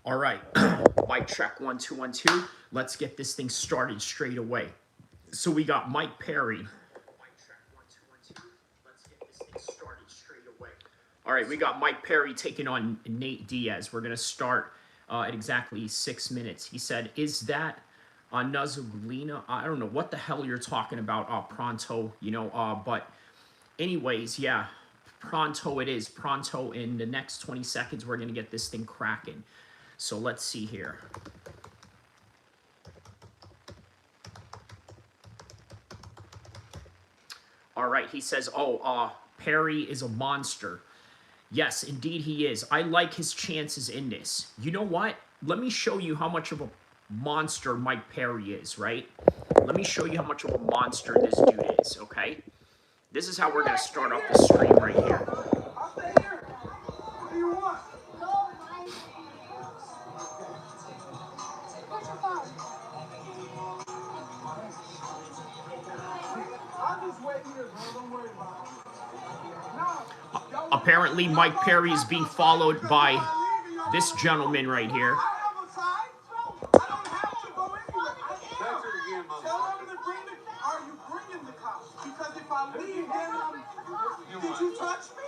All right, mic check 1 2 1 2. Let's get this thing started straight away. So we got Mike Perry. Mic check 1 2 1 2. Let's get this thing started straight away. All right, we got Mike Perry taking on Nate Diaz. We're gonna start at exactly 6 minutes. He said, "Is that Nazulina? I don't know what the hell you're talking about. Pronto, but anyways, yeah." Pronto it is. Pronto in the next 20 seconds, we're going to get this thing cracking. So let's see here. All right, he says, Perry is a monster. Yes, indeed he is. I like his chances in this. You know what? Let me show you how much of a monster Mike Perry is, right? Let me show you how much of a monster this dude is, okay? This is how we're going to start off the stream right here. I'll stay here. What do you want? What's your phone? I'll just wait here, bro. Don't worry about it. No. Apparently, Mike Perry is being followed by this gentleman right here. I have a side, bro. I don't have to go anywhere. Tell them to bring the. Are you bringing the cops? Because if I leave, then did you touch me?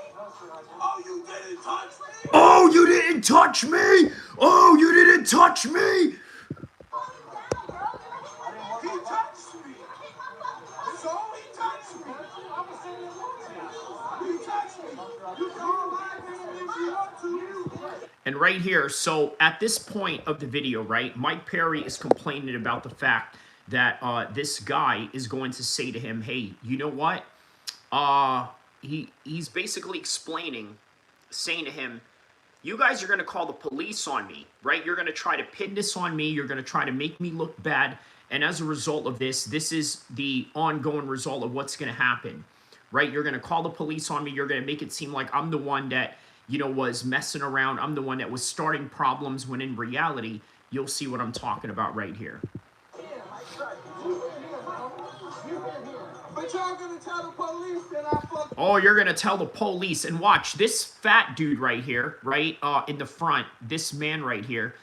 Oh, you didn't touch me. Oh, you didn't touch me. Oh, you didn't touch me. He touched me. So he touched me. He touched me. You can lie if you want to. And right here, so at this point of the video, right, Mike Perry is complaining about the fact that this guy is going to say to him, hey, you know what? He's basically explaining, saying to him, you guys are going to call the police on me, right? You're going to try to pin this on me. You're going to try to make me look bad. And as a result of this, this is the ongoing result of what's going to happen, right? You're going to call the police on me. You're going to make it seem like I'm the one that, was messing around. I'm the one that was starting problems when in reality, you'll see what I'm talking about right here. But y'all gonna tell the police that I fucked. Oh, you're gonna tell the police. And watch, this fat dude right here, right, in the front, this man right here.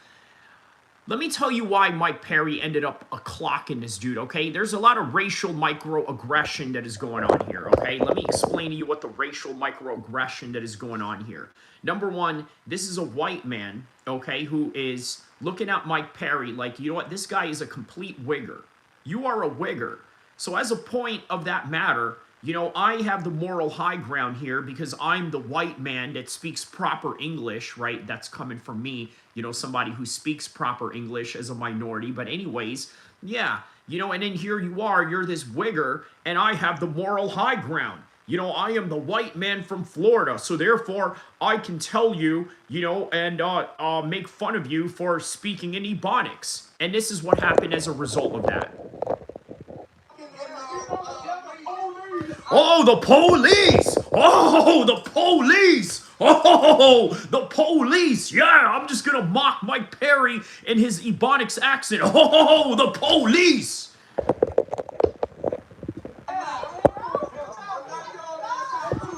Let me tell you why Mike Perry ended up clocking this dude, okay? There's a lot of racial microaggression that is going on here, okay? Let me explain to you what the racial microaggression that is going on here. Number one, this is a white man, okay, who is looking at Mike Perry like, you know what, this guy is a complete wigger. You are a wigger. So as a point of that matter, I have the moral high ground here because I'm the white man that speaks proper English, right? That's coming from me, somebody who speaks proper English as a minority. But anyways, yeah, and then here you are, you're this wigger, and I have the moral high ground. I am the white man from Florida, so therefore I can tell you, and make fun of you for speaking in Ebonics. And this is what happened as a result of that. Oh, the police! Oh, the police! Oh, the police! Yeah, I'm just gonna mock Mike Perry in his Ebonics accent. Oh, the police!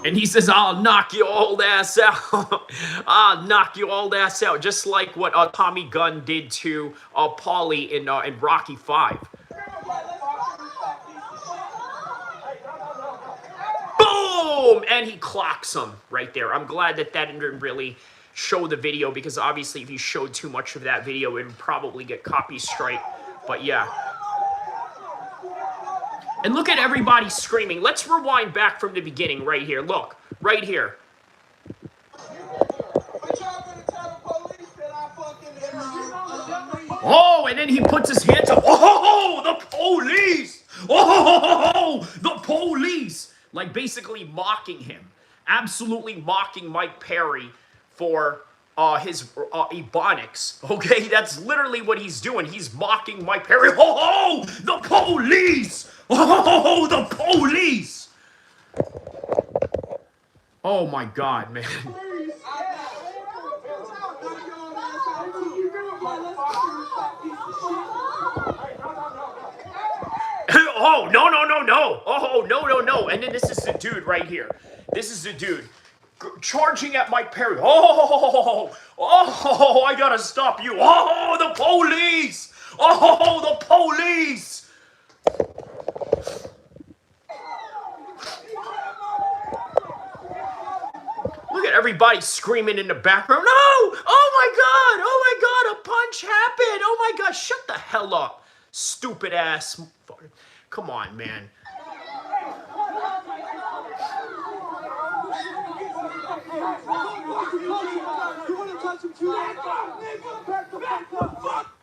And he says, I'll knock your old ass out. I'll knock your old ass out. Just like what Tommy Gunn did to Paulie in Rocky 5. Boom! And he clocks him right there. I'm glad that didn't really show the video because obviously if you showed too much of that video, it would probably get copy strike. But yeah. And look at everybody screaming. Let's rewind back from the beginning right here. Look, right here. Oh, and then he puts his hands up. Oh, the police! Oh, the police! Like basically mocking him. Absolutely mocking Mike Perry for his Ebonics. Okay, that's literally what he's doing. He's mocking Mike Perry. Oh, the police! Oh, the police! Oh my God, man. Oh, no. Oh, no. And then this is the dude right here. This is the dude. charging at Mike Perry. Oh, I gotta stop you. Oh, the police. Oh, the police. Look at everybody screaming in the background. No! Oh my God! A punch happened! Oh my God! Shut the hell up, stupid ass. Come on, man.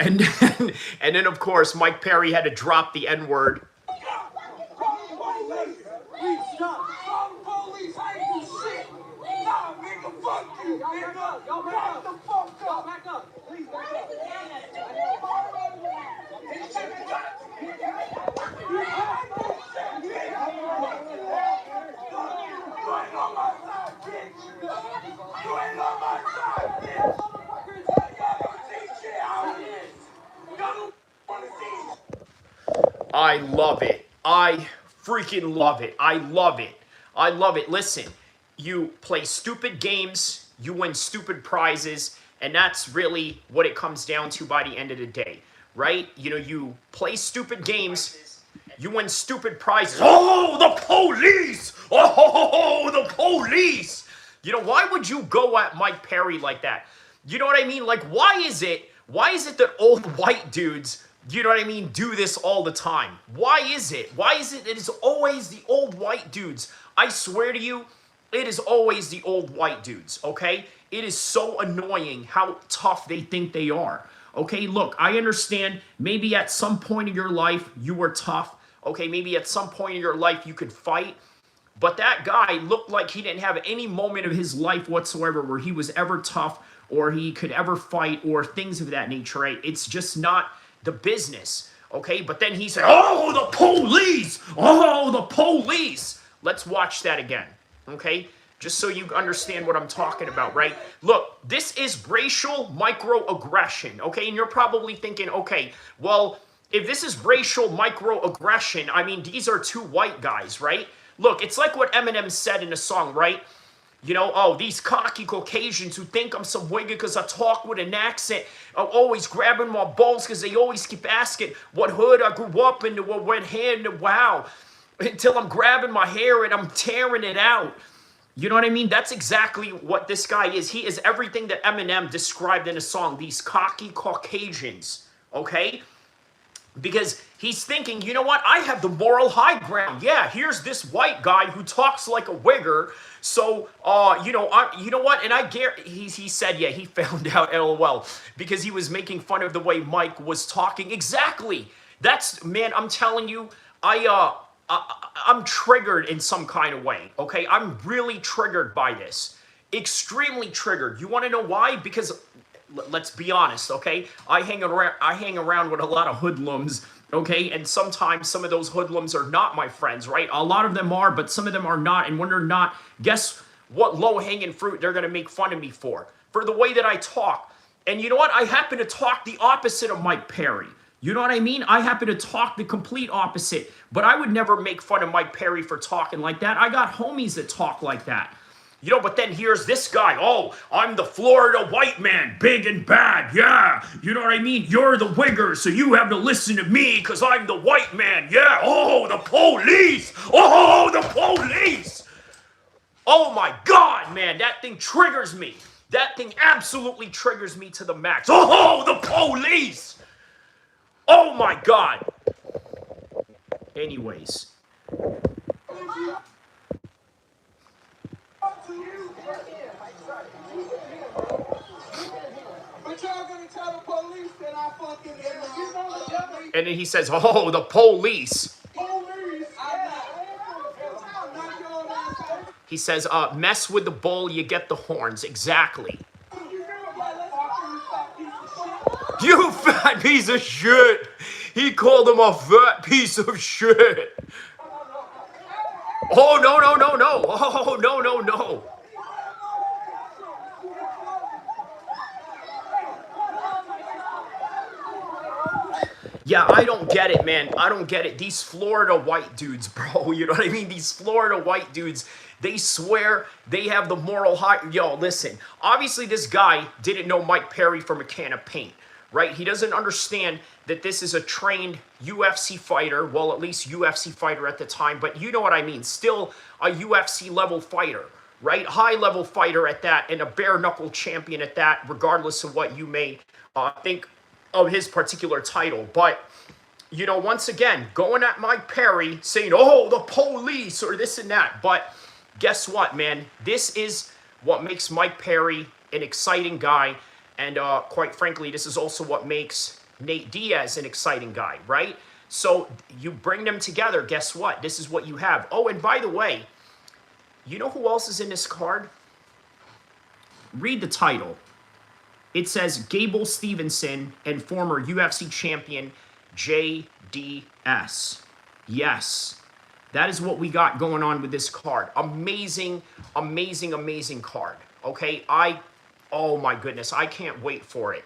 And then of course Mike Perry had to drop the N-word. I love it. I freaking love it. I love it. I love it. Listen, you play stupid games, you win stupid prizes, and that's really what it comes down to by the end of the day, right? You know, you play stupid games, you win stupid prizes. Oh, the police! Oh, the police! You know, why would you go at Mike Perry like that? You know what I mean? Like, why is it that old white dudes, you know what I mean, do this all the time? Why is it? Why is it is always the old white dudes? I swear to you, it is always the old white dudes, okay? It is so annoying how tough they think they are, okay? Look, I understand maybe at some point in your life you were tough, okay? Maybe at some point in your life you could fight, but that guy looked like he didn't have any moment of his life whatsoever where he was ever tough or he could ever fight or things of that nature, right? It's just not the business, okay? But then he said, oh, the police! Oh, the police! Let's watch that again, okay? Just so you understand what I'm talking about, right? Look, this is racial microaggression, okay? And you're probably thinking, okay, well, if this is racial microaggression, I mean, these are two white guys, right? Look, it's like what Eminem said in a song, right? You know, oh, these cocky Caucasians who think I'm some wigger because I talk with an accent are always grabbing my balls because they always keep asking what hood I grew up in, what went hand and wow, until I'm grabbing my hair and I'm tearing it out. You know what I mean? That's exactly what this guy is. He is everything that Eminem described in a song, these cocky Caucasians, okay? Because he's thinking, you know what? I have the moral high ground. Yeah, here's this white guy who talks like a wigger. So, you know what? And I guarantee he said, yeah, he found out, LOL, because he was making fun of the way Mike was talking. Exactly. That's, man, I'm telling you, I'm triggered in some kind of way, okay? I'm really triggered by this. Extremely triggered. You want to know why? Because let's be honest, okay? I hang around with a lot of hoodlums, okay? And sometimes some of those hoodlums are not my friends, right? A lot of them are, but some of them are not. And when they're not, guess what low-hanging fruit they're going to make fun of me for? For the way that I talk. And you know what? I happen to talk the opposite of Mike Perry. You know what I mean? I happen to talk the complete opposite. But I would never make fun of Mike Perry for talking like that. I got homies that talk like that. You know, but then here's this guy. Oh, I'm the Florida white man, big and bad. Yeah, you know what I mean? You're the wigger, so you have to listen to me because I'm the white man. Yeah, oh, the police. Oh, the police. Oh, my God, man, that thing triggers me. That thing absolutely triggers me to the max. Oh, the police. Oh, my God. Anyways. But y'all gonna tell the police that I fucking and then he says, oh, the police. He says, mess with the bull, you get the horns. Exactly. You fat piece of shit. He called him a fat piece of shit. Oh, no, no, no, no. Oh, no, no, no. Yeah, I don't get it, man. I don't get it. These Florida white dudes, bro, you know what I mean? These Florida white dudes, They swear they have the moral high. Yo, listen. Obviously, this guy didn't know Mike Perry from a can of paint, right? He doesn't understand that this is a trained UFC fighter. Well, at least UFC fighter at the time. But you know what I mean. Still a UFC level fighter, right? High level fighter at that, and a bare knuckle champion at that, regardless of what you may think of his particular title. But you know, once again, going at Mike Perry, saying, oh, the police, or this and that. But guess what, man? This is what makes Mike Perry an exciting guy. And quite frankly, this is also what makes Nate Diaz an exciting guy, right? So you bring them together, guess what? This is what you have. Oh, and by the way, you know who else is in this card? Read the title. It says Gable, Stevenson, and former UFC champion JDS. Yes, that is what we got going on with this card. Amazing, amazing, amazing card. Okay, oh my goodness, I can't wait for it.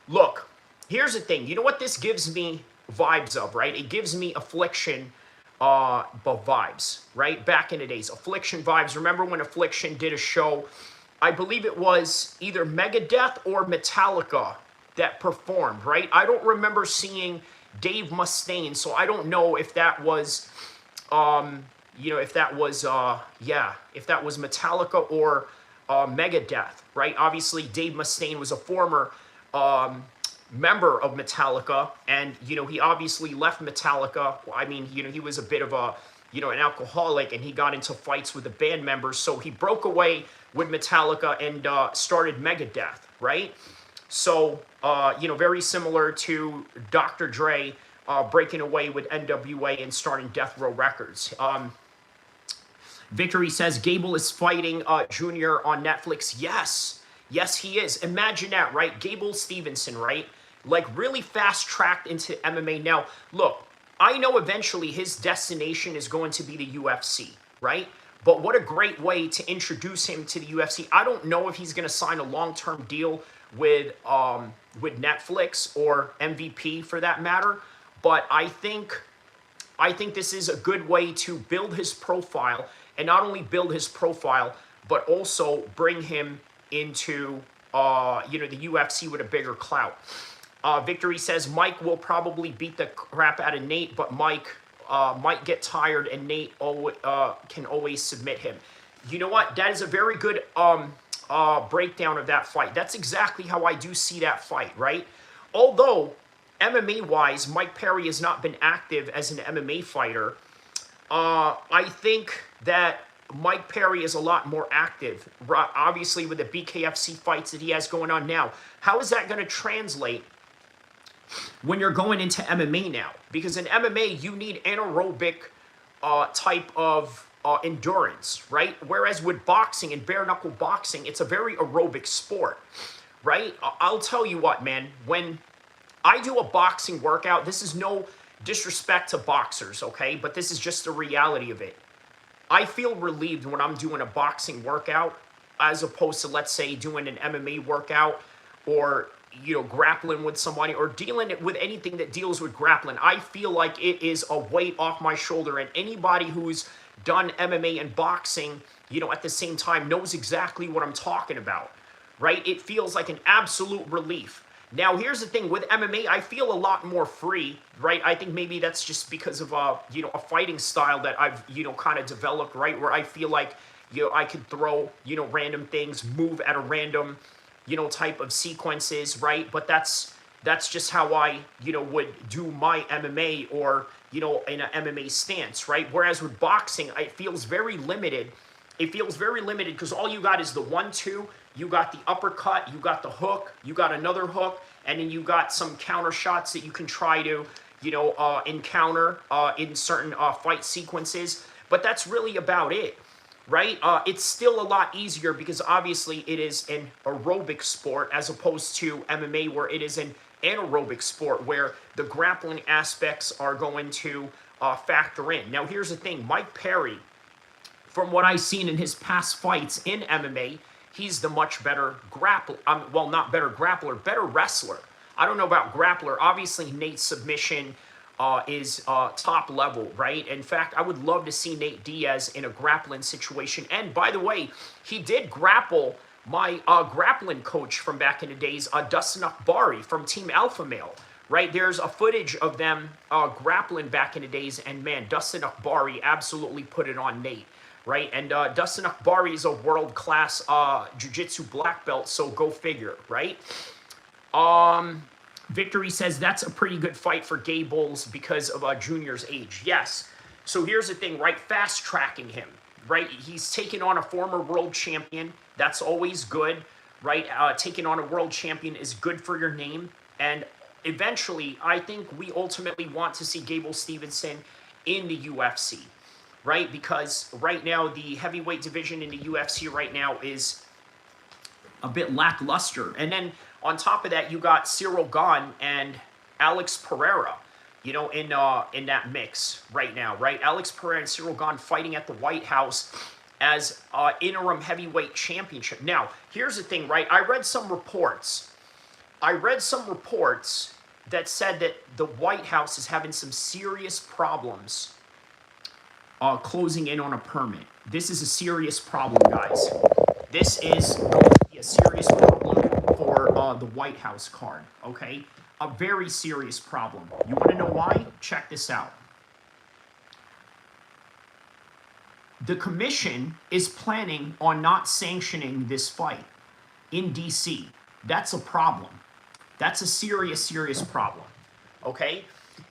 Look, here's the thing. You know what this gives me vibes of, right? It gives me Affliction vibes, right? Back in the days, Affliction vibes. Remember when Affliction did a show? I believe it was either Megadeth or Metallica that performed, right? I don't remember seeing Dave Mustaine, so I don't know if that was, you know, if that was Metallica or Megadeth, right? Obviously, Dave Mustaine was a former member of Metallica, and, you know, he obviously left Metallica. I mean, you know, he was a bit of a, you know, an alcoholic, and he got into fights with the band members, so he broke away with Metallica and started Megadeth, right? So, you know, very similar to Dr. Dre breaking away with NWA and starting Death Row Records. Victory says Gable is fighting Junior on Netflix. Yes. Yes, he is. Imagine that, right? Gable Stevenson, right? Like, really fast-tracked into MMA. Now, look, I know eventually his destination is going to be the UFC, right? But what a great way to introduce him to the UFC. I don't know if he's going to sign a long-term deal with Netflix or MVP for that matter, but I think this is a good way to build his profile, and not only build his profile, but also bring him into you know, the UFC with a bigger clout. Victory says Mike will probably beat the crap out of Nate, but Mike might get tired, and Nate can always submit him. You know what? That is a very good breakdown of that fight. That's exactly how I do see that fight, right? Although MMA-wise, Mike Perry has not been active as an MMA fighter, I think that Mike Perry is a lot more active, obviously with the BKFC fights that he has going on now. How is that going to translate when you're going into MMA now? Because in MMA, you need anaerobic type of endurance, right? Whereas with boxing and bare knuckle boxing, it's a very aerobic sport, right? I'll tell you what, man, when I do a boxing workout, this is no disrespect to boxers, okay? But this is just the reality of it. I feel relieved when I'm doing a boxing workout as opposed to, let's say, doing an MMA workout, or, you know, grappling with somebody, or dealing with anything that deals with grappling. I feel like it is a weight off my shoulder, and anybody who's done MMA and boxing, you know, at the same time knows exactly what I'm talking about, right? It feels like an absolute relief. Now, here's the thing. With MMA, I feel a lot more free, right? I think maybe that's just because of, you know, a fighting style that I've, you know, kind of developed, right? Where I feel like, you know, I could throw, you know, random things, move at a random, you know, type of sequences, right? But that's just how I, you know, would do my MMA, or, you know, in an MMA stance, right? Whereas with boxing, it feels very limited. It feels very limited because all you got is the 1-2, you got the uppercut, you got the hook, you got another hook, and then you got some counter shots that you can try to, you know, encounter in certain fight sequences. But that's really about it, right? It's still a lot easier because obviously it is an aerobic sport as opposed to MMA, where it is an anaerobic sport where the grappling aspects are going to factor in. Now, here's the thing. Mike Perry, from what I've seen in his past fights in MMA, he's the much better grappler. Well, not better grappler, better wrestler. I don't know about grappler. Obviously, Nate's submission is top level, right? In fact, I would love to see Nate Diaz in a grappling situation. And by the way, he did grapple my grappling coach from back in the days, Dustin Akbari from Team Alpha Male, right? There's a footage of them grappling back in the days, and man, Dustin Akbari absolutely put it on Nate, right? And Dustin Akbari is a world-class jiu-jitsu black belt, so go figure, right? Victory says that's a pretty good fight for Gable's because of Junior's age. Yes. So here's the thing, right? Fast tracking him, right? He's taken on a former world champion. That's always good, right? Taking on a world champion is good for your name. And eventually, I think we ultimately want to see Gable Stevenson in the UFC, right? Because right now, the heavyweight division in the UFC right now is a bit lackluster. And then on top of that, you got Cyril Gane and Alex Pereira, you know, in that mix right now, right? Alex Pereira and Cyril Gane fighting at the White House as interim heavyweight championship. Now, here's the thing, right? I read some reports that said that the White House is having some serious problems closing in on a permit. This is a serious problem, guys. This is going to be a serious problem for the White House card, okay? A very serious problem. You want to know why? Check this out. The commission is planning on not sanctioning this fight in D.C. That's a problem. That's a serious, serious problem, okay?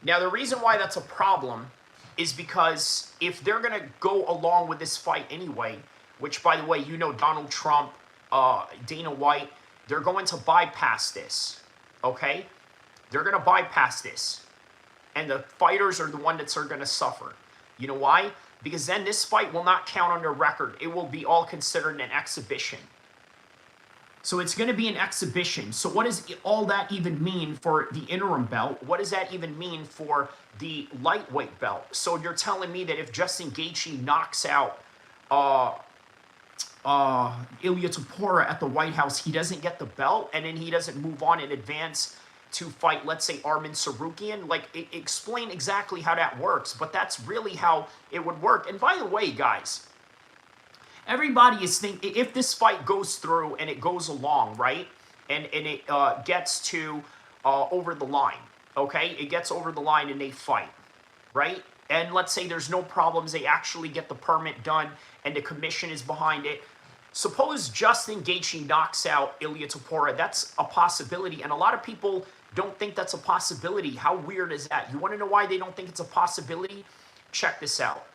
Now, the reason why that's a problem is because if they're going to go along with this fight anyway, which, by the way, you know, Donald Trump, Dana White, they're going to bypass this, okay? They're going to bypass this. And the fighters are the ones that are going to suffer. You know why? Because then this fight will not count on their record. It will be all considered an exhibition. So it's going to be an exhibition. So what does all that even mean for the interim belt? What does that even mean for the lightweight belt? So you're telling me that if Justin Gaethje knocks out Ilia Topuria at the White House, he doesn't get the belt, and then he doesn't move on in advance to fight, let's say, Arman Tsarukyan? Like, explain exactly how that works, but that's really how it would work. And by the way, guys, everybody is thinking, if this fight goes through and it goes along, right, and it gets to over the line, okay? It gets over the line and they fight, right? And let's say there's no problems, they actually get the permit done and the commission is behind it. Suppose Justin Gaethje knocks out Ilia Topuria. That's a possibility, and a lot of people don't think that's a possibility. How weird is that? You want to know why they don't think it's a possibility? Check this out.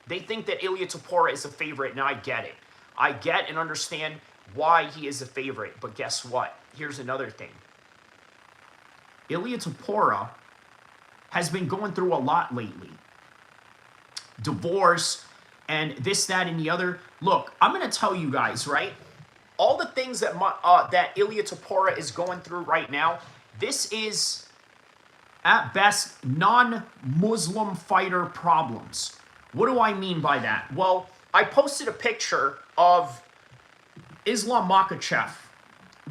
They think that Ilia Topuria is a favorite, and I get it. I get and understand why he is a favorite, but guess what? Here's another thing. Ilia Topuria has been going through a lot lately. Divorce, and this, that, and the other. Look, I'm going to tell you guys, right? All the things that that Ilia Topuria is going through right now, this is, at best, non-Muslim fighter problems. What do I mean by that? Well, I posted a picture of Islam Makhachev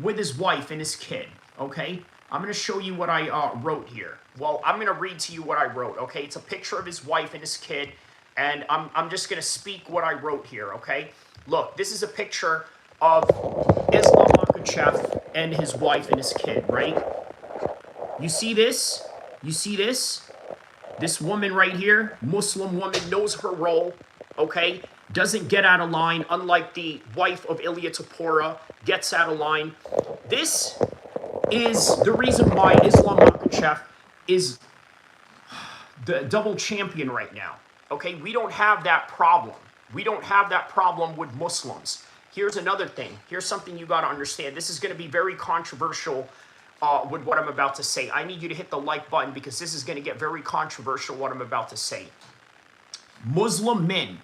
with his wife and his kid, okay? I'm going to show you what I wrote here. Well, I'm going to read to you what I wrote, okay? It's a picture of his wife and his kid, and I'm just going to speak what I wrote here, okay? Look, this is a picture of Islam Makhachev and his wife and his kid, right? You see this? You see this? This woman right here, Muslim woman, knows her role, okay? Doesn't get out of line, unlike the wife of Ilia Topuria, gets out of line. This is the reason why Islam Makhachev is the double champion right now, okay? We don't have that problem. We don't have that problem with Muslims. Here's another thing. Here's something you got to understand. This is going to be very controversial with what I'm about to say. I need you to hit the like button because this is going to get very controversial what I'm about to say. Muslim men,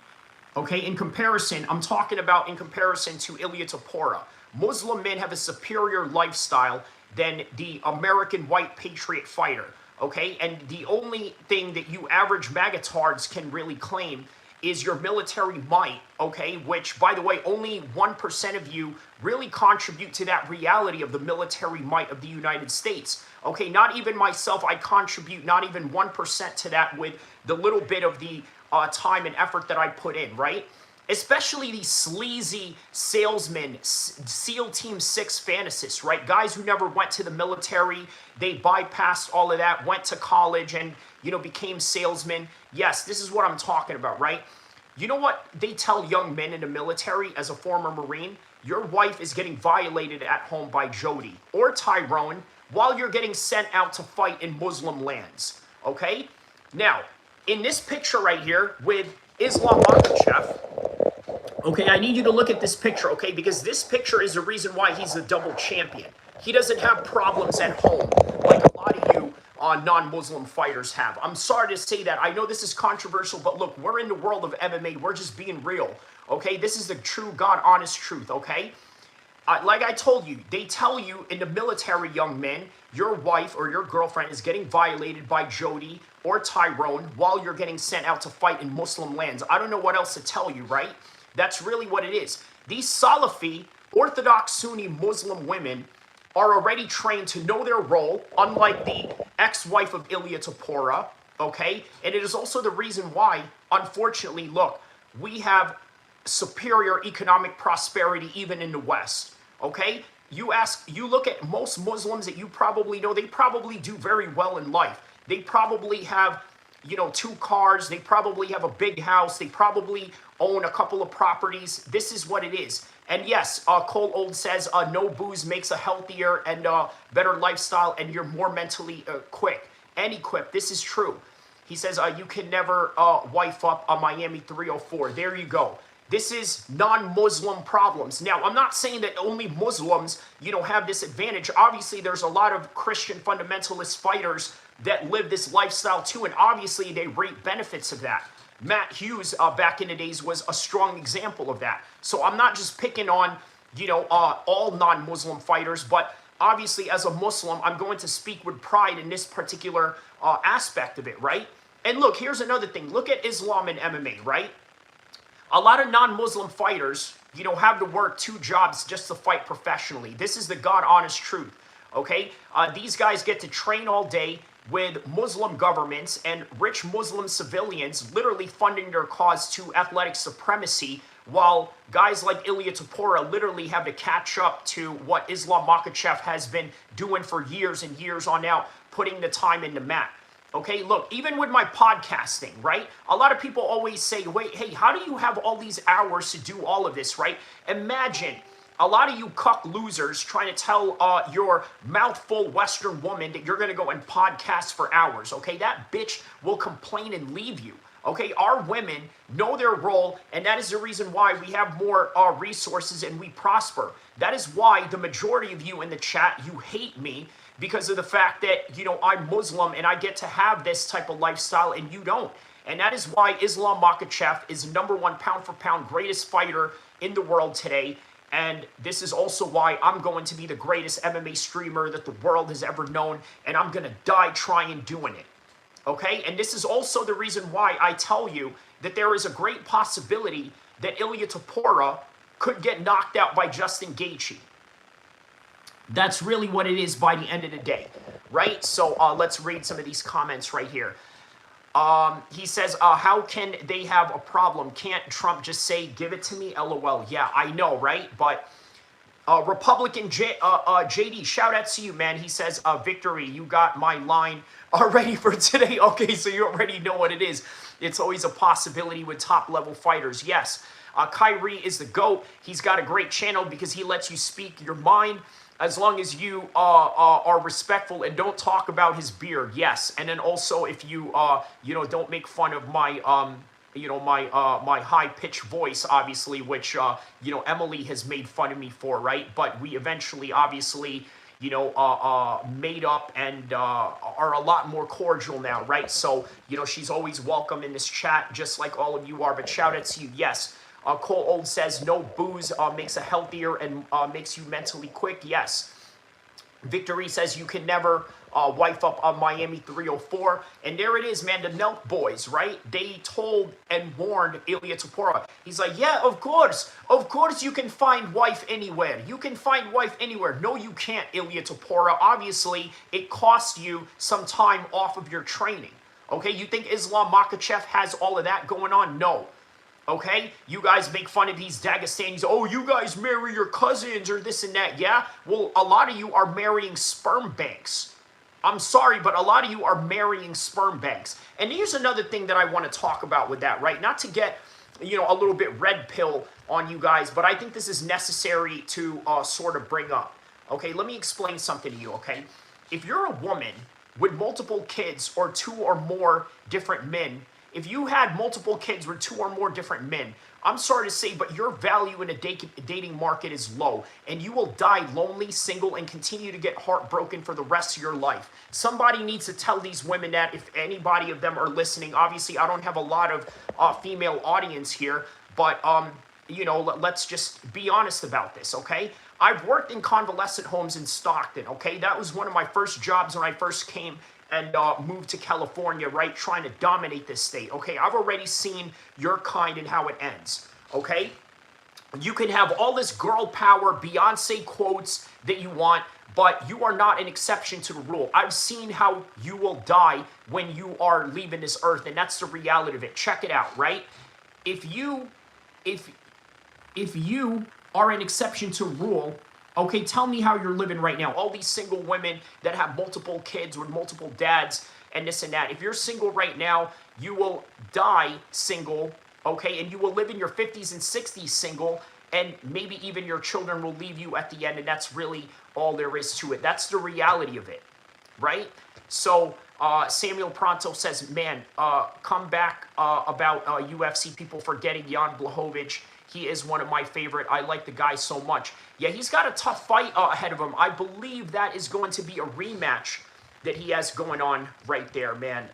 okay, in comparison, I'm talking about in comparison to Ilia Topuria. Muslim men have a superior lifestyle than the American white patriot fighter, okay? And the only thing that you average magatards can really claim is your military might, okay, which, by the way, only 1% of you really contribute to that reality of the military might of the United States. Okay, not even myself, I contribute not even 1% to that with the little bit of the time and effort that I put in, right? Especially these sleazy salesmen, SEAL Team 6 fantasists, right? Guys who never went to the military, they bypassed all of that, went to college and, you know, became salesmen. Yes, this is what I'm talking about, right? You know what they tell young men in the military as a former Marine? Your wife is getting violated at home by Jody or Tyrone while you're getting sent out to fight in Muslim lands, okay? Now, in this picture right here with Islam Makhachev, okay, I need you to look at this picture, okay? Because this picture is the reason why he's a double champion. He doesn't have problems at home like a lot of you non-Muslim fighters have. I'm sorry to say that. I know this is controversial, but look, we're in the world of MMA. We're just being real, okay? This is the true, God, honest truth, okay? Like I told you, they tell you in the military, young men, your wife or your girlfriend is getting violated by Jody or Tyrone while you're getting sent out to fight in Muslim lands. I don't know what else to tell you, right? That's really what it is. These Salafi, Orthodox Sunni Muslim women are already trained to know their role, unlike the ex-wife of Ilya Tapora, okay? And it is also the reason why, unfortunately, look, we have superior economic prosperity even in the West, okay? You look at most Muslims that you probably know, they probably do very well in life. They probably have, you know, 2 cars, they probably have a big house, they probably own a couple of properties. This is what it is. And yes, Cole Old says, no booze makes a healthier and better lifestyle, and you're more mentally quick and equipped. This is true. He says, you can never wife up a Miami 304. There you go. This is non-Muslim problems. Now, I'm not saying that only Muslims, you know, have this advantage. Obviously, there's a lot of Christian fundamentalist fighters that live this lifestyle too, and obviously they reap benefits of that. Matt Hughes back in the days was a strong example of that. So I'm not just picking on, you know, all non-Muslim fighters, but obviously as a Muslim, I'm going to speak with pride in this particular aspect of it, right? And look, here's another thing. Look at Islam and MMA, right? A lot of non-Muslim fighters, you know, have to work 2 jobs just to fight professionally. This is the God-honest truth, okay? These guys get to train all day with Muslim governments and rich Muslim civilians literally funding their cause to athletic supremacy, while guys like Ilya Tapora literally have to catch up to what Islam Makhachev has been doing for years and years on out, putting the time in the mat. Okay, look, even with my podcasting, right? A lot of people always say, wait, hey, how do you have all these hours to do all of this, right? Imagine a lot of you cuck losers trying to tell your mouthful Western woman that you're going to go and podcast for hours, okay? That bitch will complain and leave you, okay? Our women know their role, and that is the reason why we have more resources and we prosper. That is why the majority of you in the chat, you hate me because of the fact that, you know, I'm Muslim and I get to have this type of lifestyle and you don't. And that is why Islam Makhachev is #1 pound for pound greatest fighter in the world today. And this is also why I'm going to be the greatest MMA streamer that the world has ever known, and I'm going to die trying doing it, okay? And this is also the reason why I tell you that there is a great possibility that Ilya Tapora could get knocked out by Justin Gaethje. That's really what it is by the end of the day, right? So let's read some of these comments right here. He says, how can they have a problem? Can't Trump just say, give it to me? LOL. Yeah, I know, right? But Republican JD, shout out to you, man. He says, victory, you got my line already for today. Okay, so you already know what it is. It's always a possibility with top-level fighters. Yes, Kyrie is the GOAT. He's got a great channel because he lets you speak your mind, as long as you are respectful and don't talk about his beard. Yes, and then also if you you know, don't make fun of my you know, my high-pitched voice, obviously, which you know, Emily has made fun of me for, right? But we eventually, obviously, you know, made up and are a lot more cordial now, right? So, you know, she's always welcome in this chat, just like all of you are. But shout out to you. Yes. Cole Old says, no booze makes a healthier and makes you mentally quick. Yes. Victory says you can never wife up on Miami 304. And there it is, man, the Nelk boys, right? They told and warned Ilya Topora. He's like, yeah, of course you can find wife anywhere. You can find wife anywhere. No, you can't, Ilya Topora. Obviously, it costs you some time off of your training. Okay, you think Islam Makhachev has all of that going on? No. Okay, you guys make fun of these Dagestanis. Oh, you guys marry your cousins or this and that. Yeah, well, a lot of you are marrying sperm banks. I'm sorry, but a lot of you are marrying sperm banks. And here's another thing that I want to talk about with that, right? Not to get, a little bit red pill on you guys, but I think this is necessary to sort of bring up. Okay, let me explain something to you, okay? If you're a woman with multiple kids or two or more different men, if you had multiple kids with two or more different men, I'm sorry to say, but your value in a dating market is low, and you will die lonely, single, and continue to get heartbroken for the rest of your life. Somebody needs to tell these women that, if anybody of them are listening. Obviously, I don't have a lot of female audience here, but let's just be honest about this, okay? I've worked in convalescent homes in Stockton, okay? That was one of my first jobs when I first came and moved to California, right? Trying to dominate this state, okay? I've already seen your kind and how it ends, okay? You can have all this girl power, Beyonce quotes that you want, but you are not an exception to the rule. I've seen how you will die when you are leaving this earth, and that's the reality of it. Check it out, right? If you are an exception to rule, okay, tell me how you're living right now. All these single women that have multiple kids with multiple dads and this and that. If you're single right now, you will die single, okay? And you will live in your 50s and 60s single, and maybe even your children will leave you at the end, and that's really all there is to it. That's the reality of it, right? So Samuel Pronto says, man, come back about UFC people forgetting Jan Blachowicz. He is one of my favorite. I like the guy so much. Yeah, he's got a tough fight ahead of him. I believe that is going to be a rematch that he has going on right there, man.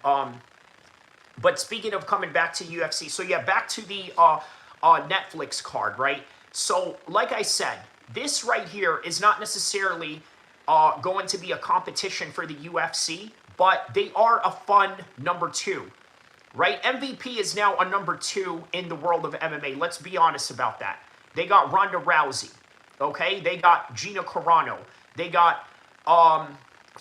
But speaking of coming back to UFC, so yeah, back to the Netflix card, right? So, like I said, this right here is not necessarily going to be a competition for the UFC, but they are a fun number two. Right? MVP is now a number two in the world of MMA. Let's be honest about that. They got Ronda Rousey. Okay? They got Gina Carano. They got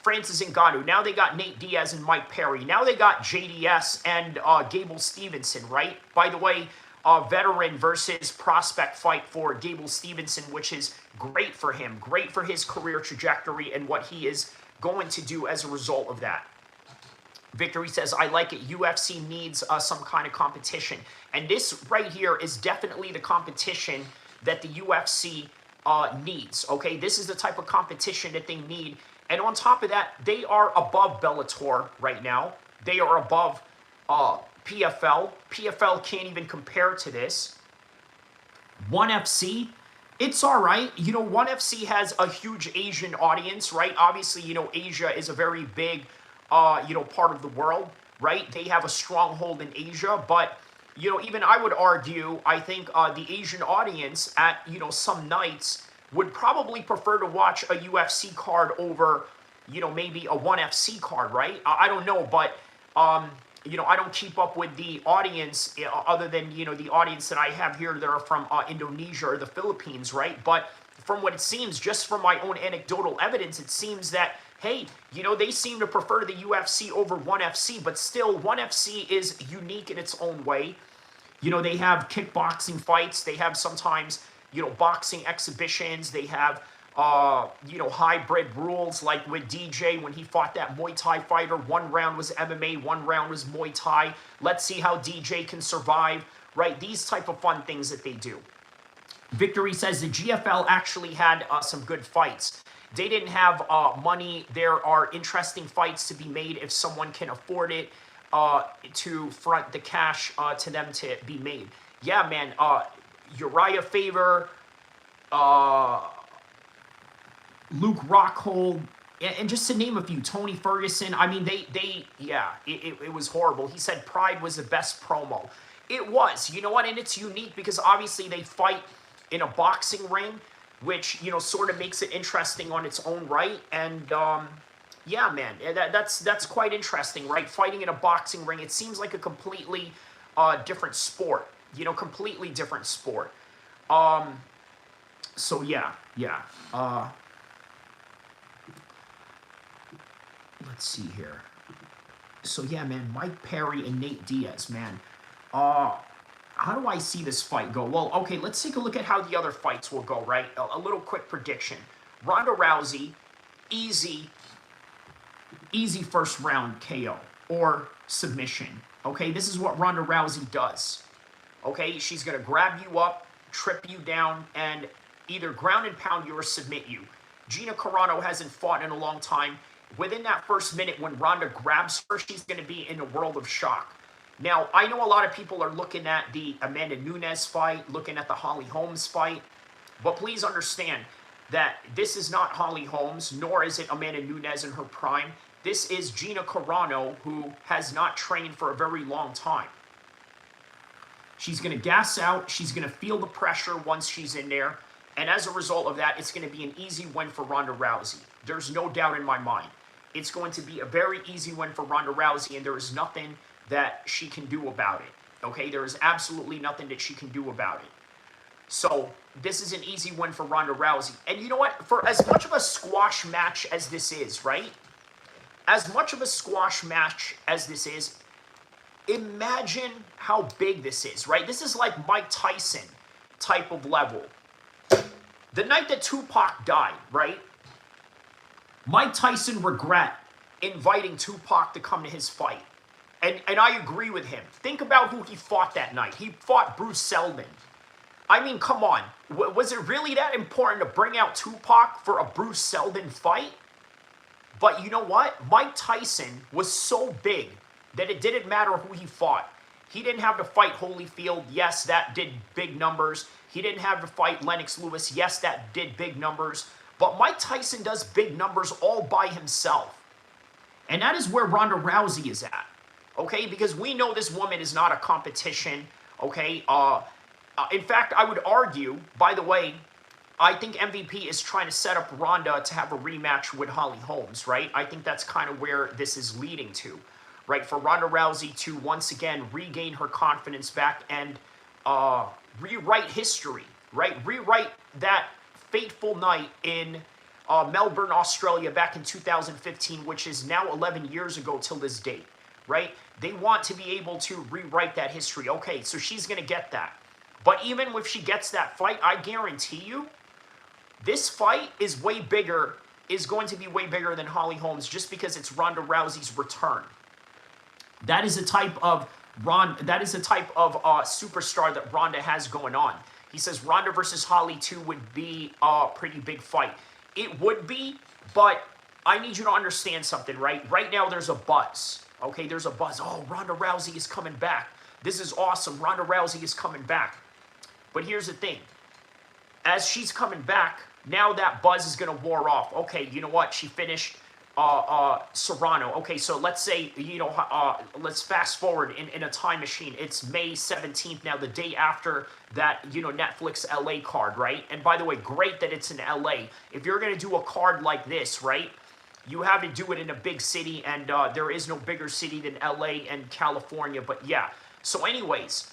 Francis Ngannou. Now they got Nate Diaz and Mike Perry. Now they got JDS and Gable Stevenson, right? By the way, veteran versus prospect fight for Gable Stevenson, which is great for him. Great for his career trajectory and what he is going to do as a result of that. Victory says, I like it. UFC needs some kind of competition. And this right here is definitely the competition that the UFC needs, okay? This is the type of competition that they need. And on top of that, they are above Bellator right now. They are above PFL. PFL can't even compare to this. ONE FC, it's all right. ONE FC has a huge Asian audience, right? Obviously, Asia is a very big part of the world, right? They have a stronghold in Asia, but, even I would argue, I think the Asian audience at, some nights would probably prefer to watch a UFC card over, maybe a ONE FC card, right? I don't know, but, I don't keep up with the audience other than, the audience that I have here that are from Indonesia or the Philippines, right? But from what it seems, just from my own anecdotal evidence, it seems that, hey, they seem to prefer the UFC over ONE FC, but still, ONE FC is unique in its own way. They have kickboxing fights. They have sometimes, boxing exhibitions. They have, hybrid rules, like with DJ when he fought that Muay Thai fighter. One round was MMA, one round was Muay Thai. Let's see how DJ can survive, right? These type of fun things that they do. Victory says the GFL actually had some good fights. They didn't have money. There are interesting fights to be made if someone can afford it to front the cash to them to be made. Yeah, man. Uriah Faber, Luke Rockhold, and just to name a few, Tony Ferguson. I mean, it was horrible. He said Pride was the best promo. It was. You know what? And it's unique because obviously they fight in a boxing ring, which, sort of makes it interesting on its own right. And, Yeah, man, that's quite interesting, right? Fighting in a boxing ring, it seems like a completely different sport. You know, completely different sport. Um, so yeah, yeah. Uh, let's see here. So yeah, man, Mike Perry and Nate Diaz, man. Uh, how do I see this fight go? Well, okay, let's take a look at how the other fights will go, right? A little quick prediction. Ronda Rousey, easy, easy first round KO or submission. Okay, this is what Ronda Rousey does. Okay, she's gonna grab you up, trip you down, and either ground and pound you or submit you. Gina Carano hasn't fought in a long time. Within that first minute, when Ronda grabs her, she's gonna be in a world of shock. Now, I know a lot of people are looking at the Amanda Nunes fight, looking at the Holly Holmes fight, but please understand that this is not Holly Holmes, nor is it Amanda Nunes in her prime. This is Gina Carano, who has not trained for a very long time. She's going to gas out. She's going to feel the pressure once she's in there. And as a result of that, it's going to be an easy win for Ronda Rousey. There's no doubt in my mind. It's going to be a very easy win for Ronda Rousey, and there is nothing that she can do about it. Okay? There is absolutely nothing that she can do about it. So this is an easy win for Ronda Rousey. And you know what? For as much of a squash match as this is, right? As much of a squash match as this is, imagine how big this is, right? This is like Mike Tyson type of level. The night that Tupac died, right? Mike Tyson regret inviting Tupac to come to his fight. And I agree with him. Think about who he fought that night. He fought Bruce Seldon. I mean, come on. Was it really that important to bring out Tupac for a Bruce Seldon fight? But you know what? Mike Tyson was so big that it didn't matter who he fought. He didn't have to fight Holyfield. Yes, that did big numbers. He didn't have to fight Lennox Lewis. Yes, that did big numbers. But Mike Tyson does big numbers all by himself. And that is where Ronda Rousey is at. Okay? Because we know this woman is not a competition. Okay? In fact, I would argue, by the way, I think MVP is trying to set up Ronda to have a rematch with Holly Holmes, right? I think that's kind of where this is leading to, right? For Ronda Rousey to once again regain her confidence back and rewrite history, right? Rewrite that fateful night in Melbourne, Australia back in 2015, which is now 11 years ago till this date, right? They want to be able to rewrite that history. Okay, so she's going to get that. But even if she gets that fight, I guarantee you, this fight is way bigger, is going to be way bigger than Holly Holmes just because it's Ronda Rousey's return. That is a type of superstar that Ronda has going on. He says Ronda versus Holly 2 would be a pretty big fight. It would be, but I need you to understand something, right? Right now there's a buzz. Okay, there's a buzz. Oh, Ronda Rousey is coming back. This is awesome. Ronda Rousey is coming back. But here's the thing. As she's coming back, now that buzz is going to wear off. Okay, you know what? She finished Serrano. Okay, so let's say, let's fast forward in a time machine. It's May 17th now, the day after that, Netflix LA card, right? And by the way, great that it's in LA. If you're going to do a card like this, right, you have to do it in a big city, and there is no bigger city than LA and California. But yeah, so anyways,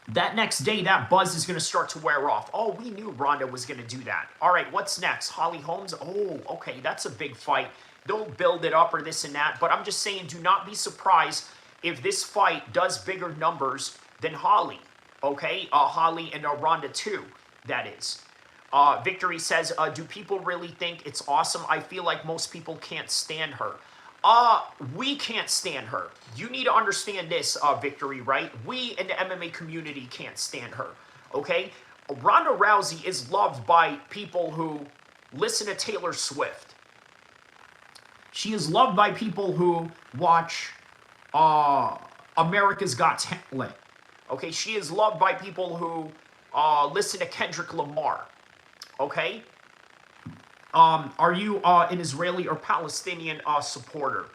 that next day, that buzz is going to start to wear off. Oh, we knew Ronda was going to do that. All right, what's next? Holly Holmes? Oh, okay, that's a big fight. Don't build it up or this and that. But I'm just saying, do not be surprised if this fight does bigger numbers than Holly. Okay? Holly and Ronda 2, that is. Victory says, do people really think it's awesome? I feel like most people can't stand her. We can't stand her. You need to understand this, Victory, right? We in the MMA community can't stand her, okay? Ronda Rousey is loved by people who listen to Taylor Swift. She is loved by people who watch America's Got Talent, okay? She is loved by people who listen to Kendrick Lamar, okay? Are you an Israeli or Palestinian supporter?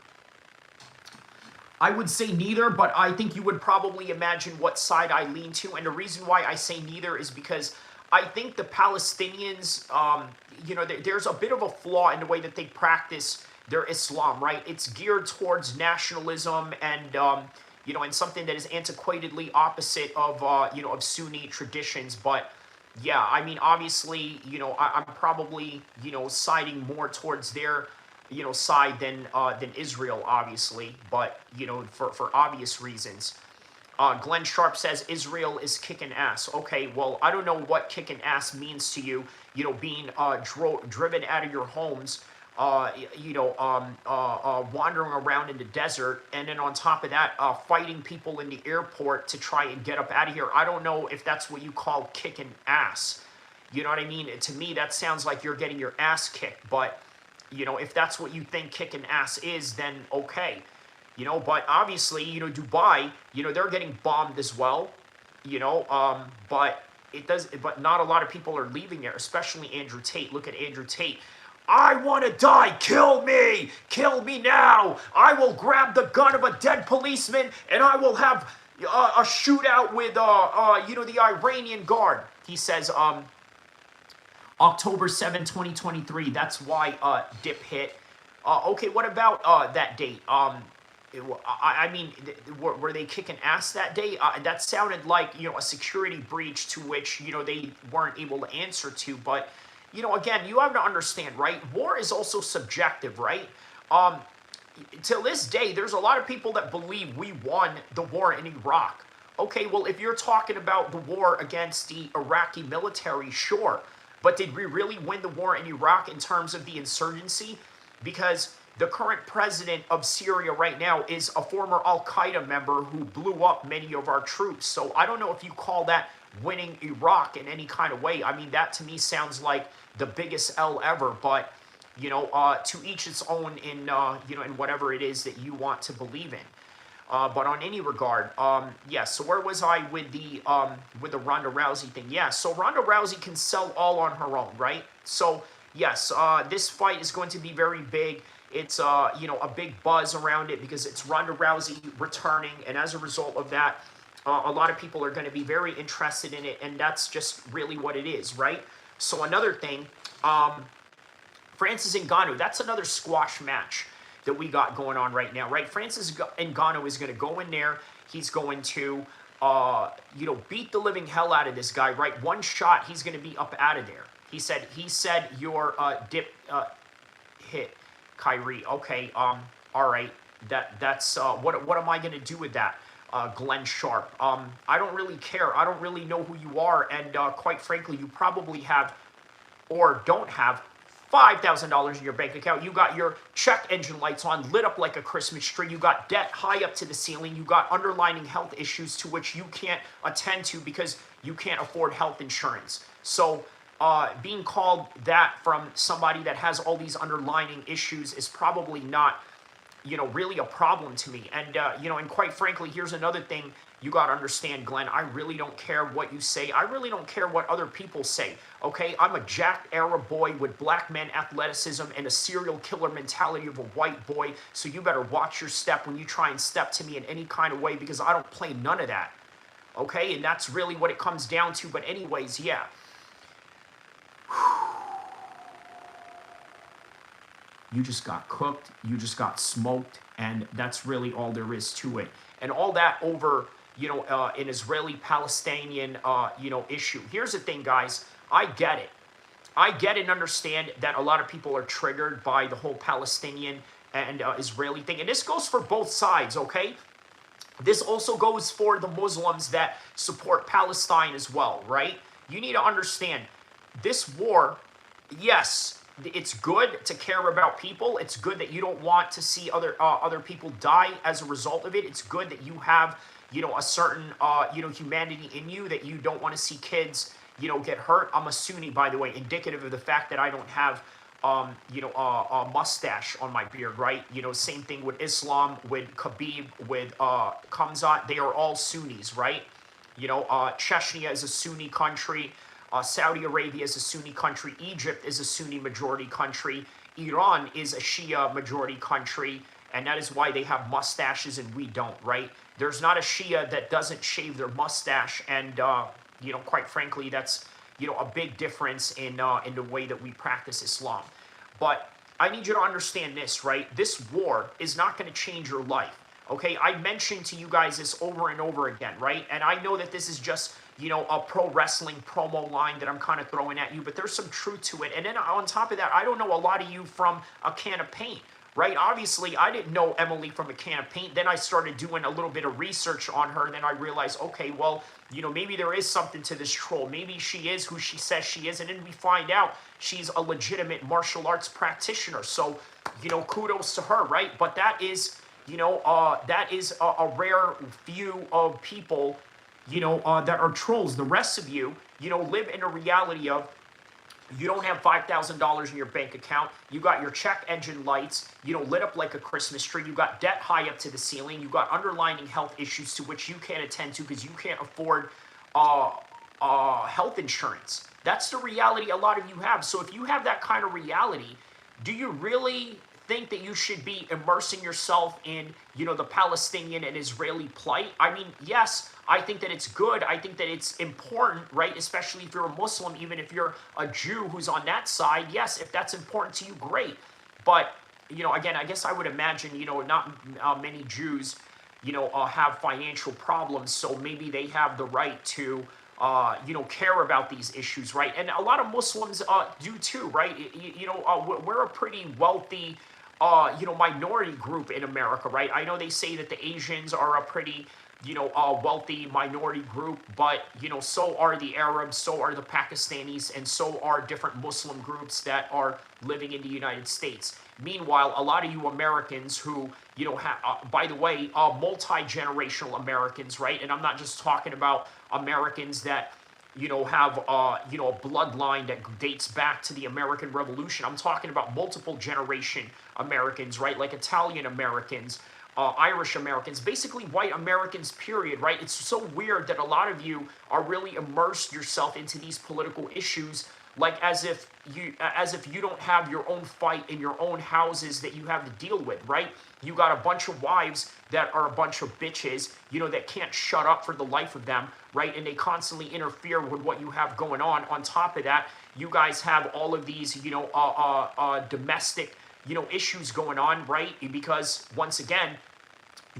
I would say neither, but I think you would probably imagine what side I lean to. And the reason why I say neither is because I think the Palestinians, there's a bit of a flaw in the way that they practice their Islam, right? It's geared towards nationalism and, you know, and something that is antiquatedly opposite of, you know, of Sunni traditions. But yeah, I mean, obviously, you know, I'm probably, you know, siding more towards their, you know, side than Israel, obviously, but you know, for obvious reasons. Glenn Sharp says Israel is kicking ass. Okay, well, I don't know what kicking ass means to you. You know, being driven out of your homes, you know, wandering around in the desert, and then on top of that, fighting people in the airport to try and get up out of here. I don't know if that's what you call kicking ass. You know what I mean? To me, that sounds like you're getting your ass kicked. But, you know, if that's what you think kicking ass is, then okay. You know, but obviously, you know, Dubai, you know, they're getting bombed as well, you know, but not a lot of people are leaving there, especially Andrew Tate. Look at Andrew Tate. I want to die. Kill me now. I will grab the gun of a dead policeman and I will have a shootout with, you know, the Iranian guard. He says, October 7, 2023. That's why, Dip hit. Okay, what about, that date? I mean, were they kicking ass that day? That sounded like, you know, a security breach to which, you know, they weren't able to answer to. But, you know, again, you have to understand, right? War is also subjective, right? Till this day, there's a lot of people that believe we won the war in Iraq. Okay, well, if you're talking about the war against the Iraqi military, sure. But did we really win the war in Iraq in terms of the insurgency? Because the current president of Syria right now is a former Al-Qaeda member who blew up many of our troops. So I don't know if you call that winning Iraq in any kind of way. I mean, that to me sounds like the biggest L ever. But, you know, to each its own in, you know, in whatever it is that you want to believe in. But on any regard, yeah, so where was I with the Ronda Rousey thing? Yeah, so Ronda Rousey can sell all on her own, right? So, yes, this fight is going to be very big. It's, you know, a big buzz around it because it's Ronda Rousey returning. And as a result of that, a lot of people are going to be very interested in it. And that's just really what it is, right? So another thing, Francis Ngannou, that's another squash match that we got going on right now, right? Francis Ngannou is going to go in there. He's going to, you know, beat the living hell out of this guy, right? One shot, he's going to be up out of there. He said your dip hit. Kyrie, okay, all right, that's, what am I going to do with that, Glenn Sharp? I don't really care. I don't really know who you are, and quite frankly, you probably have, or don't have, $5,000 in your bank account. You got your check engine lights on, lit up like a Christmas tree. You got debt high up to the ceiling. You got underlying health issues to which you can't attend to because you can't afford health insurance. So, being called that from somebody that has all these underlying issues is probably not, you know, really a problem to me. And, you know, and quite frankly, here's another thing you got to understand, Glenn. I really don't care what you say. I really don't care what other people say, okay? I'm a jacked Arab boy with black man athleticism and a serial killer mentality of a white boy, so you better watch your step when you try and step to me in any kind of way because I don't play none of that, okay? And that's really what it comes down to. But anyways, yeah. You just got cooked, you just got smoked, and that's really all there is to it. And all that over, you know, an Israeli-Palestinian, you know, issue. Here's the thing, guys. I get it. I get and understand that a lot of people are triggered by the whole Palestinian and Israeli thing. And this goes for both sides, okay? This also goes for the Muslims that support Palestine as well, right? You need to understand, this war, yes, it's good to care about people. It's good that you don't want to see other people die as a result of it. It's good that you have, you know, a certain, you know, humanity in you, that you don't want to see kids, you know, get hurt. I'm a Sunni, by the way, indicative of the fact that I don't have, you know, a mustache on my beard, right? You know, same thing with Islam, with Khabib, with Khamzat. They are all Sunnis, right? You know, Chechnya is a Sunni country. Saudi Arabia is a Sunni country. Egypt is a Sunni majority country. Iran is a Shia majority country. And that is why they have mustaches and we don't, right? There's not a Shia that doesn't shave their mustache. And, you know, quite frankly, that's, you know, a big difference in the way that we practice Islam. But I need you to understand this, right? This war is not going to change your life. Okay, I mentioned to you guys this over and over again, right? And I know that this is just, you know, a pro wrestling promo line that I'm kind of throwing at you, but there's some truth to it. And then on top of that, I don't know a lot of you from a can of paint, right? Obviously, I didn't know Emily from a can of paint. Then I started doing a little bit of research on her. And then I realized, okay, well, you know, maybe there is something to this troll. Maybe she is who she says she is. And then we find out she's a legitimate martial arts practitioner. So, you know, kudos to her, right? But that is, you know, that is a rare few of people, you know, that are trolls. The rest of you, you know, live in a reality of you don't have $5,000 in your bank account. You got your check engine lights, you know, lit up like a Christmas tree. You got debt high up to the ceiling. You got underlying health issues to which you can't attend to because you can't afford health insurance. That's the reality a lot of you have. So if you have that kind of reality, do you really think that you should be immersing yourself in, you know, the Palestinian and Israeli plight? I mean, yes, I think that it's good. I think that it's important, right? Especially if you're a Muslim, even if you're a Jew who's on that side. Yes, if that's important to you, great. But, you know, again, I guess I would imagine, you know, not many Jews, you know, have financial problems. So maybe they have the right to, you know, care about these issues, right? And a lot of Muslims do too, right? You know, we're a pretty wealthy, you know, minority group in America, right? I know they say that the Asians are a pretty, you know, wealthy minority group, but, you know, so are the Arabs, so are the Pakistanis, and so are different Muslim groups that are living in the United States. Meanwhile, a lot of you Americans who, you know, by the way, multi-generational Americans, right? And I'm not just talking about Americans that, you know, have, you know, a bloodline that dates back to the American Revolution. I'm talking about multiple generation Americans, right? Like Italian Americans, Irish Americans, basically white Americans, period, right? It's so weird that a lot of you are really immersed yourself into these political issues, like as if you don't have your own fight in your own houses that you have to deal with, right? You got a bunch of wives that are a bunch of bitches, you know, that can't shut up for the life of them, right? And they constantly interfere with what you have going on. On top of that, you guys have all of these, you know, domestic, you know, issues going on, right? Because once again,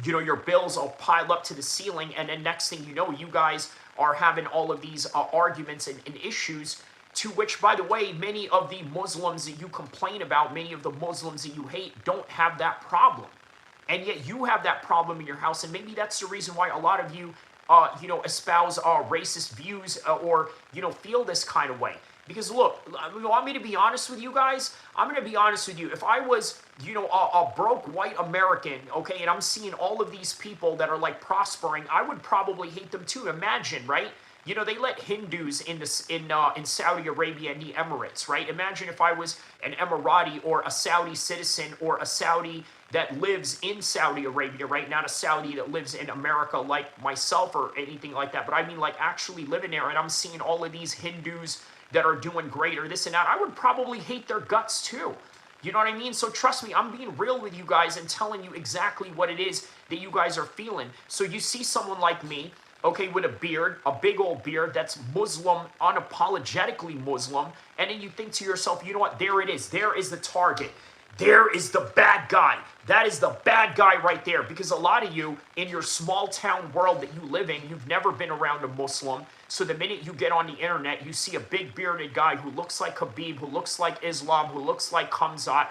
you know, your bills will pile up to the ceiling, and then next thing you know, you guys are having all of these arguments and issues, to which, by the way, many of the Muslims that you complain about, many of the Muslims that you hate, don't have that problem. And yet you have that problem in your house, and maybe that's the reason why a lot of you, you know, espouse racist views or, you know, feel this kind of way. Because look, you want me to be honest with you guys? I'm going to be honest with you. If I was, you know, a broke white American, okay, and I'm seeing all of these people that are like prospering, I would probably hate them too. Imagine, right? You know, they let Hindus in Saudi Arabia and the Emirates, right? Imagine if I was an Emirati or a Saudi citizen or a Saudi that lives in Saudi Arabia, right? Not a Saudi that lives in America like myself or anything like that, but I mean like actually living there, and I'm seeing all of these Hindus that are doing great or this and that. I would probably hate their guts too. You know what I mean? So trust me, I'm being real with you guys and telling you exactly what it is that you guys are feeling. So you see someone like me, okay, with a beard, a big old beard that's Muslim, unapologetically Muslim, and then you think to yourself, you know what, there it is. There is the target. There is the bad guy. That is the bad guy right there. Because a lot of you, in your small town world that you live in, you've never been around a Muslim. So the minute you get on the internet, you see a big bearded guy who looks like Khabib, who looks like Islam, who looks like Khamzat,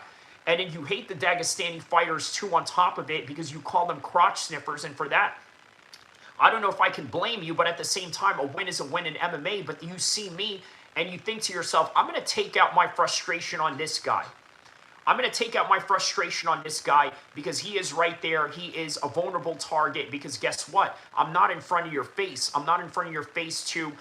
and then you hate the Dagestani fighters too on top of it because you call them crotch sniffers. And for that, I don't know if I can blame you, but at the same time, a win is a win in MMA. But you see me and you think to yourself, I'm going to take out my frustration on this guy. I'm going to take out my frustration on this guy because he is right there. He is a vulnerable target because guess what? I'm not in front of your face. I'm not in front of your face to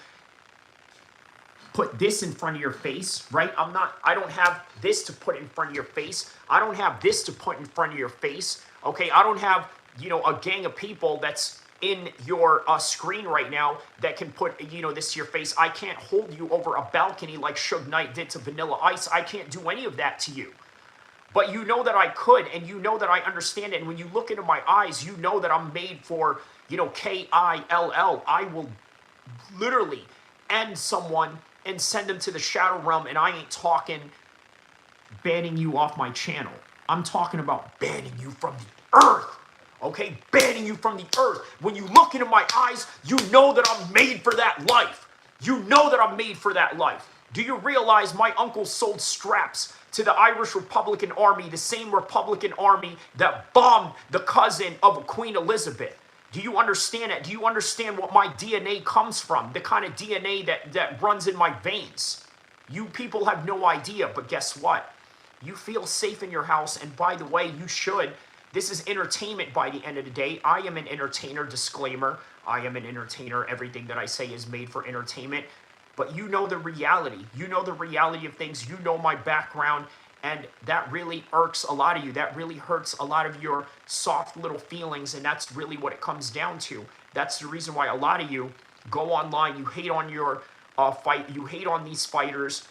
put this in front of your face, right? I don't have this to put in front of your face. I don't have this to put in front of your face, okay? I don't have, you know, a gang of people that's in your screen right now that can put, you know, this to your face. I can't hold you over a balcony like Suge Knight did to Vanilla Ice. I can't do any of that to you. But you know that I could, and you know that I understand it. And when you look into my eyes, you know that I'm made for, you know, KILL. I will literally end someone and send them to the shadow realm, and I ain't talking banning you off my channel. I'm talking about banning you from the earth. Okay, banning you from the earth. When you look into my eyes, you know that I'm made for that life. You know that I'm made for that life. Do you realize my uncle sold straps to the Irish Republican Army, the same Republican Army that bombed the cousin of Queen Elizabeth? Do you understand it? Do you understand what my DNA comes from? The kind of DNA that runs in my veins. You people have no idea, but guess what? You feel safe in your house, and by the way, you should. This is entertainment by the end of the day. I am an entertainer, disclaimer. I am an entertainer. Everything that I say is made for entertainment. But you know the reality. You know the reality of things. You know my background. And that really irks a lot of you. That really hurts a lot of your soft little feelings. And that's really what it comes down to. That's the reason why a lot of you go online. You hate on your fight. You hate on these fighters.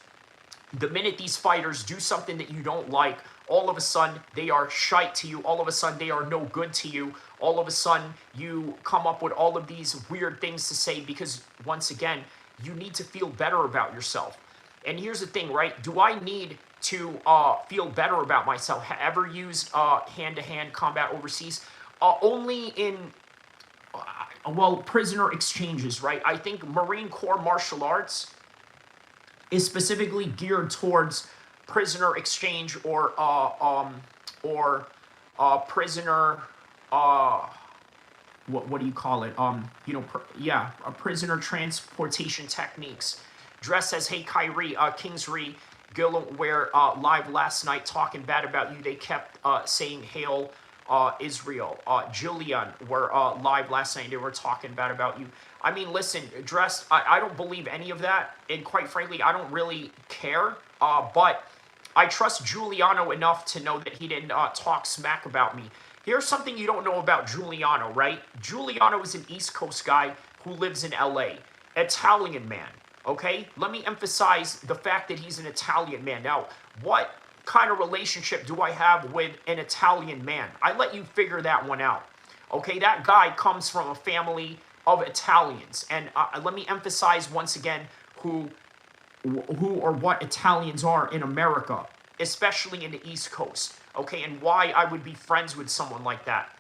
The minute these fighters do something that you don't like, all of a sudden they are shite to you. All of a sudden they are no good to you. All of a sudden you come up with all of these weird things to say because, once again, you need to feel better about yourself. And here's the thing, right? Do I need to feel better about myself? Ever used hand-to-hand combat overseas? Only in, well, prisoner exchanges, right? I think Marine Corps martial arts is specifically geared towards prisoner exchange or prisoner, what do you call it? Prisoner transportation techniques. Dress says, hey, Kyrie, Kingsry, Gable were live last night talking bad about you. They kept saying, hail Israel. Julian were live last night. They were talking bad about you. I mean, listen, Dress, I don't believe any of that. And quite frankly, I don't really care. But I trust Giuliano enough to know that he didn't talk smack about me. Here's something you don't know about Giuliano, right? Giuliano is an East Coast guy who lives in LA. Italian man, okay? Let me emphasize the fact that he's an Italian man. Now, what kind of relationship do I have with an Italian man? I let you figure that one out. Okay, that guy comes from a family of Italians. And let me emphasize once again who or what Italians are in America, especially in the East Coast, okay, and why I would be friends with someone like that.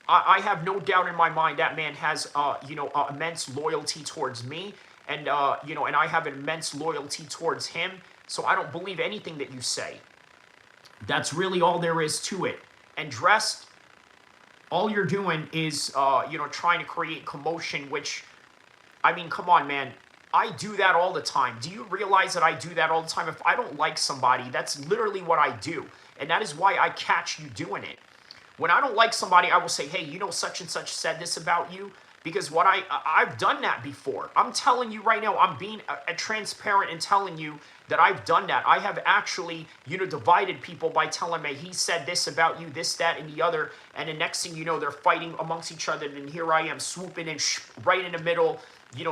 I have no doubt in my mind that man has, immense loyalty towards me, and, and I have immense loyalty towards him, so I don't believe anything that you say. That's really all there is to it. And Dressed, all you're doing is, trying to create commotion, which, I mean, come on, man. I do that all the time. Do you realize that I do that all the time? If I don't like somebody, that's literally what I do. And that is why I catch you doing it. When I don't like somebody, I will say, hey, such and such said this about you. Because I've done that before. I'm telling you right now, I'm being transparent and telling you that I've done that. I have actually, divided people by telling me he said this about you, this, that, and the other. And the next thing you know, they're fighting amongst each other. And here I am swooping in right in the middle,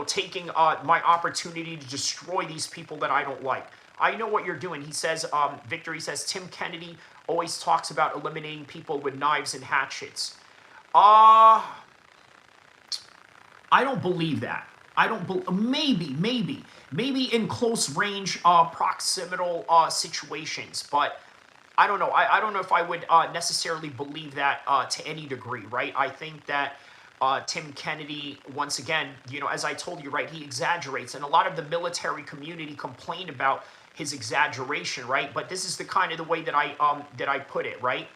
taking my opportunity to destroy these people that I don't like. I know what you're doing. He says, Victor, he says, Tim Kennedy always talks about eliminating people with knives and hatchets. I don't believe that. I don't maybe in close range, proximal situations, but I don't know. I don't know if I would necessarily believe that to any degree, right? I think that Tim Kennedy, once again, as I told you, right, he exaggerates, and a lot of the military community complained about his exaggeration, right? But this is the kind of the way that I put it, right?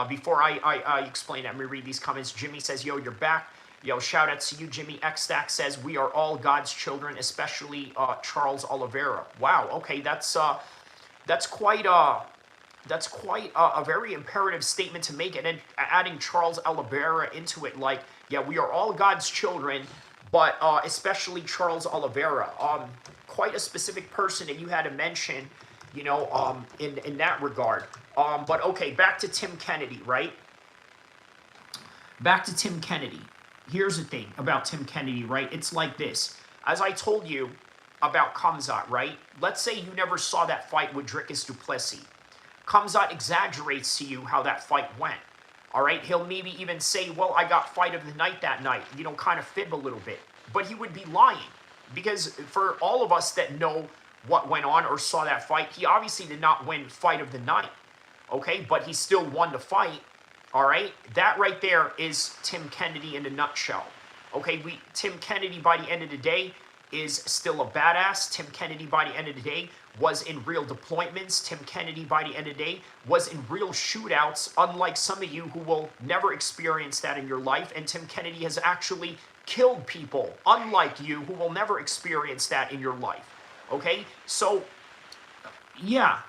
Before I explain it, let me read these comments. Jimmy says, yo, you're back. Yo, shout out to you, Jimmy. X-Stack says, we are all God's children, especially Charles Oliveira. Wow, okay, that's quite a very imperative statement to make, and then adding Charles Oliveira into it, like, yeah, we are all God's children, but especially Charles Oliveira. Quite a specific person that you had to mention, in that regard. But okay, back to Tim Kennedy, right? Back to Tim Kennedy. Here's the thing about Tim Kennedy, right? It's like this. As I told you about Khamzat, right? Let's say you never saw that fight with Dricus du Plessis. Khamzat exaggerates to you how that fight went. All right? He'll maybe even say, well, I got fight of the night that night. Kind of fib a little bit. But he would be lying. Because for all of us that know what went on or saw that fight, he obviously did not win fight of the night, okay? But he still won the fight, all right? That right there is Tim Kennedy in a nutshell, okay? Tim Kennedy, by the end of the day, is still a badass. Tim Kennedy, by the end of the day, was in real deployments. Tim Kennedy, by the end of the day, was in real shootouts, unlike some of you who will never experience that in your life. And Tim Kennedy has actually killed people, unlike you, who will never experience that in your life. Okay? So, yeah.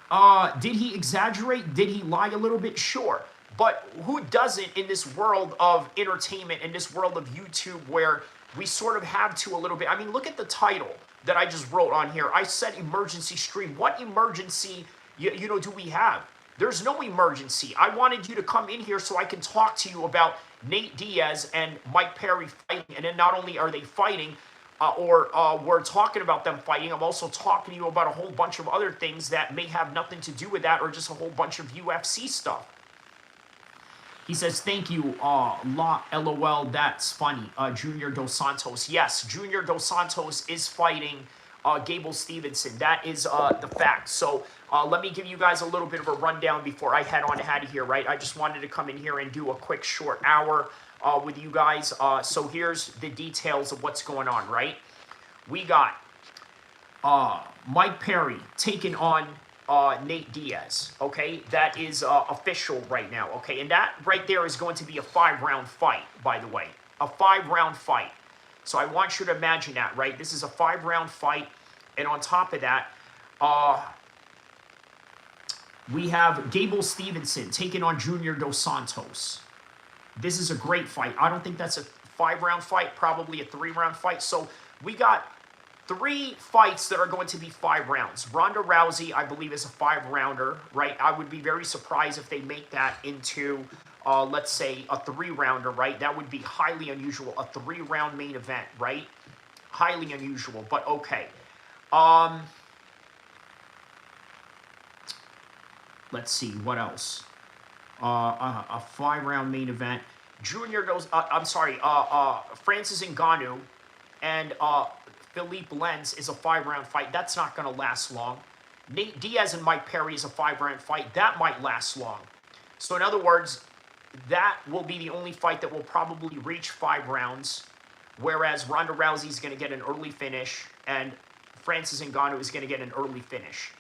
Did he exaggerate? Did he lie a little bit? Sure. But who doesn't in this world of entertainment, in this world of YouTube, where we sort of have to a little bit? I mean, look at the title that I just wrote on here. I said emergency stream. What emergency, you know, do we have? There's no emergency. I wanted you to come in here so I can talk to you about Nate Diaz and Mike Perry fighting. And then not only are they fighting, or we're talking about them fighting, I'm also talking to you about a whole bunch of other things that may have nothing to do with that, or just a whole bunch of UFC stuff. He says, thank you, LOL, that's funny. Junior Dos Santos. Yes, Junior Dos Santos is fighting Gable Stevenson. That is the fact. So let me give you guys a little bit of a rundown before I head on out of here, right? I just wanted to come in here and do a quick short hour with you guys. So here's the details of what's going on, right? We got Mike Perry taking on Nate Diaz, okay? That is official right now, okay? And that right there is going to be a 5-round fight, by the way. A 5-round fight. So I want you to imagine that, right? This is a 5-round fight. And on top of that, we have Gable Stevenson taking on Junior Dos Santos. This is a great fight. I don't think that's a 5-round fight, probably a 3-round fight. So we got 3 fights that are going to be 5 rounds. Ronda Rousey, I believe, is a 5-rounder, right? I would be very surprised if they make that into, let's say, a 3-rounder, right? That would be highly unusual. A 3-round main event, right? Highly unusual, but okay. Let's see, what else? A 5-round main event. Junior goes, Francis Ngannou and Philippe Lenz is a 5-round fight. That's not going to last long. Nate Diaz and Mike Perry is a 5-round fight. That might last long. So in other words, that will be the only fight that will probably reach 5 rounds, whereas Ronda Rousey is going to get an early finish, and Francis Ngannou is going to get an early finish.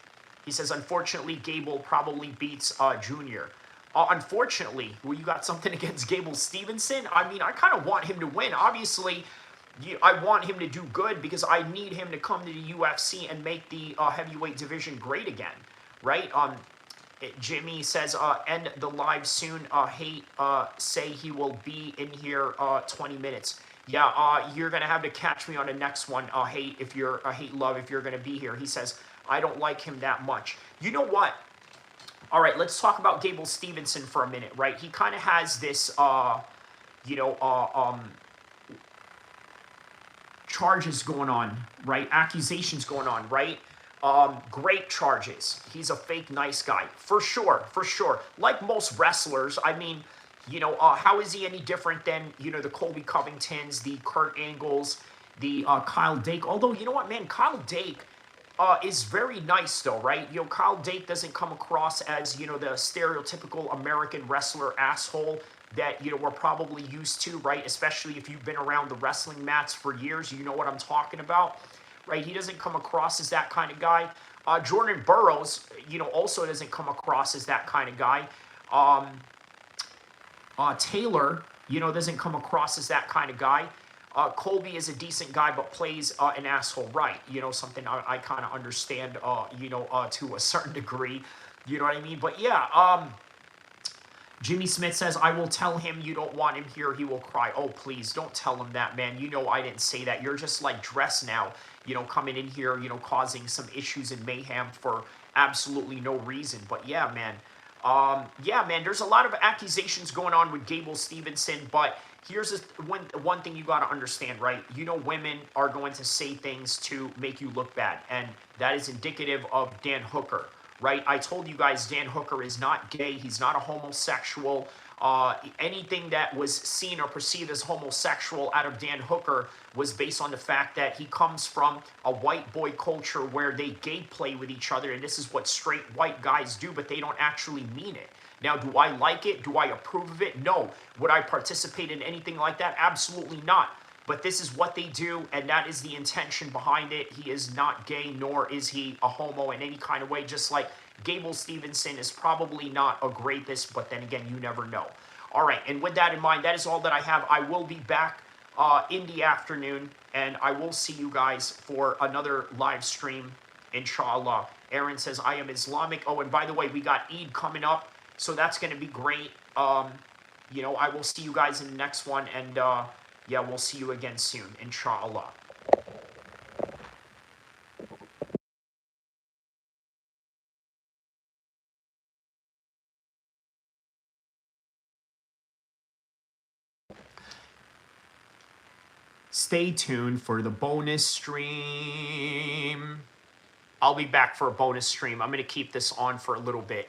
He says, unfortunately, Gable probably beats Junior. Unfortunately, well, you got something against Gable Stevenson? I mean, I kind of want him to win. Obviously, I want him to do good because I need him to come to the UFC and make the heavyweight division great again, right? Jimmy says, end the live soon. Hate, say he will be in here 20 minutes. Yeah, you're going to have to catch me on the next one. Hate, if you're, Hate Love, if you're going to be here. He says, I don't like him that much. You know what? All right, let's talk about Gable Stevenson for a minute, right? He kind of has this, charges going on, right? Accusations going on, right? Great charges. He's a fake nice guy. For sure, for sure. Like most wrestlers, I mean, how is he any different than, the Colby Covingtons, the Kurt Angles, the Kyle Dake? Although, you know what, man? Kyle Dake is very nice, though, right? Kyle Dake doesn't come across as, the stereotypical American wrestler asshole that, we're probably used to, right? Especially if you've been around the wrestling mats for years, you know what I'm talking about, right? He doesn't come across as that kind of guy. Jordan Burroughs, also doesn't come across as that kind of guy. Taylor, doesn't come across as that kind of guy. Colby is a decent guy, but plays an asshole right. Something I kind of understand, to a certain degree. You know what I mean? But yeah, Jimmy Smith says, I will tell him you don't want him here. He will cry. Oh, please, don't tell him that, man. I didn't say that. You're just like dressed now, coming in here, causing some issues and mayhem for absolutely no reason. But yeah, man. There's a lot of accusations going on with Gable Stevenson, but here's one thing you got to understand, right? Women are going to say things to make you look bad, and that is indicative of Dan Hooker, right? I told you guys Dan Hooker is not gay. He's not a homosexual. Anything that was seen or perceived as homosexual out of Dan Hooker was based on the fact that he comes from a white boy culture where they gay play with each other, and this is what straight white guys do, but they don't actually mean it. Now, do I like it? Do I approve of it? No. Would I participate in anything like that? Absolutely not. But this is what they do, and that is the intention behind it. He is not gay, nor is he a homo in any kind of way, just like Gable Stevenson is probably not a rapist, but then again, you never know. All right, and with that in mind, that is all that I have. I will be back in the afternoon, and I will see you guys for another live stream, inshallah. Aaron says, I am Islamic. Oh, and by the way, we got Eid coming up, so that's going to be great. You know, I will see you guys in the next one, and yeah, we'll see you again soon, inshallah. Stay tuned for the bonus stream. I'll be back for a bonus stream. I'm going to keep this on for a little bit.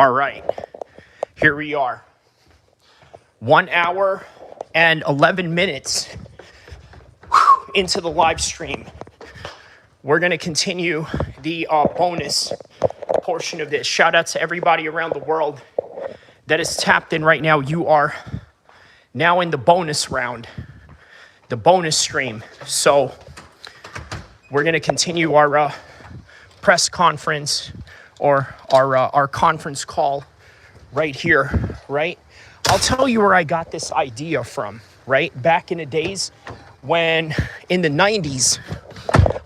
All right, here we are. 1 hour and 11 minutes into the live stream. We're going to continue the bonus portion of this. Shout out to everybody around the world that is tapped in right now. You are now in the bonus round, the bonus stream. So we're going to continue our press conference or our conference call right here, right? I'll tell you where I got this idea from, right? Back in the days when, in the 90s,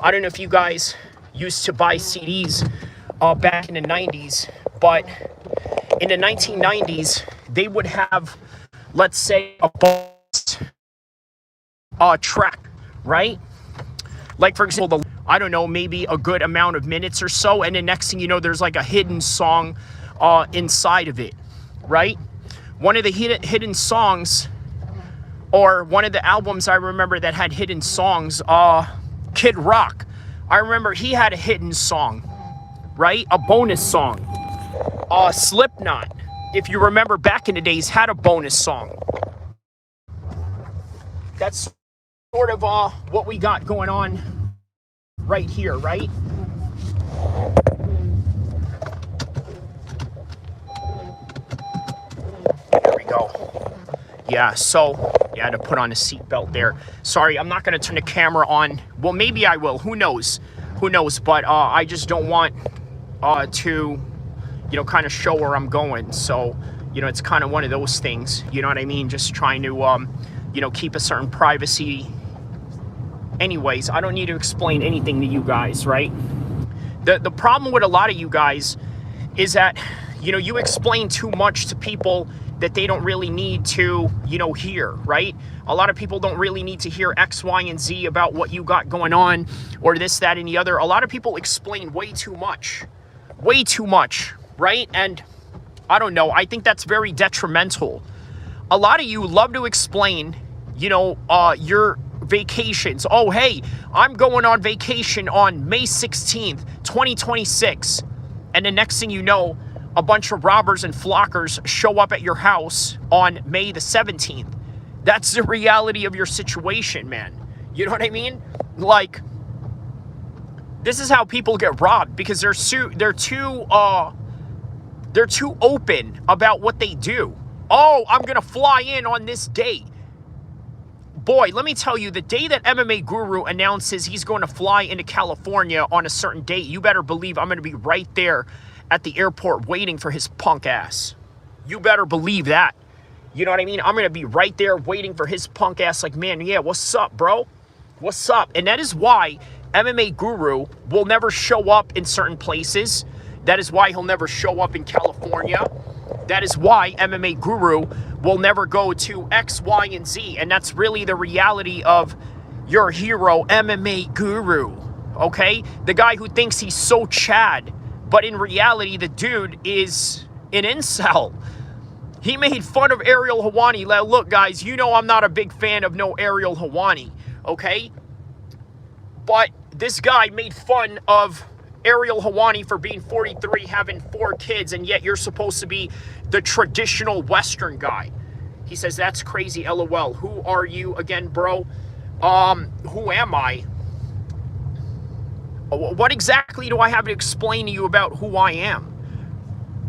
I don't know if you guys used to buy CDs back in the 90s, but in the 1990s, they would have, let's say, a bonus track, right? Like, for example, I don't know, maybe a good amount of minutes or so, and the next thing you know, there's like a hidden song inside of it, right? One of the hidden songs, or one of the albums I remember that had hidden songs, Kid Rock. I remember he had a hidden song, right? A bonus song. Slipknot, if you remember back in the days, had a bonus song. That's sort of what we got going on right here, right? There we go. Yeah, so I had to put on a seatbelt there. Sorry, I'm not going to turn the camera on. Well, maybe I will. Who knows? Who knows? But I just don't want to, you know, kind of show where I'm going. So, you know, it's kind of one of those things. You know what I mean? Just trying to, you know, keep a certain privacy. Anyways, I don't need to explain anything to you guys, right? The problem with a lot of you guys is that, you know, you explain too much to people that they don't really need to, you know, hear, right? A lot of people don't really need to hear X, Y, and Z about what you got going on, or this, that, and the other. A lot of people explain way too much, right? And I don't know, I think that's very detrimental. A lot of you love to explain, you know, your vacations. Oh, hey, I'm going on vacation on May 16th, 2026. And the next thing you know, a bunch of robbers and flockers show up at your house on May the 17th. That's the reality of your situation, man. You know what I mean? Like, this is how people get robbed, because they're too open about what they do. Oh, I'm gonna fly in on this date. Boy, let me tell you, the day that MMA Guru announces he's going to fly into California on a certain date, you better believe I'm going to be right there at the airport waiting for his punk ass. You better believe that. You know what I mean? I'm going to be right there waiting for his punk ass like, man, yeah, what's up, bro? What's up? And that is why MMA Guru will never show up in certain places. That is why he'll never show up in California. That is why MMA Guru will never go to X, Y, and Z. And that's really the reality of your hero, MMA Guru, okay? The guy who thinks he's so Chad, but in reality, the dude is an incel. He made fun of Ariel Helwani. Look, guys, you know I'm not a big fan of no Ariel Helwani, okay? But this guy made fun of Ariel Helwani for being 43, having 4 kids, and yet you're supposed to be the traditional Western guy. He says, that's crazy, LOL. Who are you again, bro? Who am I? What exactly do I have to explain to you about who I am?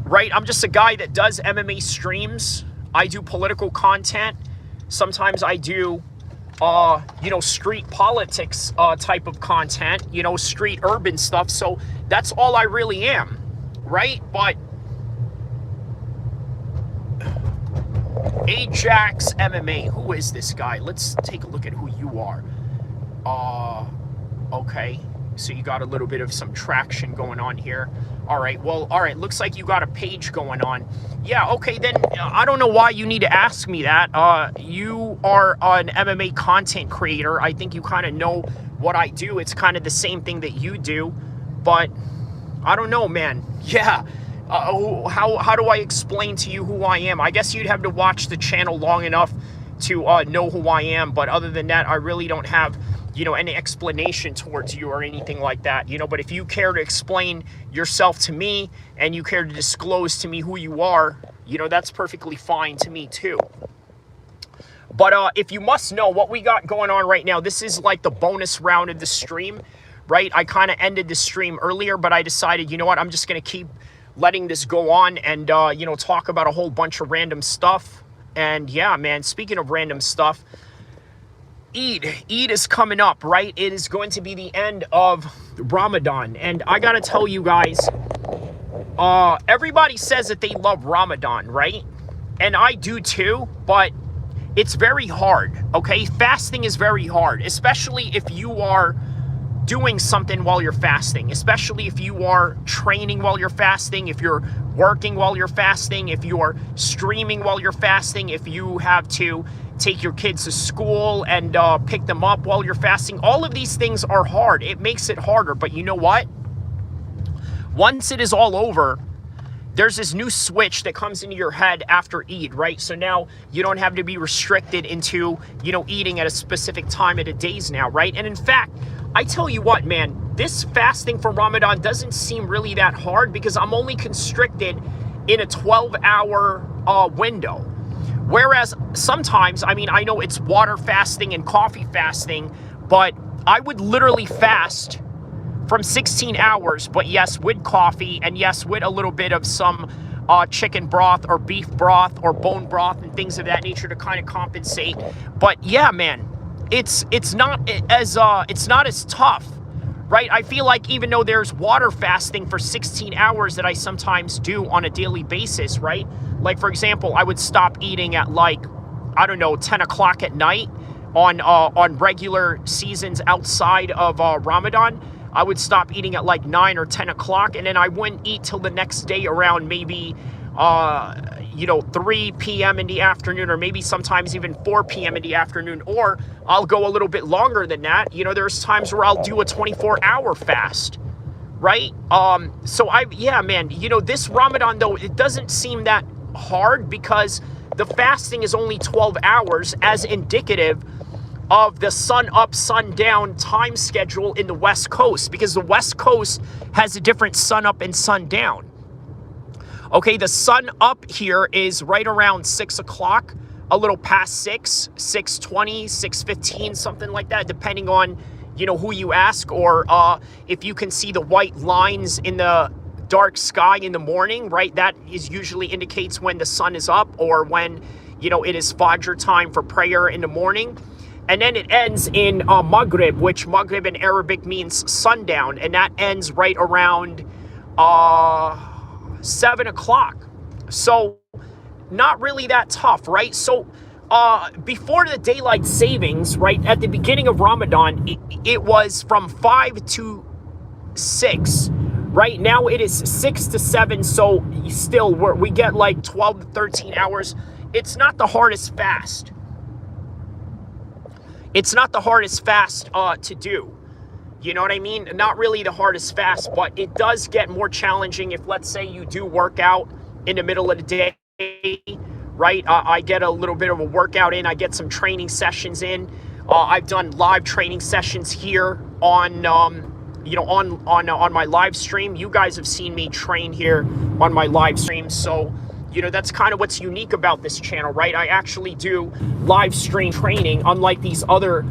Right? I'm just a guy that does MMA streams. I do political content. Sometimes I do, you know, street politics type of content, you know, street urban stuff. So that's all I really am, right? But Ajax MMA, who is this guy? Let's take a look at who you are. Okay, so you got a little bit of some traction going on here. All right, well, all right, looks like you got a page going on. Yeah, okay, then I don't know why you need to ask me that. You are an MMA content creator. I think you kind of know what I do. It's kind of the same thing that you do, but I don't know, man. Yeah. How do I explain to you who I am? I guess you'd have to watch the channel long enough to know who I am. But other than that, I really don't have any explanation towards you or anything like that, but if you care to explain yourself to me and you care to disclose to me who you are, that's perfectly fine to me too. But if you must know what we got going on right now, this is like the bonus round of the stream, right? I kind of ended the stream earlier, but I decided, you know what, I'm just going to keep letting this go on and, talk about a whole bunch of random stuff. And yeah, man, speaking of random stuff, Eid is coming up, right? It is going to be the end of Ramadan. And I got to tell you guys, everybody says that they love Ramadan, right? And I do too, but it's very hard, okay? Fasting is very hard, especially if you are doing something while you're fasting, especially if you are training while you're fasting, if you're working while you're fasting, if you are streaming while you're fasting, if you have to take your kids to school and pick them up while you're fasting. All of these things are hard. It makes it harder, but you know what? Once it is all over, there's this new switch that comes into your head after Eid, right? So now you don't have to be restricted into, eating at a specific time of the days now, right? And in fact, I tell you what, man, this fasting for Ramadan doesn't seem really that hard because I'm only constricted in a 12-hour window. Whereas sometimes, I know it's water fasting and coffee fasting, but I would literally fast from 16 hours, but yes, with coffee, and yes, with a little bit of some chicken broth or beef broth or bone broth and things of that nature to kind of compensate. But yeah, man, it's not as tough, right? I feel like even though there's water fasting for 16 hours that I sometimes do on a daily basis, right? Like, for example, I would stop eating at 10 o'clock at night on regular seasons outside of Ramadan. I would stop eating at 9 or 10 o'clock, and then I wouldn't eat till the next day around maybe, 3 p.m. in the afternoon, or maybe sometimes even 4 p.m. in the afternoon, or I'll go a little bit longer than that. There's times where I'll do a 24-hour fast, right? This Ramadan, though, it doesn't seem that hard because the fasting is only 12 hours as indicative of the sun up, sun down time schedule in the West Coast, because the West Coast has a different sun up and sun down. Okay, the sun up here is right around 6 o'clock, a little past 6:20, 6:15, something like that, depending on, who you ask, or if you can see the white lines in the dark sky in the morning, right? That usually indicates when the sun is up, or when, it is Fajr time for prayer in the morning. And then it ends in Maghrib, which Maghrib in Arabic means sundown, and that ends right around 7 o'clock. So not really that tough, right? So before the daylight savings, right, at the beginning of Ramadan, it was from 5 to 6. Right now it is 6 to 7, so still we get 12 to 13 hours. It's not the hardest fast. It's not the hardest fast to do. You know what I mean? Not really the hardest fast, but it does get more challenging if, let's say, you do work out in the middle of the day, right? I get a little bit of a workout in. I get some training sessions in. I've done live training sessions here on my live stream. You guys have seen me train here on my live stream, so that's kind of what's unique about this channel, right? I actually do live stream training, unlike these other,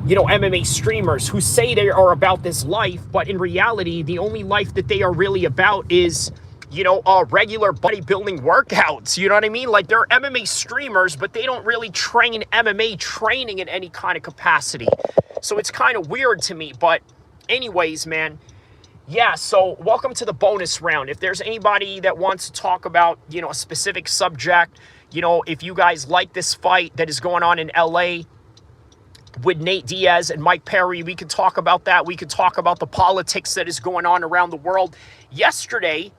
MMA streamers who say they are about this life, but in reality, the only life that they are really about is, regular bodybuilding workouts. You know what I mean? They're MMA streamers, but they don't really train MMA training in any kind of capacity. So it's kind of weird to me, but anyways, man. Yeah, so welcome to the bonus round. If there's anybody that wants to talk about, a specific subject, if you guys like this fight that is going on in LA with Nate Diaz and Mike Perry, we could talk about that. We could talk about the politics that is going on around the world. Yesterday,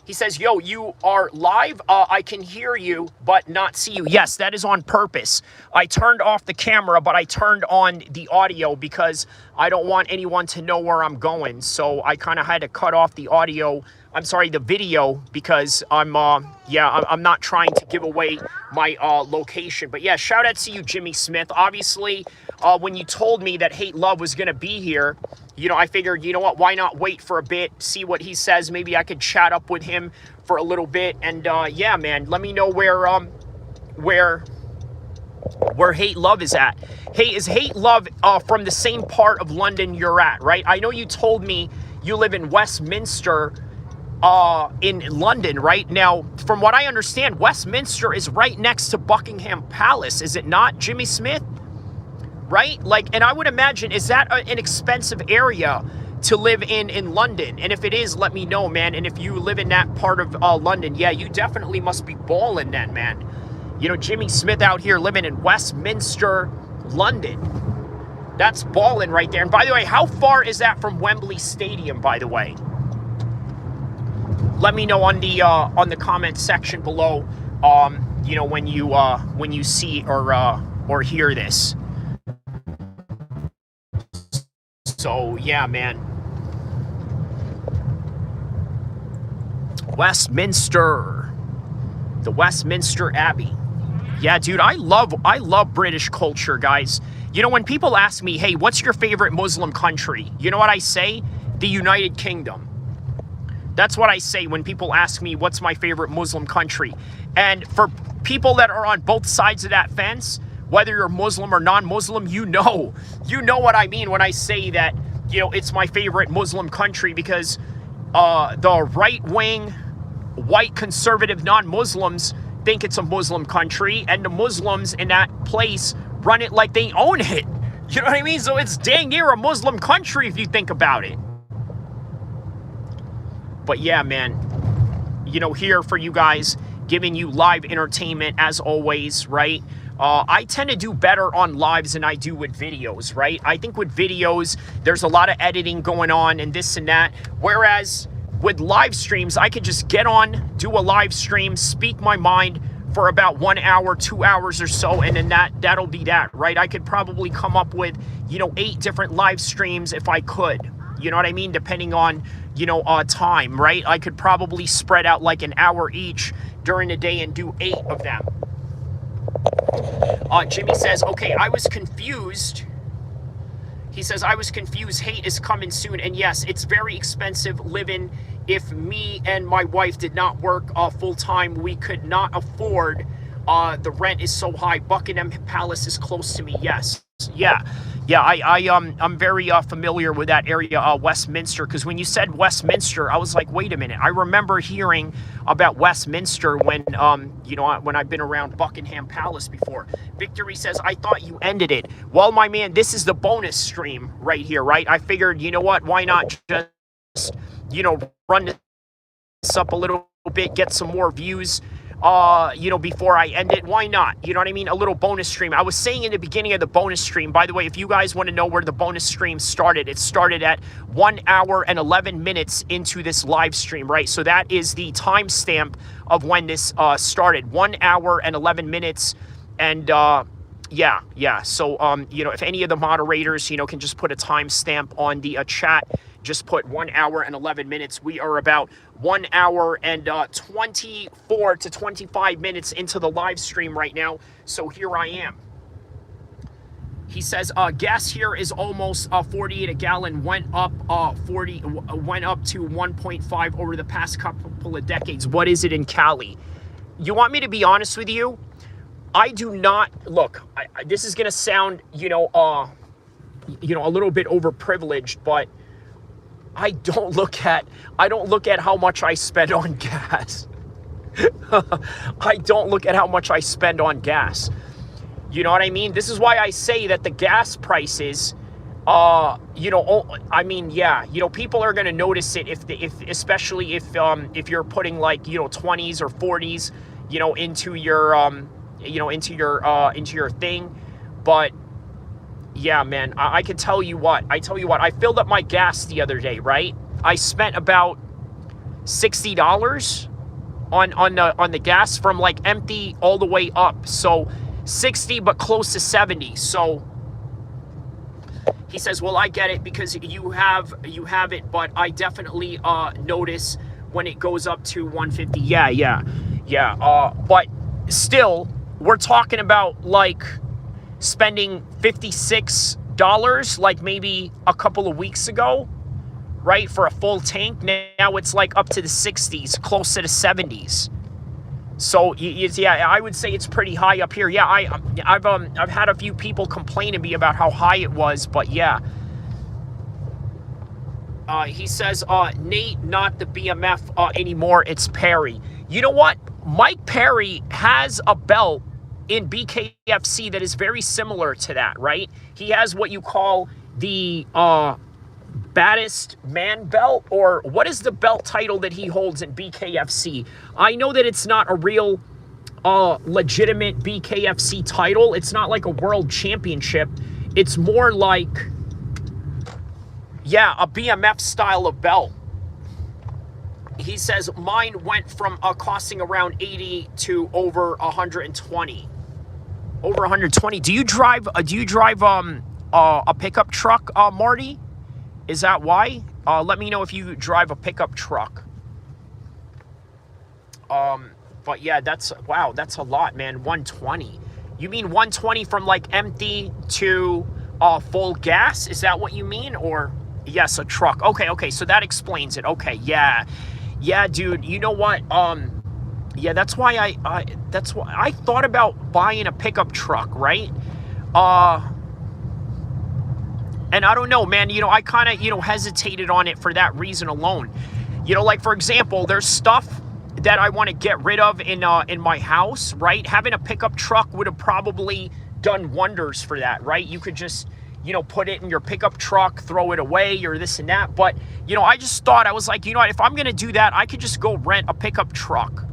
he says, yo, you are live. I can hear you, but not see you. Yes, that is on purpose. I turned off the camera, but I turned on the audio because I don't want anyone to know where I'm going. So I kind of had to cut off the audio the video, because I'm not trying to give away my location. But yeah, shout out to you, Jimmy Smith. Obviously, when you told me that Hate Love was gonna be here, I figured, you know what, why not wait for a bit, see what he says. Maybe I could chat up with him for a little bit. And yeah, man, let me know where Hate Love is at. Hey, is Hate Love from the same part of London you're at, right? I know you told me you live in Westminster, in London, right? Now, from what I understand, Westminster is right next to Buckingham Palace, is it not, Jimmy Smith? Right? Like, and I would imagine, is that an expensive area to live in London? And if it is, let me know, man. And if you live in that part of London, yeah, you definitely must be balling then, man. Jimmy Smith out here living in Westminster, London. That's balling right there. And by the way, how far is that from Wembley Stadium, by the way? Let me know on the comment section below, when you see or hear this. So yeah, man. Westminster, the Westminster Abbey. Yeah, dude, I love British culture, guys. When people ask me, hey, what's your favorite Muslim country? You know what I say? The United Kingdom. That's what I say when people ask me what's my favorite Muslim country. And for people that are on both sides of that fence, whether you're Muslim or non-Muslim, you know what I mean when I say that, it's my favorite Muslim country, because the right-wing, white conservative non-Muslims think it's a Muslim country, and the Muslims in that place run it like they own it. You know what I mean? So it's dang near a Muslim country if you think about it. But yeah, man, here for you guys, giving you live entertainment as always, right? I tend to do better on lives than I do with videos, right? I think with videos, there's a lot of editing going on and this and that. Whereas with live streams, I could just get on, do a live stream, speak my mind for about 1 hour, 2 hours or so, and then that'll be that, right? I could probably come up with, 8 different live streams if I could. You know what I mean? Depending on, time, right? I could probably spread out like an hour each during the day and do 8 of them. Jimmy says, okay, I was confused. He says, I was confused. Hate is coming soon. And yes, it's very expensive living. If me and my wife did not work full time, we could not afford. The rent is so high. Buckingham Palace is close to me. Yes. Yeah. I'm very familiar with that area, Westminster, because when you said Westminster, I was like, wait a minute. I remember hearing about Westminster when I've been around Buckingham Palace before. Victory says, I thought you ended it. Well, my man, this is the bonus stream right here, right? I figured, you know what? Why not just, run this up a little bit, get some more views. Before I end it. Why not? You know what I mean? A little bonus stream. I was saying in the beginning of the bonus stream, by the way, if you guys want to know where the bonus stream started, it started at 1 hour and 11 minutes into this live stream, right? So that is the timestamp of when this started. 1 hour and 11 minutes. And yeah. So, if any of the moderators, can just put a timestamp on the chat, just put 1 hour and 11 minutes. We are about 1 hour and 24 to 25 minutes into the live stream right now. So here I am. He says, gas here is almost 48 a gallon, went up to 1.5 over the past couple of decades. What is it in Cali? You want me to be honest with you? I do not look. This is gonna sound, a little bit overprivileged, but I don't look at how much I spend on gas. I don't look at how much I spend on gas. You know what I mean? This is why I say that the gas prices, people are going to notice it especially if you're putting like, 20s or 40s, into your thing. But yeah, man, I can tell you what. I filled up my gas the other day, right? I spent about $60 on the gas from like empty all the way up. So 60, but close to 70. So he says, well, I get it because you have it, but I definitely notice when it goes up to 150. Yeah. But still, we're talking about like spending $56 like maybe a couple of weeks ago, right, for a full tank. Now it's like up to the 60s, close to the 70s. So yeah, I would say it's pretty high up here. Yeah, I've had a few people complain to me about how high it was, but yeah. He says, Nate, not the BMF anymore. It's Perry. You know what? Mike Perry has a belt in BKFC that is very similar to that, right? He has what you call the baddest man belt, or what is the belt title that he holds in BKFC? I know that it's not a real legitimate BKFC title. It's not like a world championship. It's more like, yeah, a BMF style of belt. He says mine went from costing around 80 to over 120. Over 120. Do you drive a pickup truck, Marty? Is that why? Let me know if you drive a pickup truck. But yeah, that's a lot, man. 120. You mean 120 from like empty to full gas? Is that what you mean? Or yes, a truck. Okay, so that explains it. Okay, yeah, dude. You know what? Yeah, that's why I thought about buying a pickup truck, right? And I don't know, man, you know, I kind of, hesitated on it for that reason alone. Like, for example, there's stuff that I want to get rid of in my house, right? Having a pickup truck would have probably done wonders for that, right? You could just, put it in your pickup truck, throw it away or this and that. But, I just thought, I was like, if I'm going to do that, I could just go rent a pickup truck.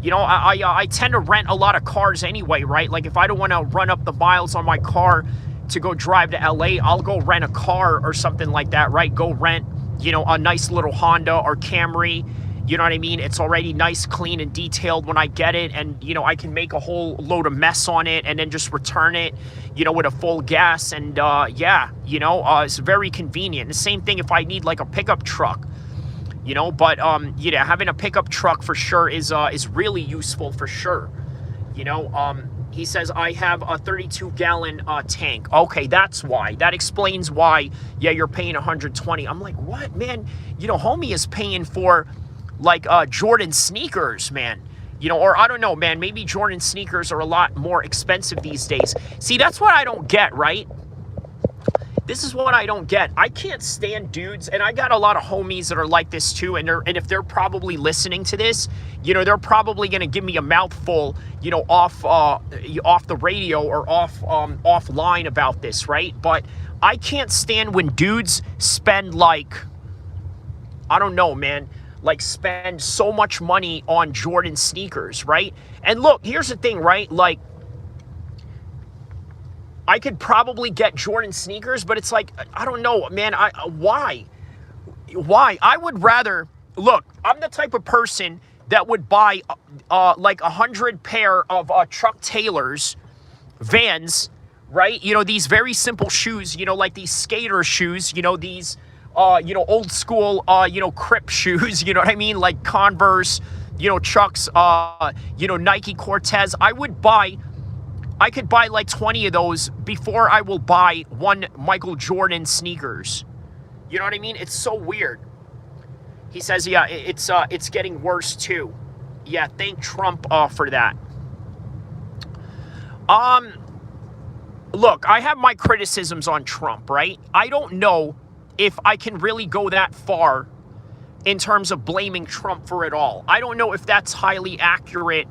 I tend to rent a lot of cars anyway, right? Like, if I don't want to run up the miles on my car to go drive to LA, I'll go rent a car or something like that, right? Go rent, a nice little Honda or Camry. You know what I mean? It's already nice, clean, and detailed when I get it. And, I can make a whole load of mess on it and then just return it, with a full gas. And, it's very convenient. The same thing if I need like a pickup truck, but, having a pickup truck for sure is really useful for sure. He says, I have a 32-gallon tank. Okay, that's why. That explains why, yeah, you're paying 120. I'm like, what, man? Homie is paying for, like, Jordan sneakers, man. Or I don't know, man. Maybe Jordan sneakers are a lot more expensive these days. See, that's what I don't get, right? This is what I don't get. I can't stand dudes, and I got a lot of homies that are like this too, and if they're probably listening to this, they're probably going to give me a mouthful, off the radio or offline about this, right? But I can't stand when dudes spend like, I don't know, man, like spend so much money on Jordan sneakers, right? And look, here's the thing, right? Like, I could probably get Jordan sneakers, but it's like, I don't know, man. Why? I would rather, look, I'm the type of person that would buy like 100 pair of Chuck Taylors, Vans, right? These very simple shoes, like these skater shoes, these, old school, Crip shoes, you know what I mean? Like Converse, Chucks, Nike Cortez. I could buy like 20 of those before I will buy one Michael Jordan sneakers. You know what I mean? It's so weird. He says, yeah, it's getting worse too. Yeah, thank Trump for that. Look, I have my criticisms on Trump, right? I don't know if I can really go that far in terms of blaming Trump for it all. I don't know if that's highly accurate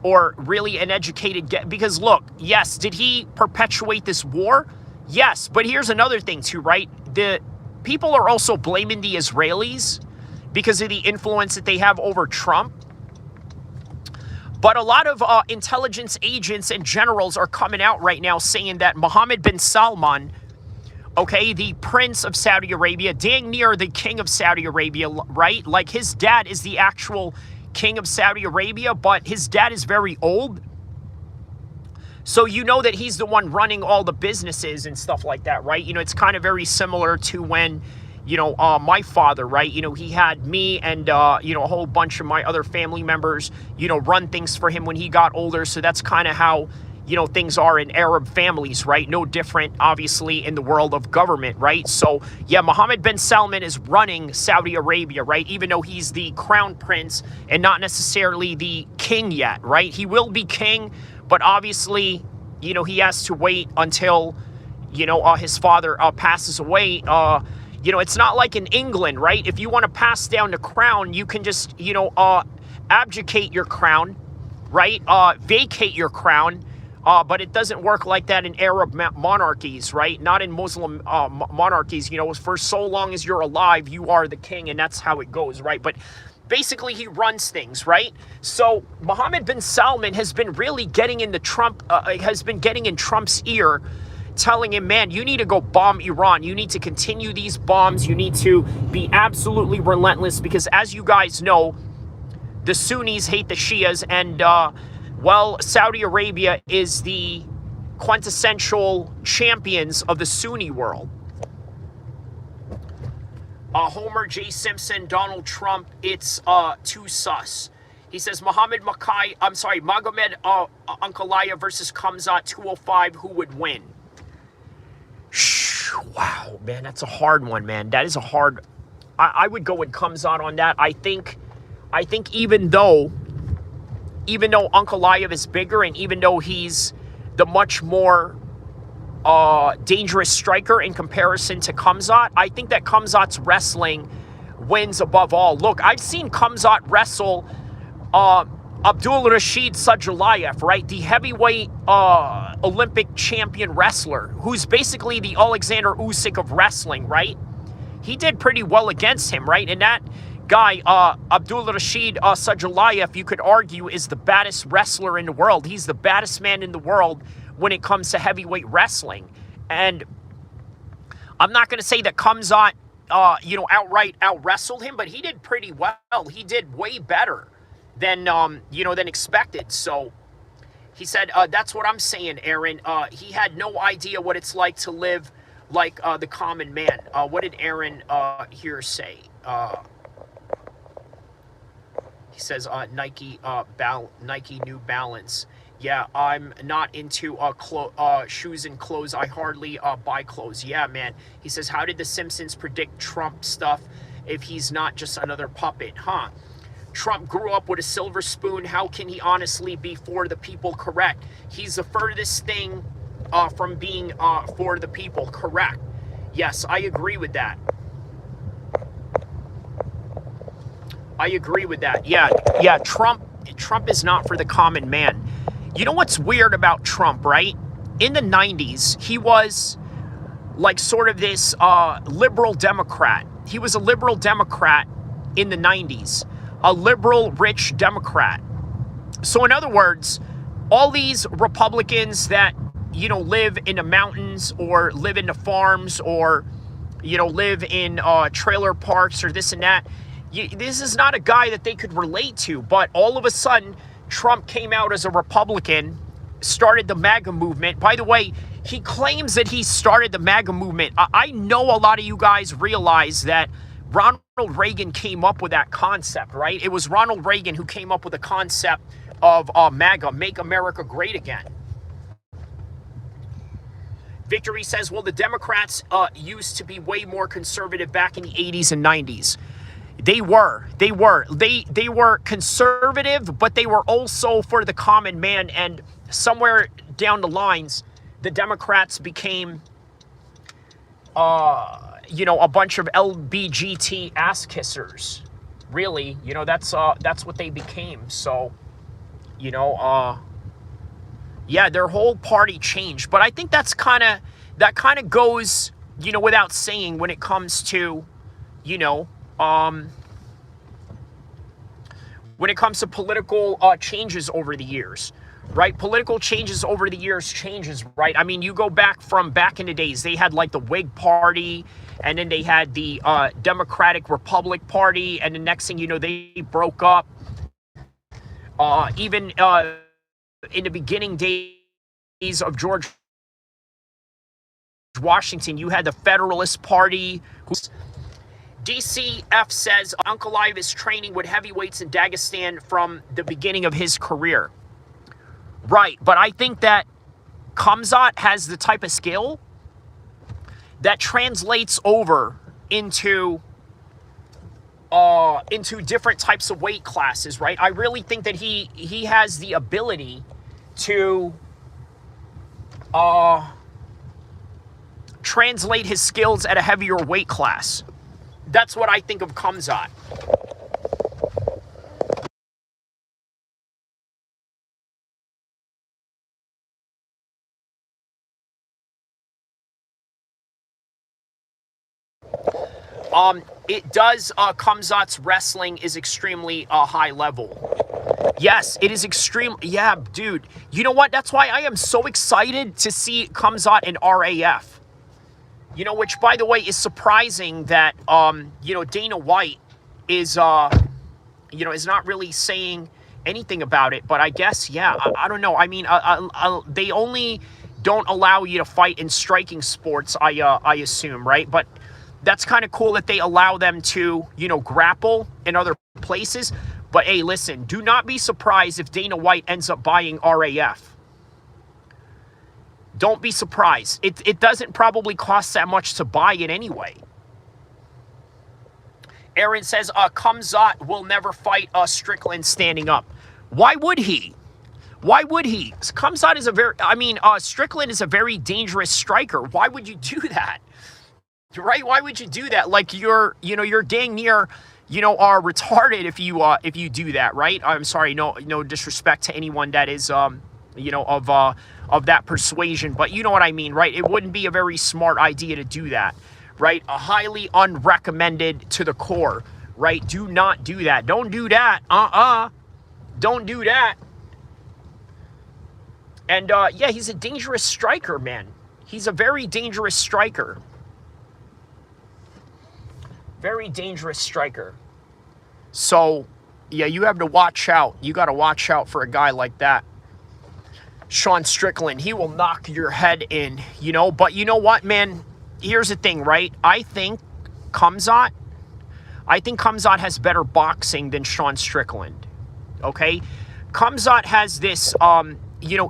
or really an educated guess. Because look, yes, did he perpetuate this war? Yes, but here's another thing too, right? The people are also blaming the Israelis because of the influence that they have over Trump. But a lot of intelligence agents and generals are coming out right now saying that Mohammed bin Salman, okay, the prince of Saudi Arabia, dang near the king of Saudi Arabia, right? Like, his dad is the actual king of Saudi Arabia, but his dad is very old. So that he's the one running all the businesses and stuff like that, right? It's kind of very similar to when, my father, right? He had me and, a whole bunch of my other family members, run things for him when he got older. So that's kind of how, things are in Arab families, right? No different, obviously, in the world of government, right? So, yeah, Mohammed bin Salman is running Saudi Arabia, right? Even though he's the crown prince and not necessarily the king yet, right? He will be king, but obviously, he has to wait until, his father passes away. It's not like in England, right? If you want to pass down the crown, you can just, abdicate your crown, right? Vacate your crown. But it doesn't work like that in Arab monarchies, right? Not in Muslim monarchies. For so long as you're alive, you are the king, and that's how it goes, right? But basically, he runs things, right? So Mohammed bin Salman has been really getting in Trump's ear, telling him, man, you need to go bomb Iran. You need to continue these bombs. You need to be absolutely relentless because, as you guys know, the Sunnis hate the Shias, and Saudi Arabia is the quintessential champions of the Sunni world. Homer J. Simpson, Donald Trump, it's too sus. He says Magomed Ankalaev versus Khamzat 205, who would win? Wow, man, that's a hard one, man. That is a hard... I would go with Khamzat on that. I think even though Ankalaev is bigger and even though he's the much more dangerous striker in comparison to Khamzat, I think that Khamzat's wrestling wins above all. Look, I've seen Khamzat wrestle Abdul Rashid Sajalayev, right? The heavyweight Olympic champion wrestler, who's basically the Alexander Usyk of wrestling, right? He did pretty well against him, right? And that guy, Abdul Rashid Sajalayev, you could argue, is the baddest wrestler in the world. He's the baddest man in the world when it comes to heavyweight wrestling. And I'm not going to say that Khamzat, outright out-wrestled him, but he did pretty well. He did way better than expected. So he said, that's what I'm saying, Aaron. He had no idea what it's like to live like the common man. What did Aaron here say? He says Nike New Balance. Yeah, I'm not into shoes and clothes. I hardly buy clothes. Yeah, man. He says, how did the Simpsons predict Trump stuff if he's not just another puppet? Huh? Trump grew up with a silver spoon. How can he honestly be for the people? Correct. He's the furthest thing from being for the people. Correct. Yes, I agree with that. I agree with that. Yeah, Trump is not for the common man. You know what's weird about Trump, right? In the 90s, he was like sort of this liberal Democrat. He was a liberal Democrat in the 90s. A liberal, rich Democrat. So in other words, all these Republicans that, live in the mountains or live in the farms or, live in trailer parks or this and that, this is not a guy that they could relate to. But all of a sudden, Trump came out as a Republican, started the MAGA movement. By the way, he claims that he started the MAGA movement. I know a lot of you guys realize that Ronald Reagan came up with that concept, right? It was Ronald Reagan who came up with the concept of MAGA, Make America Great Again. Victory says, well, the Democrats used to be way more conservative back in the 80s and 90s. They were conservative, but they were also for the common man. And somewhere down the lines, the Democrats became, a bunch of LBGT ass kissers. Really, that's what they became. So, yeah, their whole party changed. But I think that kind of goes, without saying when it comes to, when it comes to political changes over the years, right? Political changes over the years changes, right? I mean, you go back in the days, they had like the Whig Party, and then they had the Democratic Republic Party, and the next thing you know, they broke up. Even in the beginning days of George Washington, you had the Federalist Party, DCF says Ankalaev is training with heavyweights in Dagestan from the beginning of his career. Right, but I think that Khamzat has the type of skill that translates over into different types of weight classes, right? I really think that he has the ability to translate his skills at a heavier weight class. That's what I think of Khamzat. It does, Khamzat's wrestling is extremely high level. Yes, it is extreme. Yeah, dude. You know what? That's why I am so excited to see Khamzat in RAF. You know, which, by the way, is surprising that, you know, Dana White is, you know, is not really saying anything about it. But I guess, yeah, I don't know. I mean, they only don't allow you to fight in striking sports, I assume, right? But that's kind of cool that they allow them to, you know, grapple in other places. But, hey, listen, do not be surprised if Dana White ends up buying RAF. Don't be surprised. It doesn't probably cost that much to buy it anyway. Aaron says, Khamzat will never fight Strickland standing up. Why would he? Why would he? Khamzat is a very, I mean, Strickland is a very dangerous striker. Why would you do that? Right? Why would you do that? Like you're dang near, are retarded if you do that, right? I'm sorry, no disrespect to anyone that is, of that persuasion, but you know what I mean, right? It wouldn't be a very smart idea to do that, right? A highly unrecommended to the core, right? Do not do that. Don't do that. Don't do that. And yeah, he's a dangerous striker, man. He's a very dangerous striker. Very dangerous striker. So, yeah, you have to watch out. You got to watch out for a guy like that. Sean Strickland, he will knock your head in, But you know what, man? Here's the thing, right? I think Khamzat has better boxing than Sean Strickland, okay? Khamzat has this,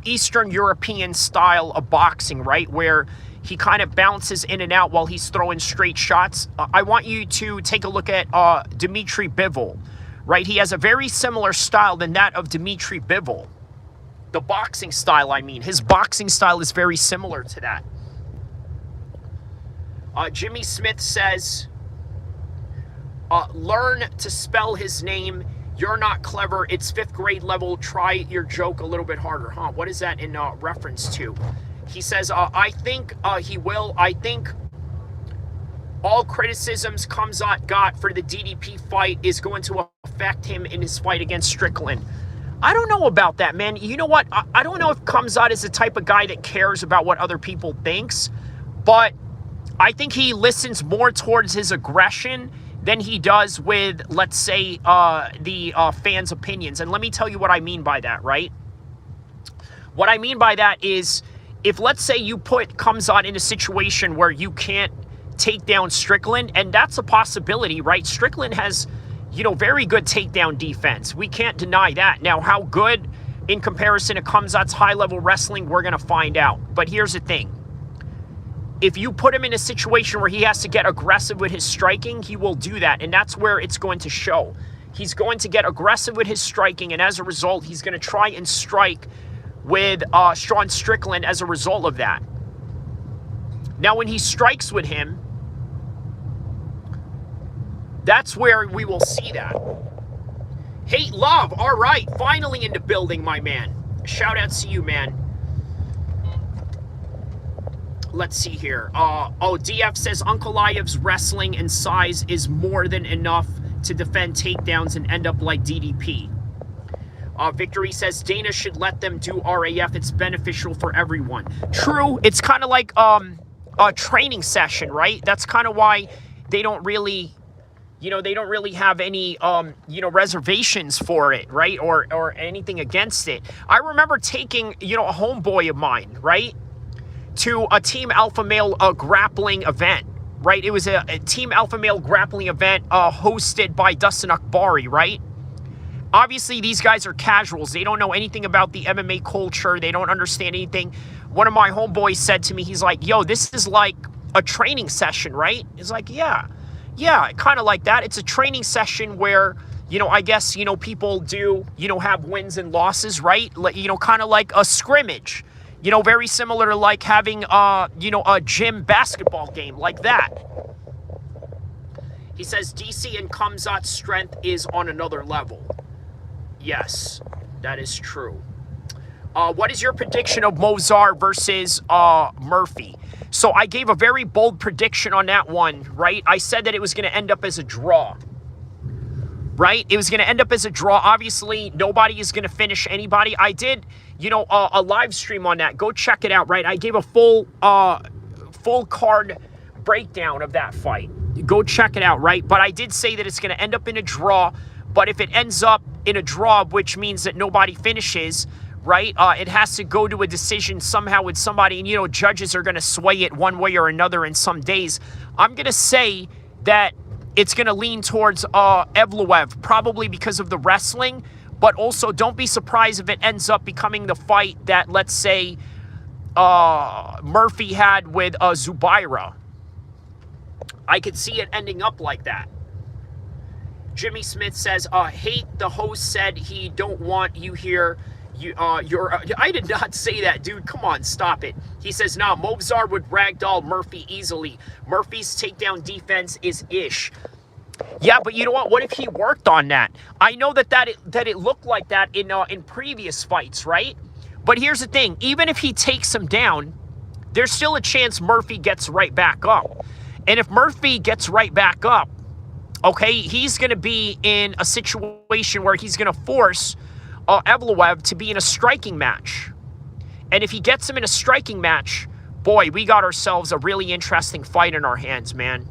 Eastern European style of boxing, right? Where he kind of bounces in and out while he's throwing straight shots. I want you to take a look at Dmitry Bivol, right? He has a very similar style than that of Dmitry Bivol. The boxing style, I mean. His boxing style is very similar to that. Jimmy Smith says, learn to spell his name. You're not clever. It's 5th grade level. Try your joke a little bit harder. Huh? What is that in reference to? He says, I think he will. I think all criticisms Khamzat got for the DDP fight is going to affect him in his fight against Strickland. I don't know about that, man. You know what? I don't know if Khamzat is the type of guy that cares about what other people thinks, but I think he listens more towards his aggression than he does with, let's say, the fans' opinions. And let me tell you what I mean by that, right? What I mean by that is, if let's say you put Khamzat in a situation where you can't take down Strickland, and that's a possibility, right? Strickland has, very good takedown defense. We can't deny that. Now, how good in comparison to Khamzat's high-level wrestling, we're going to find out. But here's the thing. If you put him in a situation where he has to get aggressive with his striking, he will do that, and that's where it's going to show. He's going to get aggressive with his striking, and as a result, he's going to try and strike with Sean Strickland as a result of that. Now, when he strikes with him, that's where we will see that. Hate Love, all right, finally in the building, my man. Shout out to you, man. Let's see here. DF says Ankalaev's wrestling and size is more than enough to defend takedowns and end up like DDP. Victory says Dana should let them do RAF. It's beneficial for everyone. True. It's kind of like a training session, right? That's kind of why they don't really, have any, reservations for it, right? Or anything against it. I remember taking, a homeboy of mine, right, to a Team Alpha Male grappling event, right? It was a Team Alpha Male grappling event hosted by Dustin Akbari, right? Obviously, these guys are casuals. They don't know anything about the MMA culture. They don't understand anything. One of my homeboys said to me, he's like, yo, this is like a training session, right? He's like, yeah, kind of like that. It's a training session where, you know, I guess, you know, people do, you know, have wins and losses, right? You know, kind of like a scrimmage, you know, very similar to like having, you know, a gym basketball game like that. He says DC and Khamzat's strength is on another level. Yes, that is true. What is your prediction of Mozart versus Murphy? So I gave a very bold prediction on that one, right? I said that it was going to end up as a draw, right? It was going to end up as a draw. Obviously, nobody is going to finish anybody. I did, you know, a live stream on that. Go check it out, right? I gave a full card breakdown of that fight. Go check it out, right? But I did say that it's going to end up in a draw. But if it ends up in a draw, which means that nobody finishes, right? It has to go to a decision somehow with somebody, and, you know, judges are going to sway it one way or another in some days. I'm going to say that it's going to lean towards Evloev, probably because of the wrestling, but also don't be surprised if it ends up becoming the fight that, let's say, Murphy had with Zubaira. I could see it ending up like that. Jimmy Smith says, hate the host said he don't want you here. I did not say that, dude. Come on, stop it. He says, nah, Mozart would ragdoll Murphy easily. Murphy's takedown defense is ish. Yeah, but you know what? What if he worked on that? I know that it looked like that in previous fights, right? But here's the thing. Even if he takes him down, there's still a chance Murphy gets right back up. And if Murphy gets right back up, okay, he's going to be in a situation where he's going to force Evloev to be in a striking match. And if he gets him in a striking match, boy, we got ourselves a really interesting fight in our hands, man.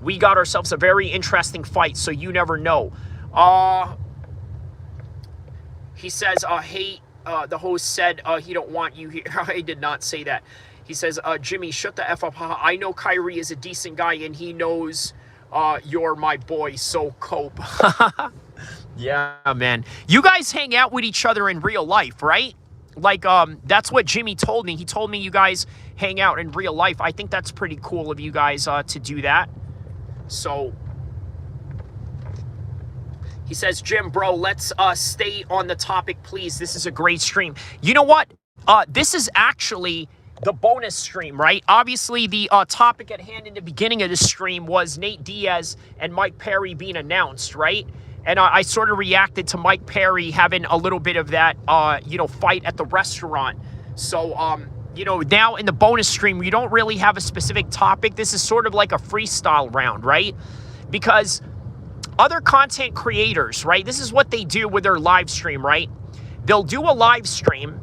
We got ourselves a very interesting fight, so you never know. He says, hate, the host said he don't want you here. I did not say that. He says, Jimmy, shut the F up. I know Kyrie is a decent guy, and he knows... you're my boy, so cope. Yeah, man. You guys hang out with each other in real life, right? Like, that's what Jimmy told me. He told me you guys hang out in real life. I think that's pretty cool of you guys to do that. So, he says, Jim, bro, let's stay on the topic, please. This is a great stream. You know what? This is actually... the bonus stream, right? Obviously, the topic at hand in the beginning of the stream was Nate Diaz and Mike Perry being announced, right? And I sort of reacted to Mike Perry having a little bit of that, you know, fight at the restaurant. So, you know, now in the bonus stream, we don't really have a specific topic. This is sort of like a freestyle round, right? Because other content creators, right? This is what they do with their live stream, right? They'll do a live stream.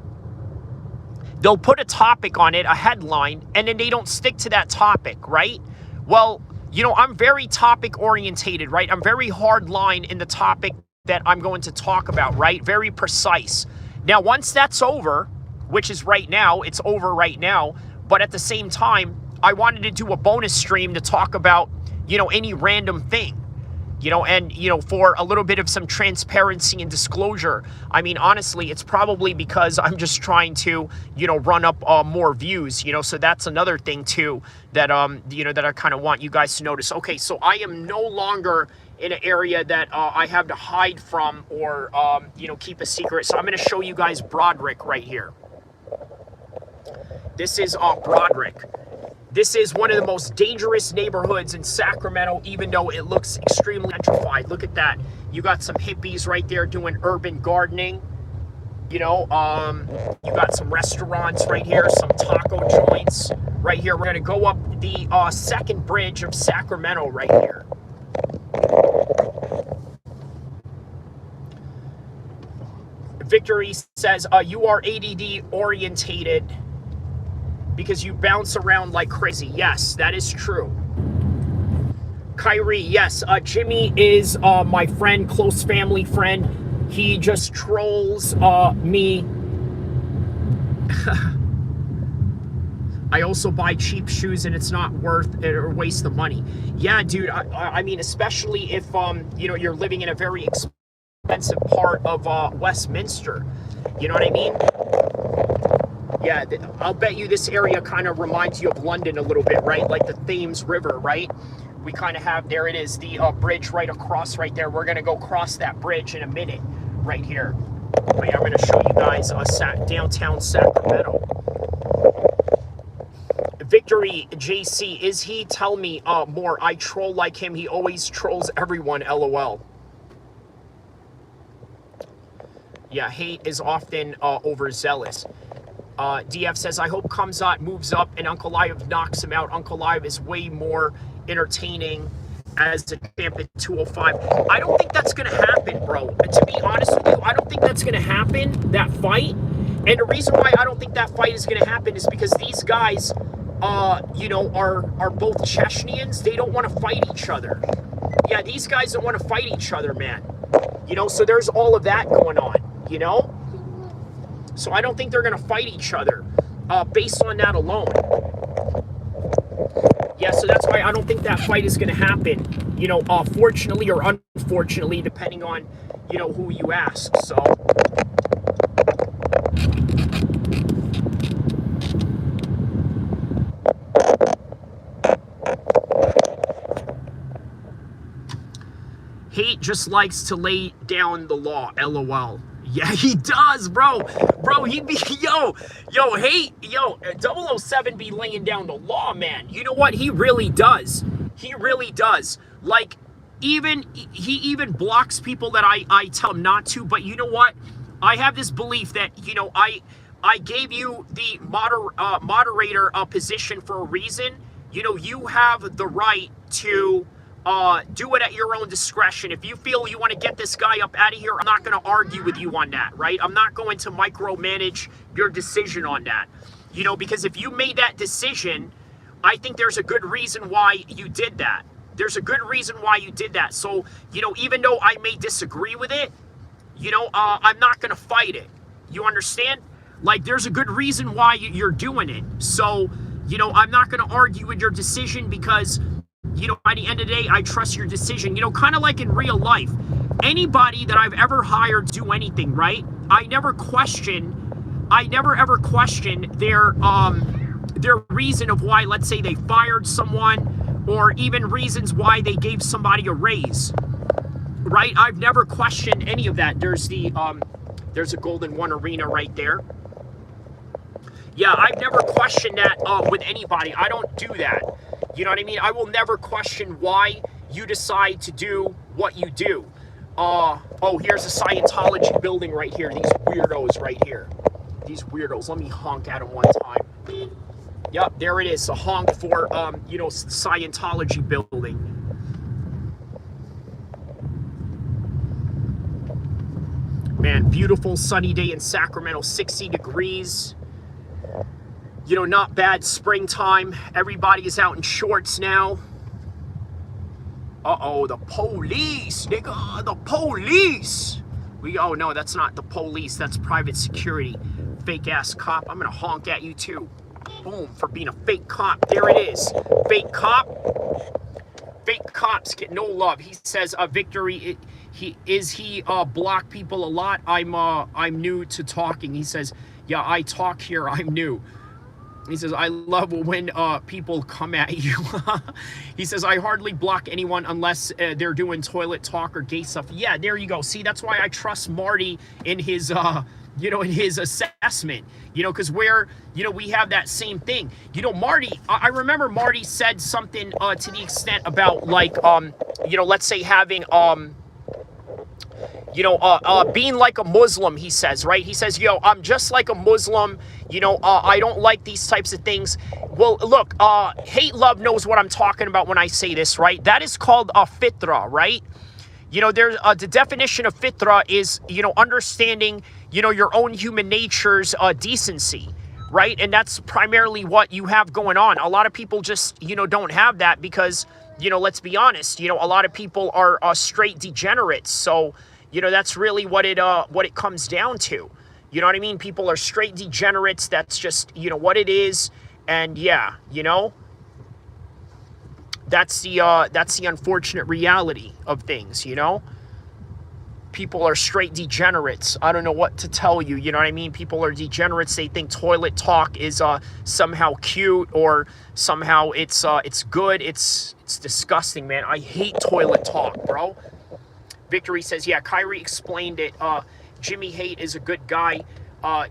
They'll put a topic on it, a headline, and then they don't stick to that topic, right? Well, you know, I'm very topic orientated, right? I'm very hard line in the topic that I'm going to talk about, right? Very precise. Now, once that's over, which is right now, it's over right now, but at the same time, I wanted to do a bonus stream to talk about, you know, any random thing. You know, and, you know, for a little bit of some transparency and disclosure, I mean, honestly, it's probably because I'm just trying to, you know, run up more views, you know, so that's another thing, too, that, you know, that I kind of want you guys to notice. Okay, so I am no longer in an area that I have to hide from or, you know, keep a secret. So I'm going to show you guys Broderick right here. This is Broderick. This is one of the most dangerous neighborhoods in Sacramento, even though it looks extremely gentrified. Look at that. You got some hippies right there doing urban gardening. You know, you got some restaurants right here, some taco joints right here. We're going to go up the second bridge of Sacramento right here. Victory says, you are ADD orientated because you bounce around like crazy. Yes, that is true. Kyrie, yes. Jimmy is my friend, close family friend. He just trolls me. I also buy cheap shoes and it's not worth it or waste the money. Yeah, dude, I mean, especially if, you know, you're living in a very expensive part of Westminster. You know what I mean? Yeah, I'll bet you this area kind of reminds you of London a little bit, right? Like the Thames River, right? We kind of have, there it is, the bridge right across right there. We're going to go cross that bridge in a minute right here. But yeah, I'm going to show you guys downtown Sacramento. Victory, JC, is he? Tell me more. I troll like him. He always trolls everyone, LOL. Yeah, hate is often overzealous. DF says, I hope Kamzat moves up and Uncle Live knocks him out. Uncle Live is way more entertaining as a champ at 205. I don't think that's going to happen, bro. And to be honest with you, I don't think that's going to happen, that fight. And the reason why I don't think that fight is going to happen is because these guys, you know, are both Chechnyans. They don't want to fight each other. Yeah, these guys don't want to fight each other, man. You know, so there's all of that going on, you know? So I don't think they're going to fight each other based on that alone. Yeah, so that's why I don't think that fight is going to happen, you know, fortunately or unfortunately, depending on, you know, who you ask. So. Hate just likes to lay down the law, LOL. Yeah, he does, bro. Bro, he be, hate, 007 be laying down the law, man. You know what? He really does. He really does. Like, he even blocks people that I tell him not to. But you know what? I have this belief that, you know, I gave you the moderator position for a reason. You know, you have the right to do it at your own discretion. If you feel you want to get this guy up out of here, I'm not going to argue with you on that, right? I'm not going to micromanage your decision on that. You know, because if you made that decision, I think there's a good reason why you did that. There's a good reason why you did that. So, you know, even though I may disagree with it, you know, I'm not going to fight it. You understand? Like, there's a good reason why you're doing it. So, you know, I'm not going to argue with your decision because, you know, by the end of the day, I trust your decision. You know, kind of like in real life. Anybody that I've ever hired to do anything, right? I never ever question their reason of why, let's say, they fired someone, or even reasons why they gave somebody a raise, right? I've never questioned any of that. There's a Golden One Arena right there. Yeah, I've never questioned that with anybody. I don't do that. You know what I mean? I will never question why you decide to do what you do. Oh, here's a Scientology building right here. These weirdos right here. These weirdos. Let me honk at them one time. Yep, there it is. A honk for, you know, Scientology building. Man, beautiful sunny day in Sacramento. 60 degrees. You know, not bad springtime. Everybody is out in shorts now. Uh-oh, the police, nigga, the police. Oh, no, that's not the police. That's private security. Fake-ass cop. I'm going to honk at you, too. Boom, for being a fake cop. There it is. Fake cop. Fake cops get no love. He says, Victory, he block people a lot. I'm new to talking. He says, yeah, I talk here. I'm new. He says, I love when people come at you. He says, I hardly block anyone unless they're doing toilet talk or gay stuff. Yeah, there you go. See, that's why I trust Marty in his, you know, in his assessment. You know, because we have that same thing. You know, Marty, I remember Marty said something to the extent about, like, you know, let's say having, you know, being like a Muslim, he says, right? He says, yo, I'm just like a Muslim. You know, I don't like these types of things. Well, look, Hate Love knows what I'm talking about when I say this, right? That is called a fitra, right? You know, there's the definition of fitra is, you know, understanding, you know, your own human nature's decency, right? And that's primarily what you have going on. A lot of people just, you know, don't have that because, you know, let's be honest, you know, a lot of people are straight degenerates. So, you know, that's really what it comes down to. You know what I mean? People are straight degenerates. That's just, you know, what it is. And yeah, you know, that's the unfortunate reality of things, you know? People are straight degenerates. I don't know what to tell you, you know what I mean? People are degenerates. They think toilet talk is somehow cute, or somehow it's good. It's disgusting, man. I hate toilet talk, bro. Victory says, yeah, Kyrie explained it. Jimmy Hate is a good guy.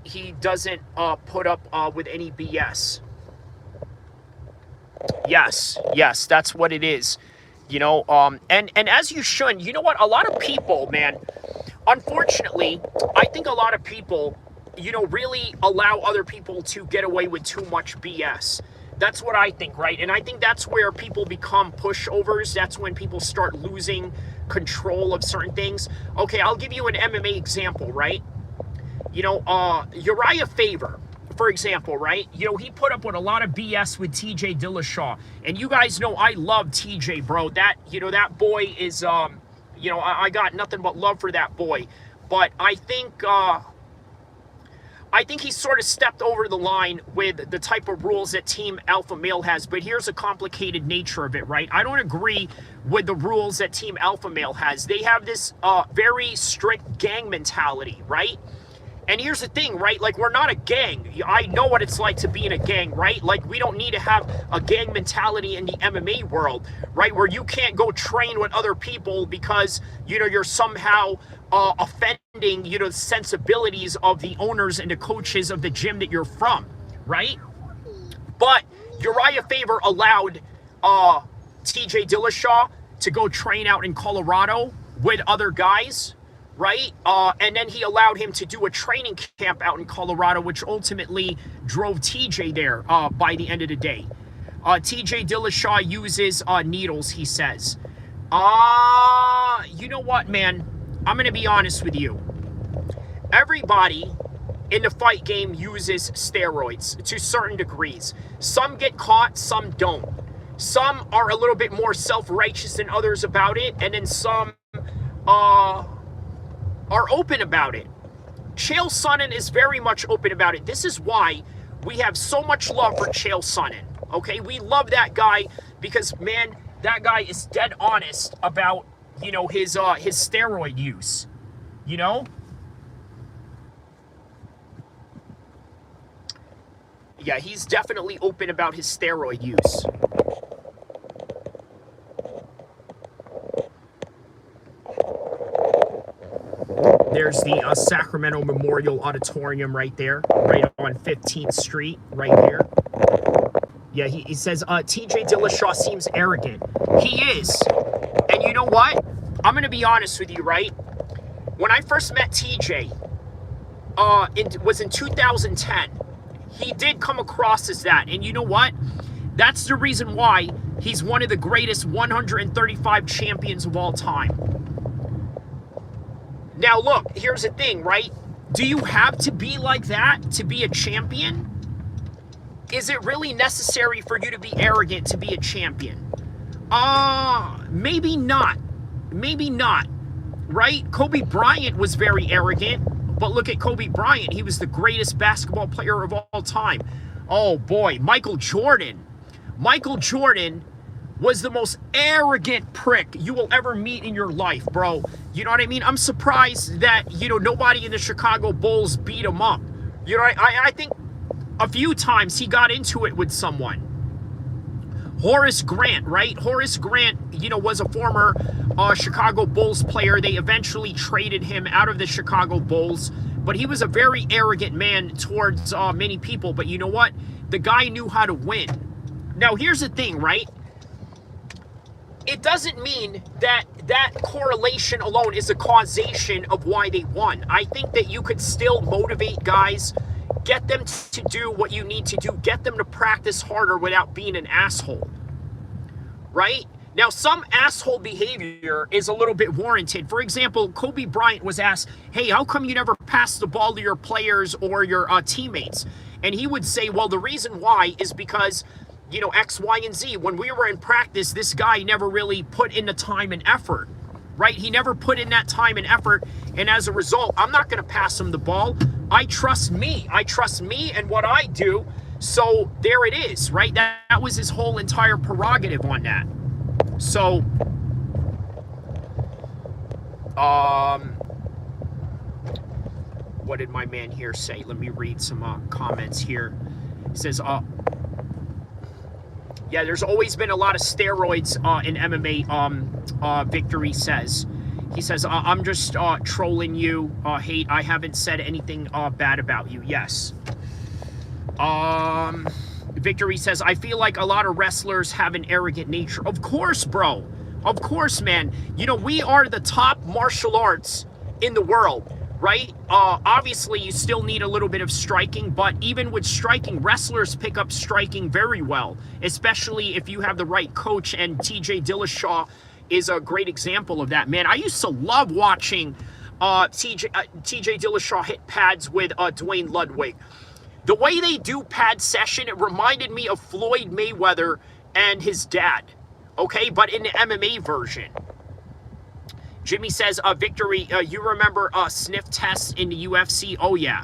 He doesn't put up with any BS. Yes, that's what it is. You know, and as you should, you know what? A lot of people, man, unfortunately, I think a lot of people, you know, really allow other people to get away with too much BS. That's what I think, right? And I think that's where people become pushovers. That's when people start losing control of certain things. Okay, I'll give you an MMA example, right? You know, Uriah Faber, for example, right? You know, he put up with a lot of BS with TJ Dillashaw. And you guys know I love TJ, bro. That, you know, that boy is, you know, I got nothing but love for that boy. But I think he sort of stepped over the line with the type of rules that Team Alpha Male has. But here's a complicated nature of it, right? I don't agree with the rules that Team Alpha Male has. They have this very strict gang mentality, right? And here's the thing, right? Like, we're not a gang. I know what it's like to be in a gang, right? Like, we don't need to have a gang mentality in the MMA world, right? Where you can't go train with other people because, you know, you're somehow offending, you know, the sensibilities of the owners and the coaches of the gym that you're from, right? But Uriah Faber allowed TJ Dillashaw to go train out in Colorado with other guys, right? And then he allowed him to do a training camp out in Colorado, which ultimately drove TJ there by the end of the day. TJ Dillashaw uses needles, he says. You know what, man? I'm going to be honest with you. Everybody in the fight game uses steroids to certain degrees. Some get caught, some don't. Some are a little bit more self-righteous than others about it, and then some are open about it. Chael Sonnen is very much open about it. This is why we have so much love for Chael Sonnen. Okay, we love that guy because, man, that guy is dead honest about, you know, his steroid use. You know? Yeah, he's definitely open about his steroid use. There's the Sacramento Memorial Auditorium right there, right on 15th Street, right here. Yeah, he says, TJ Dillashaw seems arrogant. He is. And you know what? I'm going to be honest with you, right? When I first met TJ, it was in 2010. He did come across as that. And you know what? That's the reason why he's one of the greatest 135 champions of all time. Now, look, here's the thing, right? Do you have to be like that to be a champion? Is it really necessary for you to be arrogant to be a champion? Maybe not. Maybe not, right? Kobe Bryant was very arrogant, but look at Kobe Bryant. He was the greatest basketball player of all time. Oh, boy, Michael Jordan. Michael Jordan was the most arrogant prick you will ever meet in your life, bro. You know what I mean? I'm surprised that, you know, nobody in the Chicago Bulls beat him up. You know, I think a few times he got into it with someone. Horace Grant, right? Horace Grant, you know, was a former Chicago Bulls player. They eventually traded him out of the Chicago Bulls, but he was a very arrogant man towards many people. But you know what? The guy knew how to win. Now, here's the thing, right? It doesn't mean that that correlation alone is a causation of why they won. I think that you could still motivate guys, get them to do what you need to do, get them to practice harder without being an asshole, right? Now, some asshole behavior is a little bit warranted. For example, Kobe Bryant was asked, hey, how come you never pass the ball to your players or your teammates? And he would say, well, the reason why is because, you know, X, Y, and Z. When we were in practice, this guy never really put in the time and effort, right? He never put in that time and effort. And as a result, I'm not going to pass him the ball. I trust me. I trust me and what I do. So there it is, right? That was his whole entire prerogative on that. So, what did my man here say? Let me read some comments here. He says, yeah, there's always been a lot of steroids in MMA, Victory says. He says, I'm just trolling you, hate. I haven't said anything bad about you. Yes. Victory says, I feel like a lot of wrestlers have an arrogant nature. Of course, bro. Of course, man. You know, we are the top martial arts in the world, right? Obviously, you still need a little bit of striking, but even with striking, wrestlers pick up striking very well, especially if you have the right coach, and TJ Dillashaw is a great example of that, man. I used to love watching TJ Dillashaw hit pads with Dwayne Ludwig. The way they do pad session, it reminded me of Floyd Mayweather and his dad, okay? But in the MMA version. Jimmy says, Victory, you remember sniff tests in the UFC? Oh, yeah.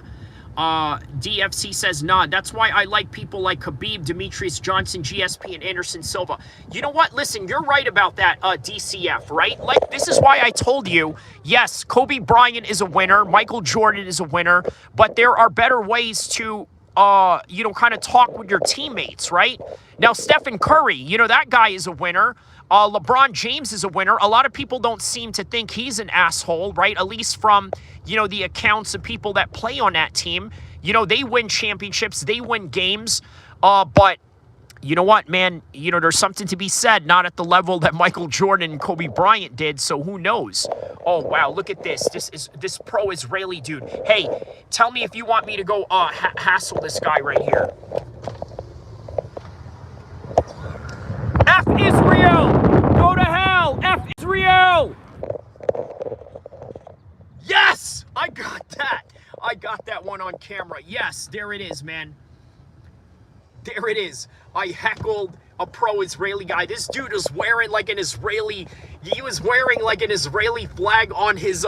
DFC says, nah, that's why I like people like Khabib, Demetrius Johnson, GSP, and Anderson Silva. You know what? Listen, you're right about that, DCF, right? Like, this is why I told you, yes, Kobe Bryant is a winner, Michael Jordan is a winner, but there are better ways to, you know, kind of talk with your teammates, right? Now, Stephen Curry, you know, that guy is a winner. LeBron James is a winner. A lot of people don't seem to think he's an asshole, right? At least from, you know, the accounts of people that play on that team. You know, they win championships, they win games, but you know what, man? You know, there's something to be said, not at the level that Michael Jordan and Kobe Bryant did, so who knows? Oh, wow, look at this. This pro-Israeli dude. Hey, tell me if you want me to go hassle this guy right here. F Israel! Go to hell! F Israel! Yes! I got that. I got that one on camera. Yes, there it is, man. There it is. I heckled a pro-Israeli guy. This dude was wearing like an Israeli, he was wearing like an Israeli flag on his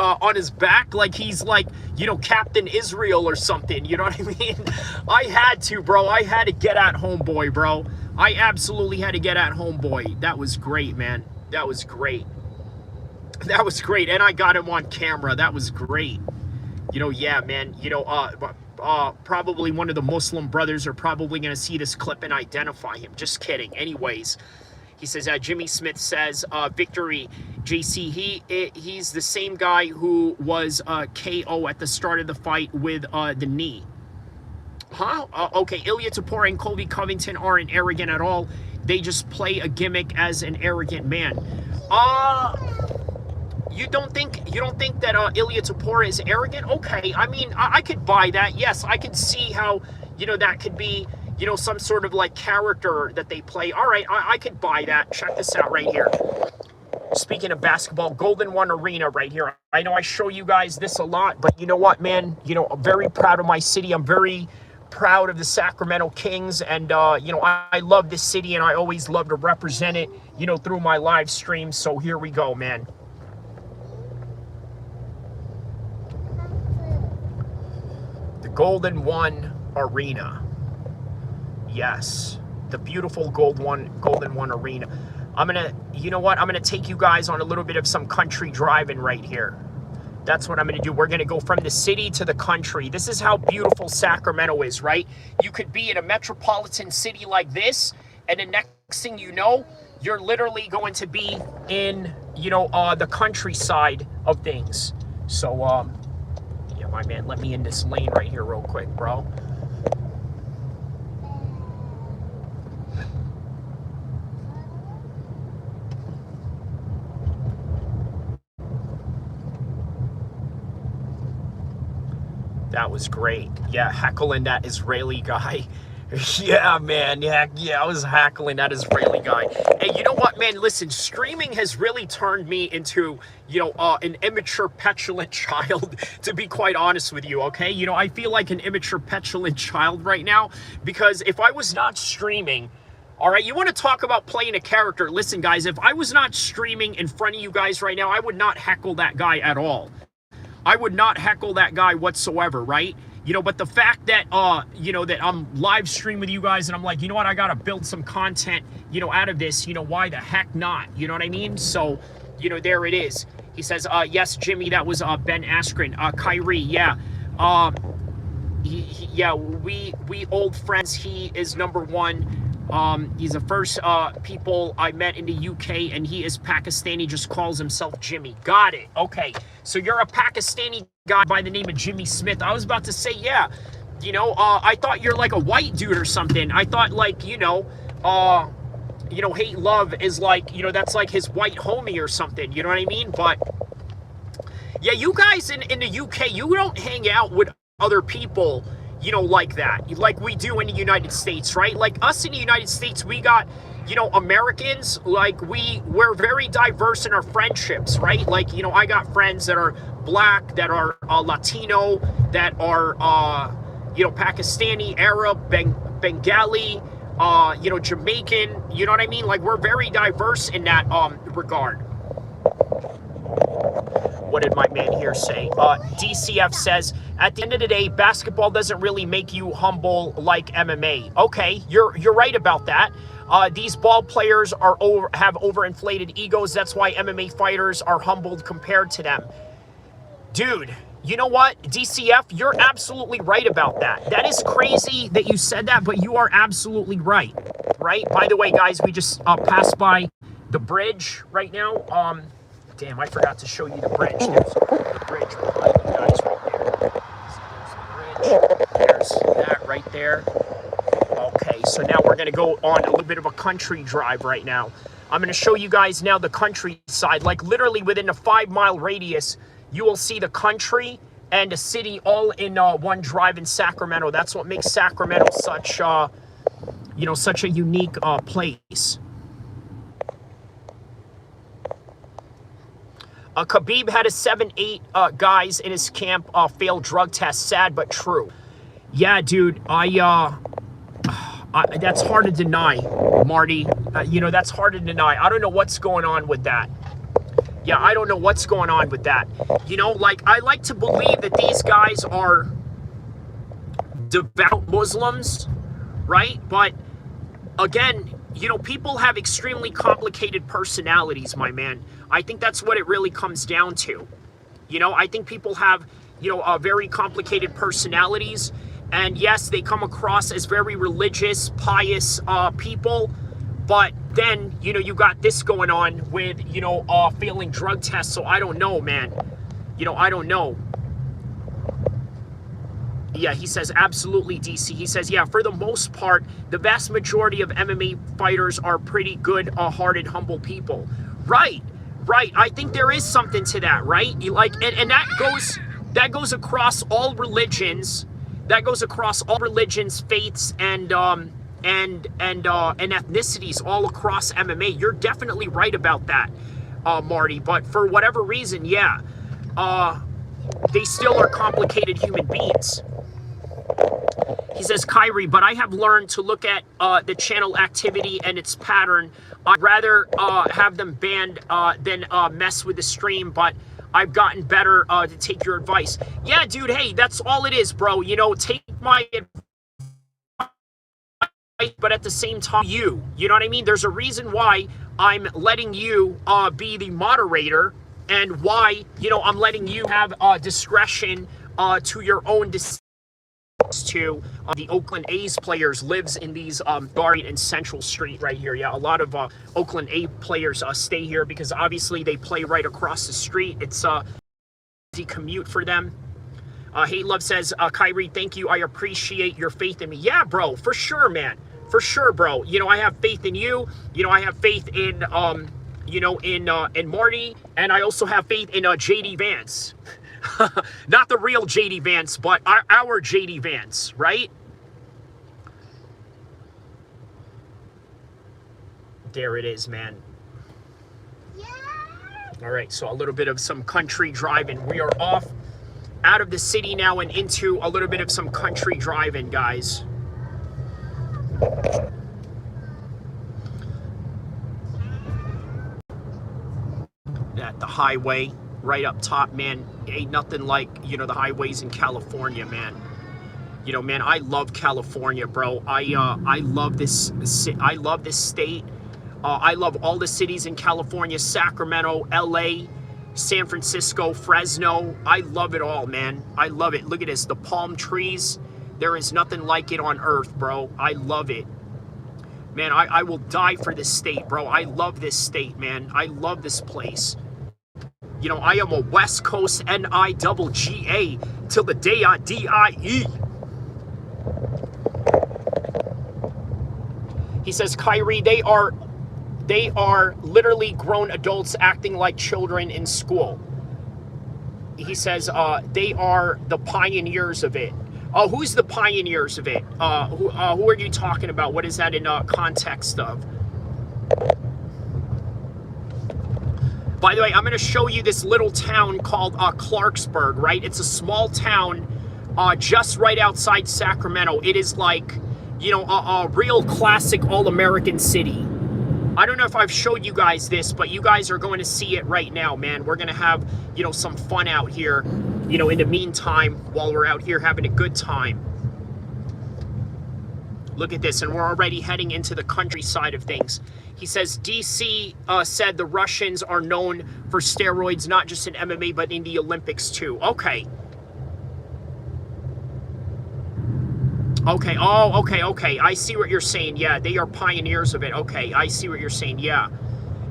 back, like he's like, you know, Captain Israel or something, you know what I mean? I had to, bro. I had to get at homeboy, bro. I absolutely had to get at homeboy. That was great, man. That was great. That was great. And I got him on camera. That was great. You know, yeah, man. You know, probably one of the Muslim brothers are probably going to see this clip and identify him. Just kidding. Anyways, he says, Jimmy Smith says, Victory, JC, he's the same guy who was KO at the start of the fight with the knee. Huh? Okay, Ilya Tapora and Colby Covington aren't arrogant at all. They just play a gimmick as an arrogant man. You don't think that Ilya Tapora is arrogant? Okay, I mean, I could buy that. Yes, I could see how, you know, that could be, you know, some sort of like character that they play. All right, I could buy that. Check this out right here. Speaking of basketball, Golden One Arena right here. I know I show you guys this a lot, but you know what, man? You know, I'm very proud of my city. I'm very proud of the Sacramento Kings, and you know, I love this city, and I always love to represent it, you know, through my live streams. So here we go, man. The Golden One Arena. Yes, the beautiful Golden One Arena. I'm gonna, you know what? I'm gonna take you guys on a little bit of some country driving right here. That's what I'm going to do. We're going to go from the city to the country. This is how beautiful Sacramento is, right? You could be in a metropolitan city like this, and the next thing you know, you're literally going to be in, you know, the countryside of things. So, yeah, my man, let me in this lane right here real quick, bro. That was great. Yeah, heckling that Israeli guy. Yeah, man. Yeah, I was heckling that Israeli guy. Hey, you know what, man? Listen, streaming has really turned me into, you know, an immature, petulant child, to be quite honest with you, okay? You know, I feel like an immature, petulant child right now, because if I was not streaming, all right, you want to talk about playing a character? Listen, guys, if I was not streaming in front of you guys right now, I would not heckle that guy at all. I would not heckle that guy whatsoever, right? You know, but the fact that, you know, that I'm live streaming with you guys and I'm like, you know what, I got to build some content, you know, out of this, you know, why the heck not? You know what I mean? So, you know, there it is. He says, yes, Jimmy, that was Ben Askren. Kyrie, yeah. Yeah, we old friends. He is #1. He's the first people I met in the UK, and he is Pakistani, just calls himself Jimmy. Got it. Okay, so you're a Pakistani guy by the name of Jimmy Smith. I was about to say, yeah, you know, I thought you're like a white dude or something. I thought, like, you know, Hate Love is like, you know, that's like his white homie or something, you know what I mean? But yeah, you guys in the UK, you don't hang out with other people, you know, like that, like we do in the United States, right? Like us in the United States, we got, you know, Americans, like we're very diverse in our friendships, right? Like, you know, I got friends that are black, that are Latino, that are, you know, Pakistani, Arab, Bengali, you know, Jamaican, you know what I mean? Like, we're very diverse in that regard. What did my man here say? DCF says, at the end of the day, basketball doesn't really make you humble like MMA. Okay, you're right about that. These ball players have overinflated egos. That's why MMA fighters are humbled compared to them. Dude, you know what? DCF, you're absolutely right about that. That is crazy that you said that, but you are absolutely right. Right? By the way, guys, we just passed by the bridge right now. Damn, I forgot to show you the bridge. There's the bridge behind you guys right there. There's the bridge. There's that right there. Okay, so now we're going to go on a little bit of a country drive right now. I'm going to show you guys now the countryside. Like, literally within a 5-mile radius, you will see the country and the city all in one drive in Sacramento. That's what makes Sacramento such, you know, such a unique place. Khabib had a 7-8 guys in his camp failed drug test. Sad but true. Yeah, dude, that's hard to deny, Marty. You know, that's hard to deny. I don't know what's going on with that. Yeah, I don't know what's going on with that. You know, like, I like to believe that these guys are devout Muslims, right? But again, you know, people have extremely complicated personalities, my man. I think that's what it really comes down to. You know, I think people have, you know, very complicated personalities. And yes, they come across as very religious, pious people. But then, you know, you got this going on with, you know, failing drug tests. So I don't know, man. You know, I don't know. Yeah, he says, absolutely, DC. He says, yeah, for the most part, the vast majority of MMA fighters are pretty good-hearted, humble people. Right, right. I think there is something to that, right? You like, and that goes across all religions. That goes across all religions, faiths, and ethnicities all across MMA. You're definitely right about that, Marty. But for whatever reason, yeah, they still are complicated human beings. He says, Kyrie, but I have learned to look at the channel activity and its pattern. I'd rather have them banned than mess with the stream, but I've gotten better to take your advice. Yeah, dude, hey, that's all it is, bro. You know, take my advice, but at the same time, you know what I mean? There's a reason why I'm letting you be the moderator, and why, you know, I'm letting you have discretion to your own decisions. To the Oakland A's players lives in these Garden and Central Street right here. Yeah, a lot of Oakland A players stay here because obviously they play right across the street. It's a easy commute for them. Hate Love says, Kyrie, thank you. I appreciate your faith in me. Yeah, bro, for sure, man. For sure, bro. You know, I have faith in you. You know, I have faith in you know, in Marty, and I also have faith in JD Vance. Not the real JD Vance, but our JD Vance, right? There it is, man. Yeah. All right, so a little bit of some country driving. We are off out of the city now and into a little bit of some country driving, guys. At the highway. Right up top, man. Ain't nothing like, you know, the highways in California, man. You know, man, I love California, bro. I love this. I love this state. I love all the cities in California: Sacramento, LA, San Francisco, Fresno. I love it all, man. I love it. Look at this, the palm trees. There is nothing like it on earth, bro. I love it. Man, I will die for this state, bro. I love this state, man. I love this place. You know, I am a West Coast N-I-double-G-A till the day I D-I-E. He says, Kyrie, they are literally grown adults acting like children in school. He says, they are the pioneers of it. Who's the pioneers of it? Who are you talking about? What is that in context of? By the way, I'm going to show you this little town called Clarksburg, right? It's a small town just right outside Sacramento. It is like, you know, a real classic all-American city. I don't know if I've showed you guys this, but you guys are going to see it right now, man. We're going to have, you know, some fun out here, you know, in the meantime, while we're out here having a good time. Look at this, and we're already heading into the countryside of things. He says, DC said the Russians are known for steroids, not just in MMA, but in the Olympics too. Okay. Okay, oh, okay. I see what you're saying. Yeah, they are pioneers of it. Okay, I see what you're saying. Yeah.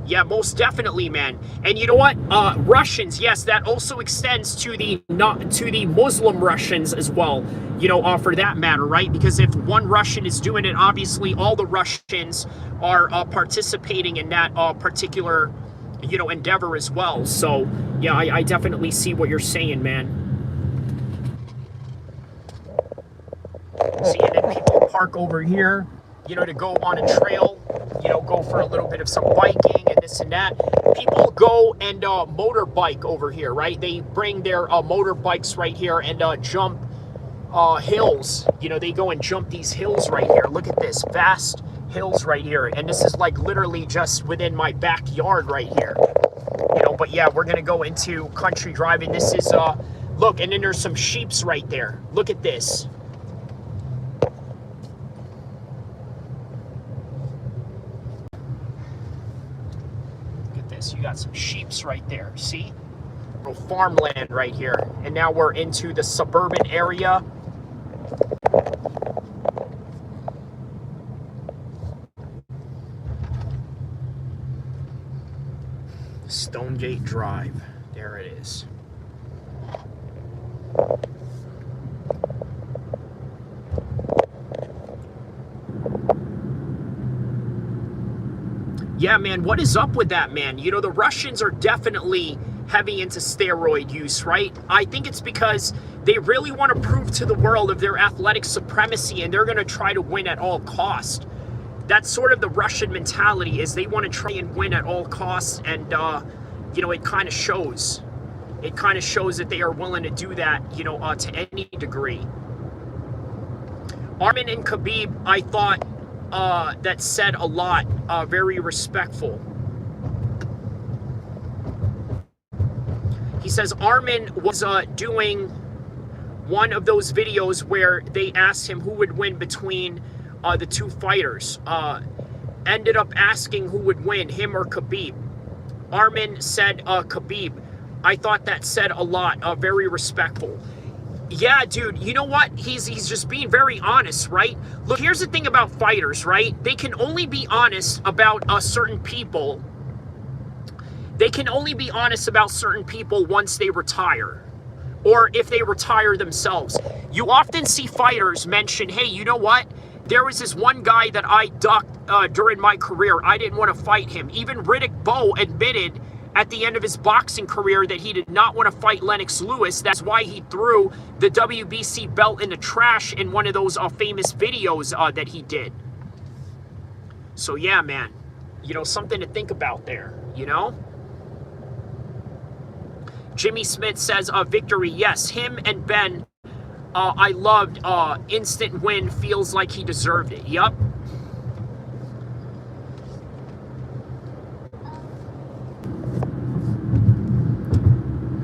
Yeah, most definitely, man. And you know what? Russians, yes, that also extends to the Muslim Russians as well, you know, for that matter, right? Because if one Russian is doing it, obviously all the Russians are participating in that particular, you know, endeavor as well. So, yeah, I definitely see what you're saying, man. See, and then people park over here, you know, to go on a trail, you know, go for a little bit of some biking and this and that. People go and motorbike over here, right? They bring their motorbikes right here and jump hills. You know, they go and jump these hills right here. Look at this, vast hills right here. And this is like literally just within my backyard right here. You know, but yeah, we're going to go into country driving. This is, look, and then there's some sheeps right there. Look at this. You got some sheeps right there, see? Little farmland right here. And now we're into the suburban area. Stonegate Drive. There it is. Yeah, man, what is up with that, man? You know, the Russians are definitely heavy into steroid use, right? I think it's because they really want to prove to the world of their athletic supremacy, and they're going to try to win at all costs. That's sort of the Russian mentality, is they want to try and win at all costs, and, you know, it kind of shows. It kind of shows that they are willing to do that, you know, to any degree. Armin and Khabib, I thought, that said a lot, very respectful. He says Armin was doing one of those videos where they asked him who would win between the two fighters. Ended up asking who would win, him or Khabib. Armin said Khabib. I thought that said a lot, very respectful. Yeah, dude, you know what? He's just being very honest, right? Look, here's the thing about fighters, right? They can only be honest about certain people. They can only be honest about certain people once they retire, or if they retire themselves. You often see fighters mention, hey, you know what? There was this one guy that I ducked during my career. I didn't want to fight him. Even Riddick Bowe admitted at the end of his boxing career that he did not want to fight Lennox Lewis. That's why he threw the WBC belt in the trash in one of those famous videos that he did. So yeah, man, you know, something to think about there, you know? Jimmy Smith says, victory, yes, him and Ben, I loved, instant win, feels like he deserved it. Yup.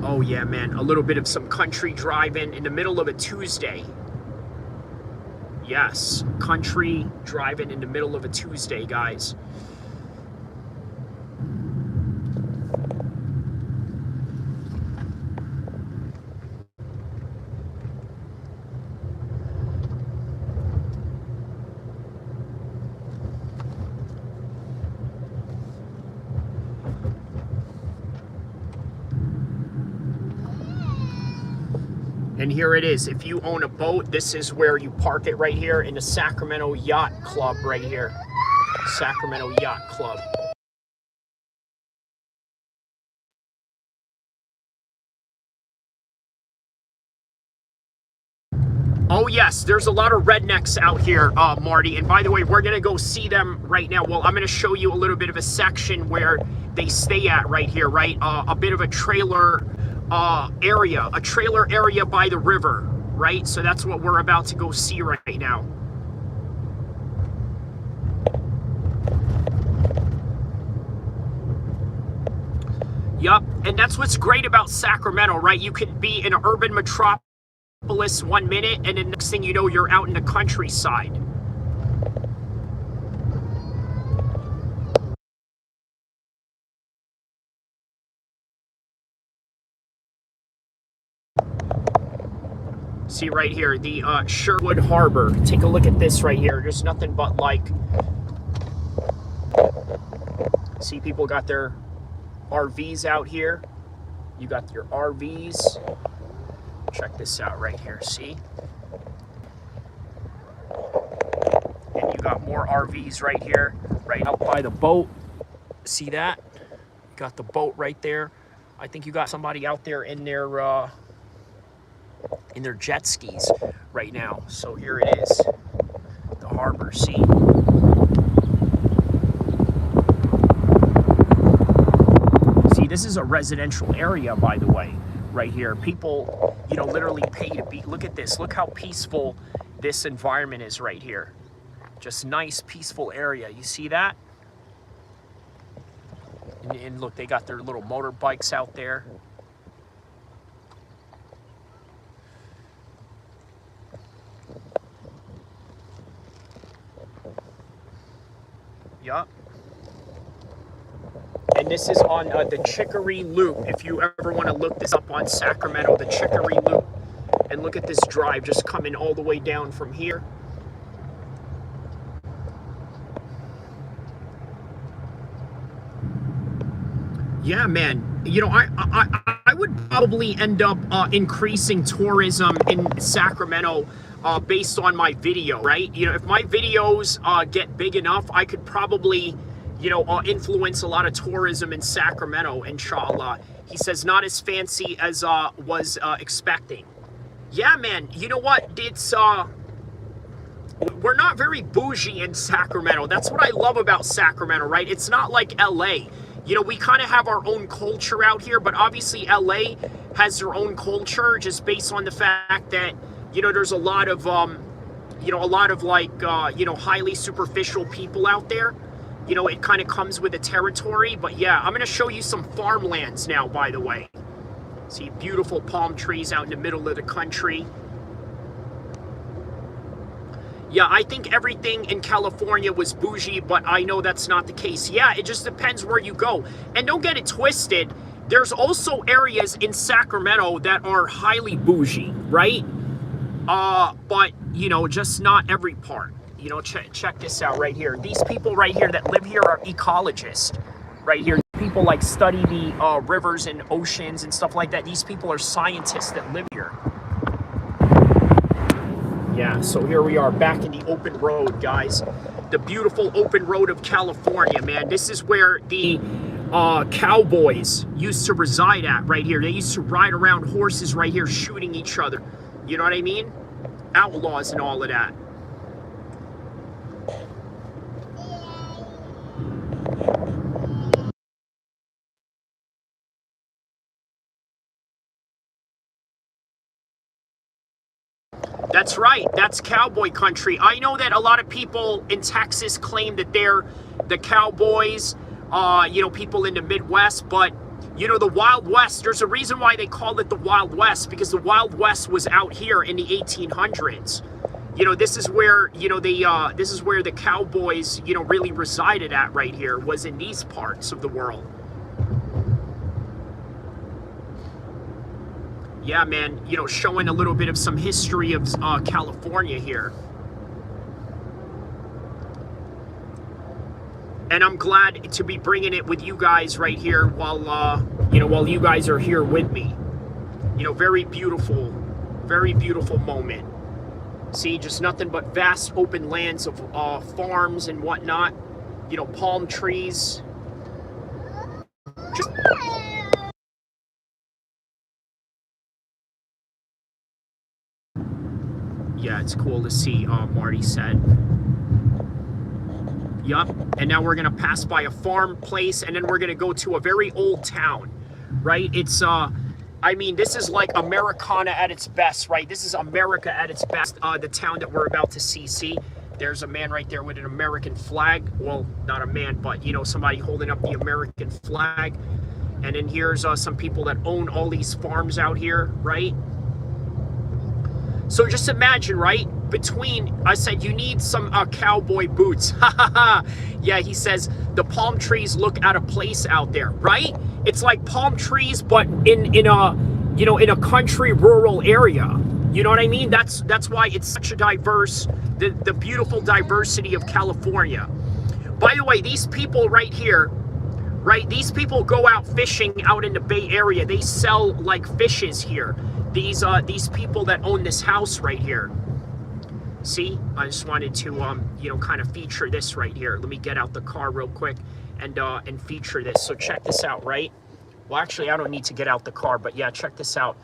Oh yeah, man, a little bit of some country driving in the middle of a Tuesday. Yes, country driving in the middle of a Tuesday, guys. And here it is. If you own a boat, this is where you park it right here in the Sacramento Yacht Club right here. Sacramento Yacht Club. Oh yes, there's a lot of rednecks out here, Marty. And by the way, we're gonna go see them right now. Well, I'm gonna show you a little bit of a section where they stay at right here, right? A bit of a trailer area, a trailer area by the river, right? So that's what we're about to go see right now. Yup, and that's what's great about Sacramento, right? You could be in an urban metropolis 1 minute, and the next thing you know, you're out in the countryside. See right here, the Sherwood Harbor. Take a look at this right here. There's nothing but like, see, people got their RVs out here. You got your RVs. Check this out right here, see? And you got more RVs right here, right out by the boat. See that? You got the boat right there. I think you got somebody out there in their jet skis right now. So here it is, the harbor, see? See, this is a residential area, by the way, right here. People, you know, literally pay to be, look at this, look how peaceful this environment is right here. Just nice, peaceful area. You see that? And look, they got their little motorbikes out there. Yup. And this is on the Chicory Loop. If you ever want to look this up on Sacramento, the Chicory Loop. And look at this drive just coming all the way down from here. Yeah, man. You know, I would probably end up increasing tourism in Sacramento based on my video, right? You know, if my videos get big enough, I could probably, you know, influence a lot of tourism in Sacramento, inshallah. He says not as fancy as was expecting. Yeah, man. You know what? It's we're not very bougie in Sacramento. That's what I love about Sacramento, right? It's not like LA. You know, we kind of have our own culture out here, but obviously LA has their own culture just based on the fact that, you know, there's a lot of, you know, like, you know, highly superficial people out there. You know, it kind of comes with the territory. But yeah, I'm going to show you some farmlands now, by the way. See, beautiful palm trees out in the middle of the country. Yeah, I think everything in California was bougie, but I know that's not the case. Yeah, it just depends where you go. And don't get it twisted. There's also areas in Sacramento that are highly bougie, right? But, you know, just not every part. You know, check this out right here. These people right here that live here are ecologists right here. People like study the rivers and oceans and stuff like that. These people are scientists that live here. Yeah, so here we are back in the open road, guys. The beautiful open road of California, man. This is where the cowboys used to reside at right here. They used to ride around horses right here shooting each other. You know what I mean? Outlaws and all of that. That's right. That's cowboy country. I know that a lot of people in Texas claim that they're the cowboys, you know, people in the Midwest, but, you know, the Wild West, there's a reason why they call it the Wild West, because the Wild West was out here in the 1800s. You know, this is where, you know, this is where the cowboys, you know, really resided at right here, was in these parts of the world. Yeah, man, you know, showing a little bit of some history of California here. And I'm glad to be bringing it with you guys right here while, you know, while you guys are here with me. You know, very beautiful moment. See, just nothing but vast open lands of farms and whatnot. You know, palm trees. Just... Yeah, it's cool to see, Marty said. Yup, and now we're gonna pass by a farm place, and then we're gonna go to a very old town, right? It's, I mean, this is like Americana at its best, right? This is America at its best, the town that we're about to see. See, there's a man right there with an American flag. Well, not a man, but, you know, somebody holding up the American flag. And then here's some people that own all these farms out here, right? So just imagine, right? Between, I said, you need some cowboy boots. Yeah, he says, the palm trees look out of place out there, right? It's like palm trees, but in a, you know, in a country rural area. You know what I mean? That's why it's such a diverse, the beautiful diversity of California. By the way, these people right here, right? These people go out fishing out in the Bay Area. They sell like fishes here. These people that own this house right here. See, I just wanted to, you know, kind of feature this right here. Let me get out the car real quick and feature this. So check this out, right? Well, actually, I don't need to get out the car, but yeah, check this out.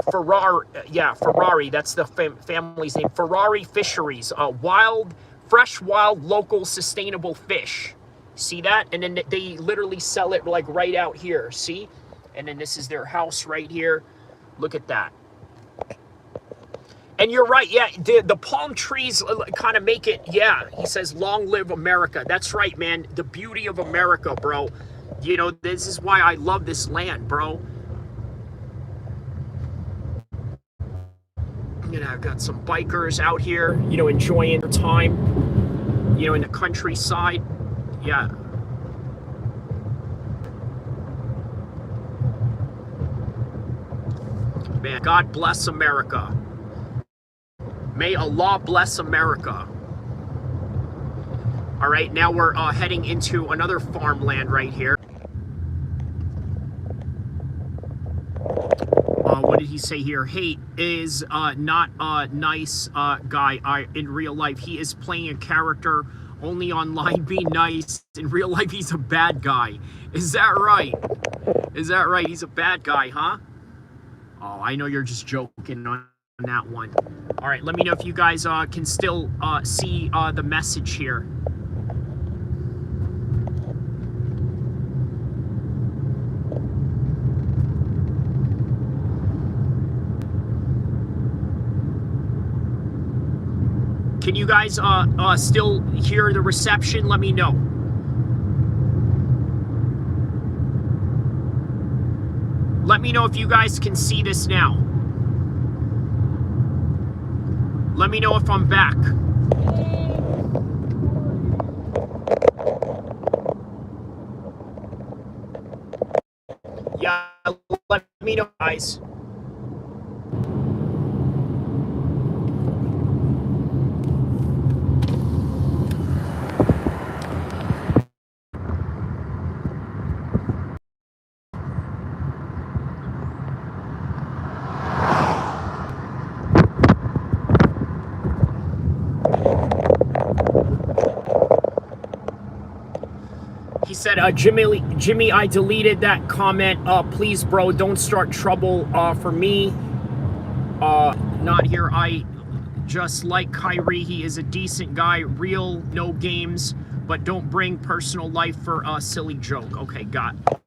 Ferrari, that's the family's name. Ferrari Fisheries, fresh, wild, local, sustainable fish. See that? And then they literally sell it like right out here, see? And then this is their house right here. Look at that. And you're right, yeah, the palm trees kind of make it, yeah, he says, long live America. That's right, man, the beauty of America, bro. You know, this is why I love this land, bro. You know, I've got some bikers out here, you know, enjoying their time, you know, in the countryside. Yeah. Man, God bless America. May Allah bless America. All right, now we're heading into another farmland right here. What did he say here? Hate is not a nice guy in real life. He is playing a character. Only online, be nice. In real life, he's a bad guy. Is that right? Is that right? He's a bad guy, huh? Oh, I know you're just joking on that one. All right, let me know if you guys can still see the message here. Can you guys still hear the reception? Let me know. Let me know if you guys can see this now. Let me know if I'm back. Yeah, let me know, guys. He said, Jimmy, I deleted that comment. Please, bro, don't start trouble for me. Not here. I just like Kyrie. He is a decent guy. Real, no games, but don't bring personal life for a silly joke. Okay, got it.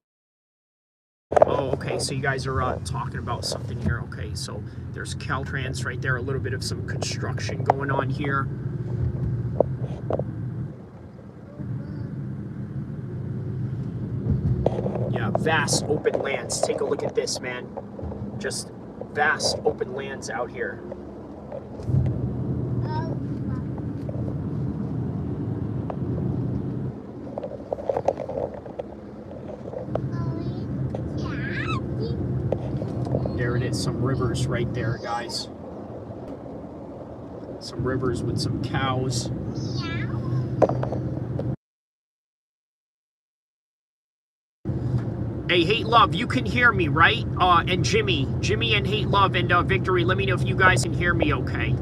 Oh, okay, so you guys are talking about something here. Okay, so there's Caltrans right there. A little bit of some construction going on here. Yeah, vast open lands. Take a look at this, man. Just vast open lands out here. is. Some rivers right there, guys. Some rivers with some cows. Hey, Hate Love, you can hear me, right? And Jimmy and Hate Love and Victory, let me know if you guys can hear me okay.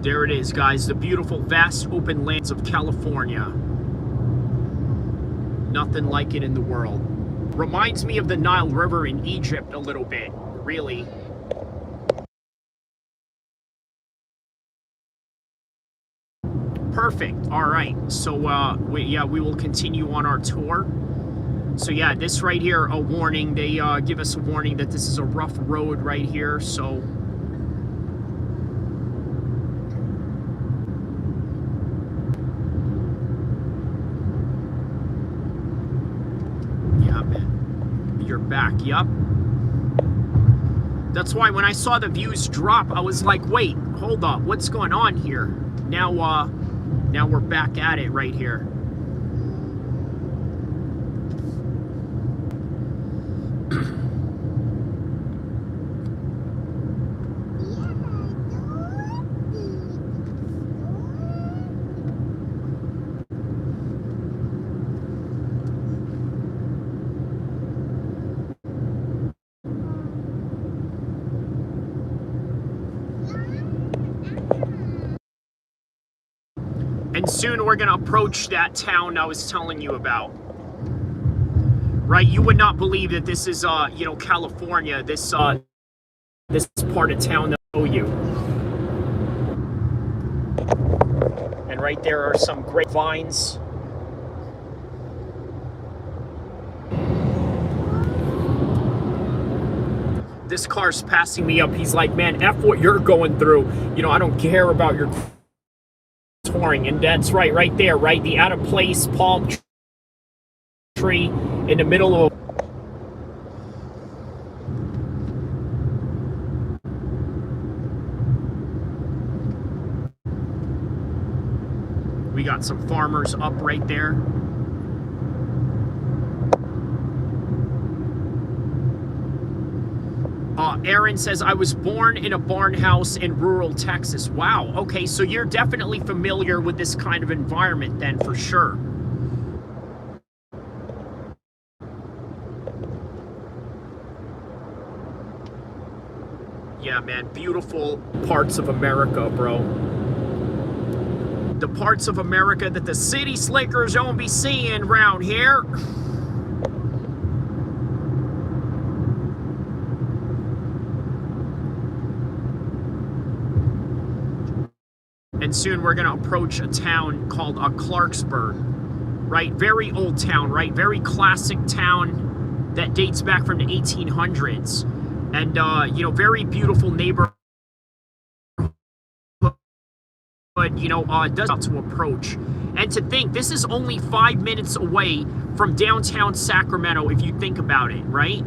There it is, guys, the beautiful, vast, open lands of California. Nothing like it in the world. Reminds me of the Nile River in Egypt a little bit, really. Perfect. All right. So, we will continue on our tour. So, yeah, this right here, a warning. They give us a warning that this is a rough road right here, so... You're back, yup. That's why when I saw the views drop, I was like, wait, hold up, what's going on here? Now we're back at it right here. And soon we're gonna approach that town I was telling you about. Right, you would not believe that this is, California, this part of town that I owe you. And right there are some grapevines. This car's passing me up. He's like, man, F what you're going through. I don't care about your touring. And that's right there, right? The out of place palm tree in the middle of... We got some farmers up right there. Aaron says, I was born in a barn house in rural Texas. Wow, okay, so you're definitely familiar with this kind of environment then, for sure. Yeah, man, beautiful parts of America, bro. The parts of America that the city slickers don't be seeing around here. And soon we're going to approach a town called Clarksburg, right? Very old town, right? Very classic town that dates back from the 1800s. And, very beautiful neighborhood, does about to approach. And to think, this is only 5 minutes away from downtown Sacramento, if you think about it, right?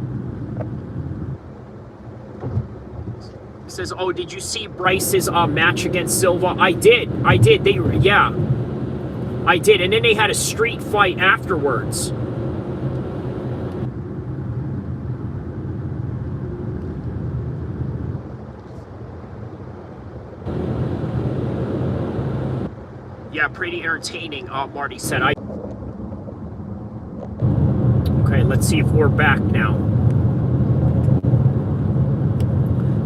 Says, oh, did you see Bryce's match against Silva? I did. I did. I did. And then they had a street fight afterwards. Yeah, pretty entertaining, Marty said. Okay, let's see if we're back now.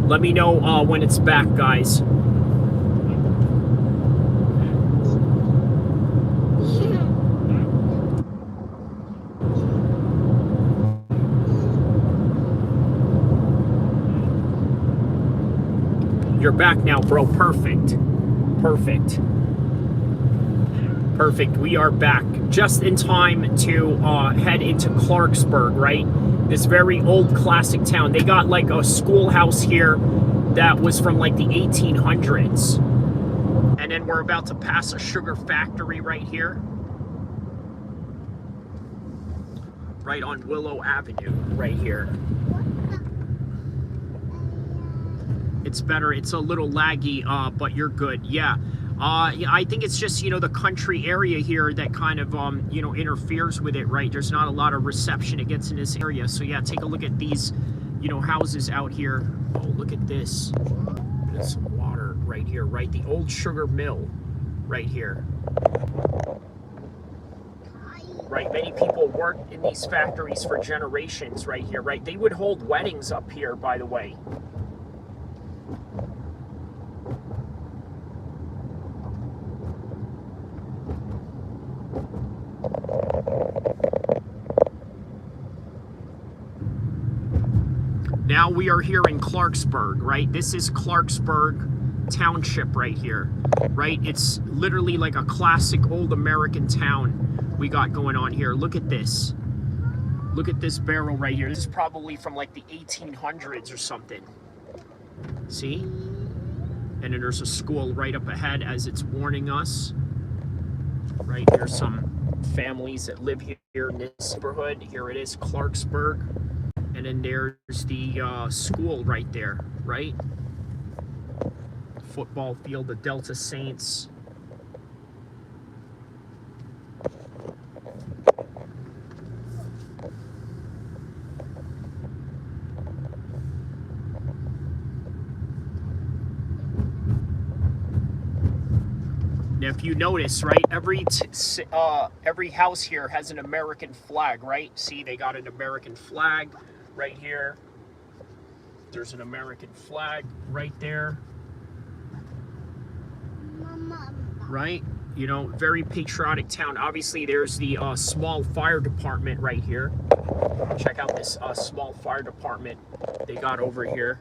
Let me know when it's back, guys. You're back now, bro. Perfect. Perfect. Perfect. We are back just in time to head into Clarksburg, right? This very old classic town. They got like a schoolhouse here that was from like the 1800s. And then we're about to pass a sugar factory right here. Right on Willow Avenue, right here. It's better. It's a little laggy, but you're good. Yeah. Yeah, I think it's just, you know, the country area here that kind of, you know, interferes with it, right? There's not a lot of reception it gets in this area. So, yeah, take a look at these, you know, houses out here. Oh, look at this. There's some water right here, right? The old sugar mill right here. Right, many people worked in these factories for generations right here, right? They would hold weddings up here, by the way. Now we are here in Clarksburg, right? This is Clarksburg Township right here, right? It's literally like a classic old American town we got going on here. Look at this. Look at this barrel right here. This is probably from like the 1800s or something. See? And then there's a school right up ahead as it's warning us. Right, here's some families that live here in this neighborhood. Here it is, Clarksburg. And then there's the school right there, right? Football field, the Delta Saints. Now, if you notice, right, every house here has an American flag, right? See, they got an American flag right here. There's an American flag right there. Right? You know, very patriotic town. Obviously, there's the small fire department right here. Check out this small fire department they got over here.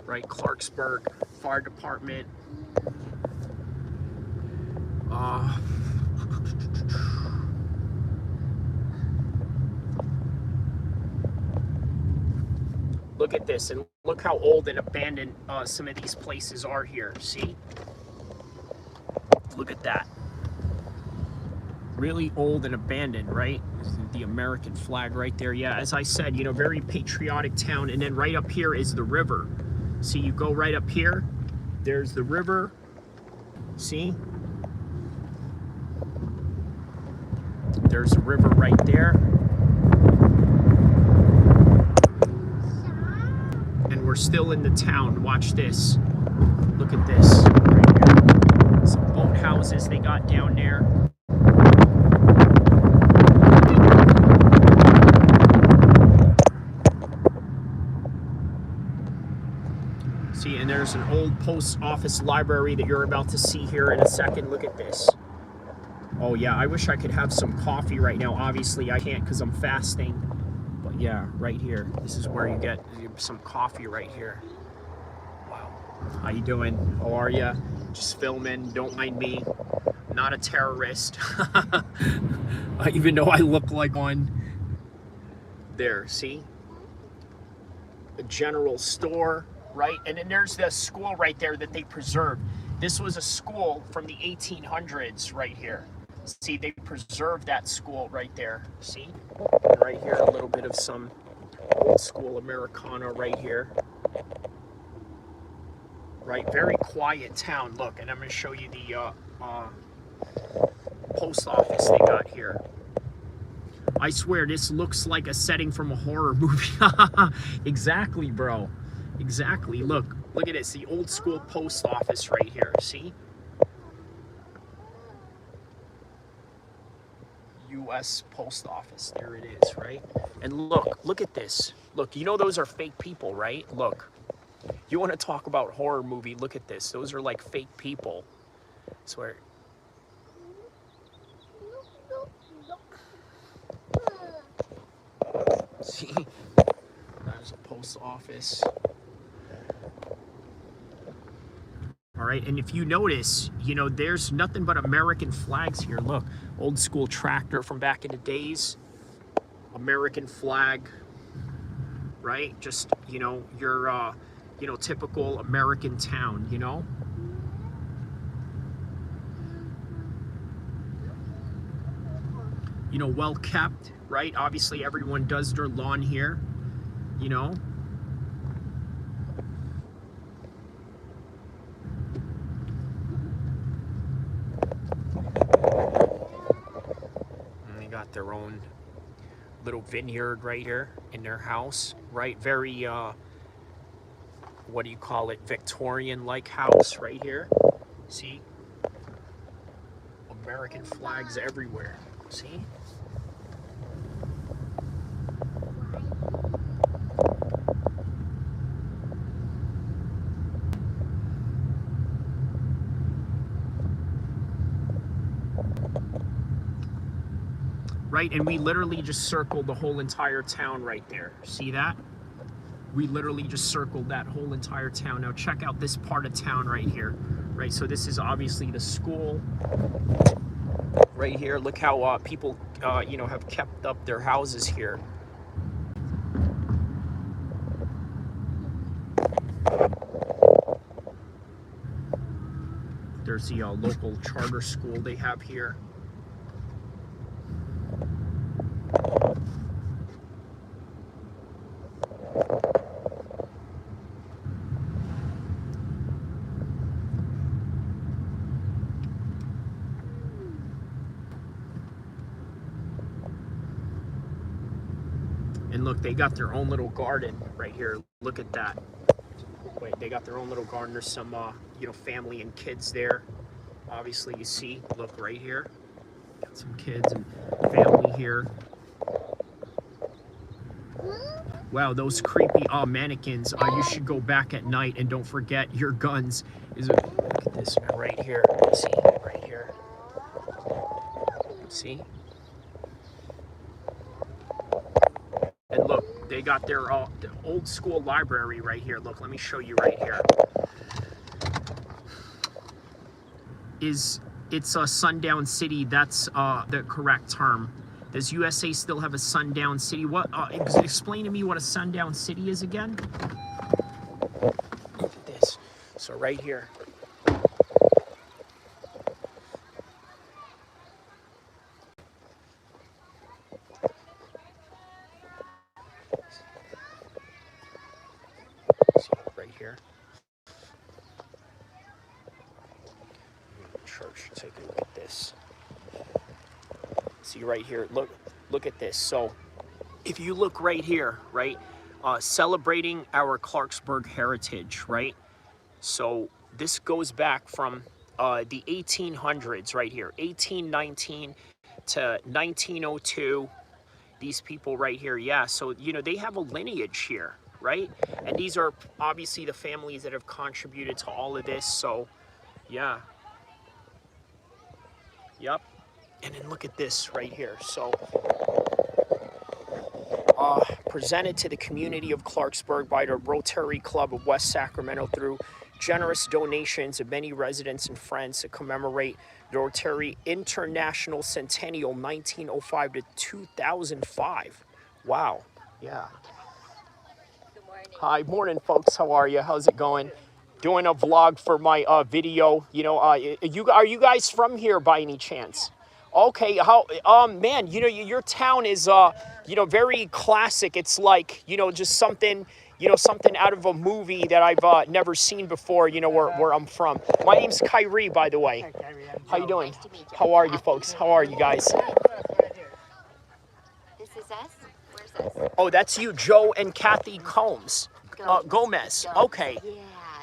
Right, Clarksburg Fire Department. Look at this, and look how old and abandoned some of these places are here. See? Look at that. Really old and abandoned, right? The American flag right there. Yeah, as I said, you know, very patriotic town. And then right up here is the river. See, you go right up here. There's the river. See? There's a river right there. And we're still in the town. Watch this. Look at this right here. Some boat houses they got down there. See, and there's an old post office library that you're about to see here in a second. Look at this. Oh yeah, I wish I could have some coffee right now. Obviously I can't because I'm fasting. But yeah, right here. This is where you get some coffee right here. Wow. How you doing? How are you? Just filming. Don't mind me. Not a terrorist. Even though I look like one. There, see? A general store, right? And then there's the school right there that they preserved. This was a school from the 1800s right here. See, they preserved that school right there. See? And right here, a little bit of some old school Americana right here. Right, very quiet town. Look, and I'm going to show you the post office they got here. I swear, this looks like a setting from a horror movie. Exactly, bro. Exactly. Look at this. The old school post office right here. See? U.S. Post Office. There it is, right? And look at this. Look, you know those are fake people, right? Look. You want to talk about horror movie, look at this. Those are like fake people. I swear. See? There's a post office. All right, and if you notice, you know, there's nothing but American flags here. Look, old school tractor from back in the days, American flag, right? Just, you know, your, you know, typical American town, you know? You know, well kept, right? Obviously, everyone does their lawn here, you know? And they got their own little vineyard right here in their house, right? Very, what do you call it? Victorian-like house right here. See? American flags everywhere. See? Right, and we literally just circled the whole entire town right there. See that? We literally just circled that whole entire town. Now check out this part of town right here. Right, so this is obviously the school. Right here, look how people, you know, have kept up their houses here. There's the local charter school they have here. And look, they got their own little garden right here. Look at that. Wait, they got their own little garden. There's some, you know, family and kids there. Obviously, you see, look right here. Got some kids and family here. Wow, those creepy mannequins. You should go back at night and don't forget your guns. Look at this right here. See, right here. See? And look, they got their the old school library right here. Look, let me show you right here. It's a sundown city? That's the correct term. Does USA still have a sundown city? What? Explain to me what a sundown city is again. Look at this. So right here. Right here. Church. Take a look at this. See right here. Look at this. So if you look right here, right, celebrating our Clarksburg heritage, right? So this goes back from the 1800s right here, 1819 to 1902. These people right here, yeah. So, you know, they have a lineage here, right? And these are obviously the families that have contributed to all of this. So, yeah. Yep. And then look at this right here. So, presented to the community of Clarksburg by the Rotary Club of West Sacramento through generous donations of many residents and friends to commemorate the Rotary International Centennial 1905 to 2005. Wow. Yeah. Good morning. Hi, morning, folks. How are you? How's it going? Doing a vlog for my video. You know, are you guys from here by any chance? Okay, man, you know, your town is, you know, very classic. It's like, you know, just something, you know, something out of a movie that I've never seen before, you know, where I'm from. My name's Kyrie, by the way. How you doing? Nice to meet you. How are you, folks? How are you guys? This is us? Where's us? Oh, that's you, Joe and Kathy Combs. Gomez. Okay. Yeah.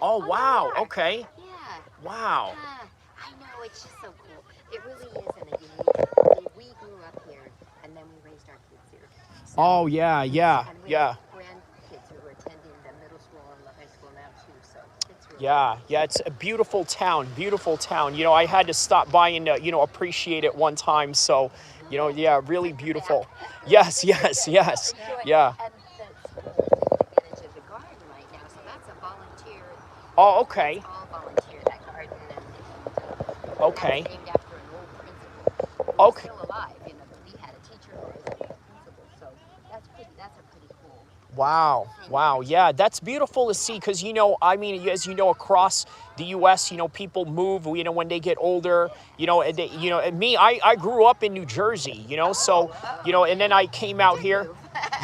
Oh, wow. Yeah. Okay. Yeah. Wow. I know, it's just so cool. It really is in a unique. We grew up here, and then we raised our kids here. So, Oh, yeah, yeah, and we yeah. have grandkids who are attending the middle school and the high school now, too, so it's really Yeah, it's a beautiful town, beautiful town. You know, I had to stop by and, you know, appreciate it one time. So, you know, yeah, really beautiful. Yes, yes, yes. Yeah. And that's taking advantage of the garden right now, so that's a volunteer. Oh, okay. It's all volunteer, that garden. Okay. Named after an old principal who's Okay. still alive, you know, but we had a teacher who was a principal, so that's a pretty cool. Wow. Wow. Yeah, that's beautiful to see because, you know, I mean, as you know, across the U.S., you know, people move, you know, when they get older, you know, and they, you know, and me, I grew up in New Jersey, you know, so, you know, and then I came out here.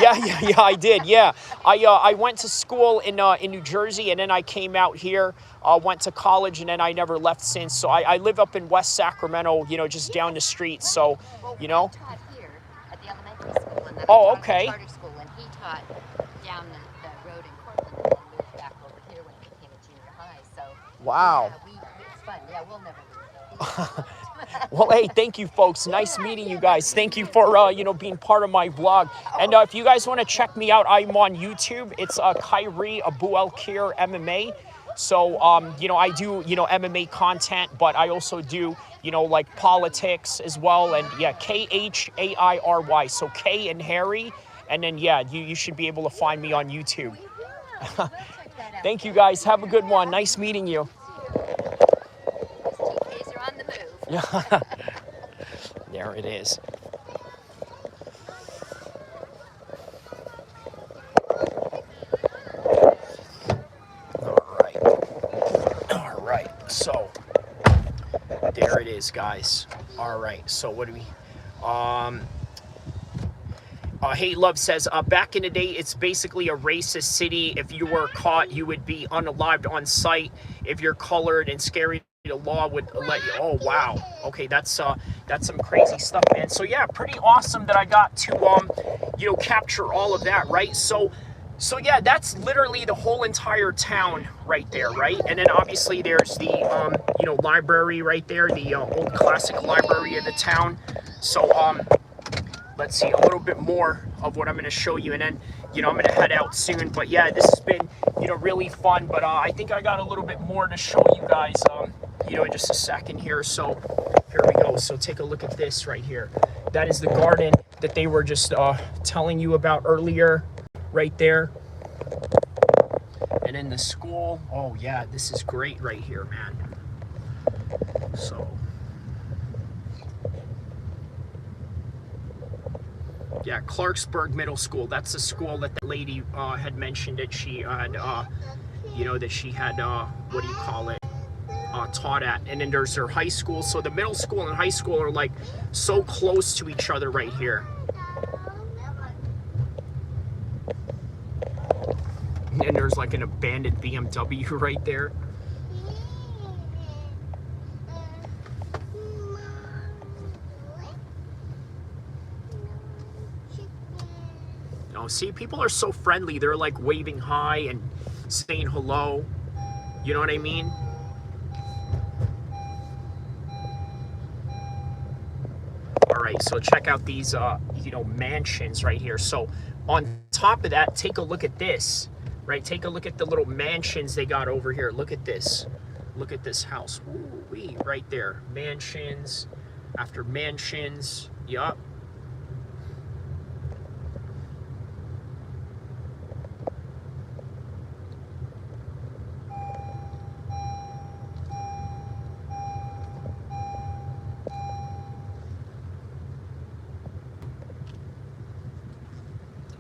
Yeah, I did. Yeah, I went to school in New Jersey, and then I came out here, went to college, and then I never left since. So I live up in West Sacramento, you know, just down the street. So, you know. I taught here at the elementary school, and then Oh, I taught okay. at the charter school, and he taught down the road in Cortland, and then moved back over here when it became a junior high. So Wow. yeah, it's fun. Yeah, we'll never leave. Well, hey, thank you, folks. Nice meeting you guys. Thank you for, you know, being part of my vlog. And if you guys want to check me out, I'm on YouTube. It's Kyrie El-Kheer MMA. So, you know, I do, you know, MMA content, but I also do, you know, like politics as well. And yeah, Khairy. So K and Harry. And then, yeah, you should be able to find me on YouTube. Thank you, guys. Have a good one. Nice meeting you. TKs are on the move. Yeah. There it is. All right. So there it is, guys. All right. So what do we? Hate Love says, back in the day, it's basically a racist city. If you were caught, you would be unalived on sight. If you're colored and scary, the law would let you. Oh, wow. Okay, that's some crazy stuff, man. So yeah, pretty awesome that I got to, you know, capture all of that, right? So yeah, that's literally the whole entire town right there, right? And then obviously there's the, you know, library right there, the old classic library of the town. So, let's see a little bit more of what I'm going to show you, and then, you know, I'm going to head out soon. But yeah, this has been, you know, really fun. But I think I got a little bit more to show you guys, you know, in just a second here. So here we go. So take a look at this right here. That is the garden that they were just telling you about earlier, right there. And then the school. Oh yeah, this is great right here, man. So. Yeah, Clarksburg Middle School. That's the school that the lady had mentioned that she had, you know, that she had, what do you call it, taught at. And then there's her high school. So the middle school and high school are like so close to each other right here. And there's like an abandoned BMW right there. See, people are so friendly. They're like waving hi and saying hello. You know what I mean? All right, so check out these, you know, mansions right here. So on top of that, take a look at this, right? Take a look at the little mansions they got over here. Look at this. Look at this house. Ooh-wee, right there. Mansions after mansions. Yup.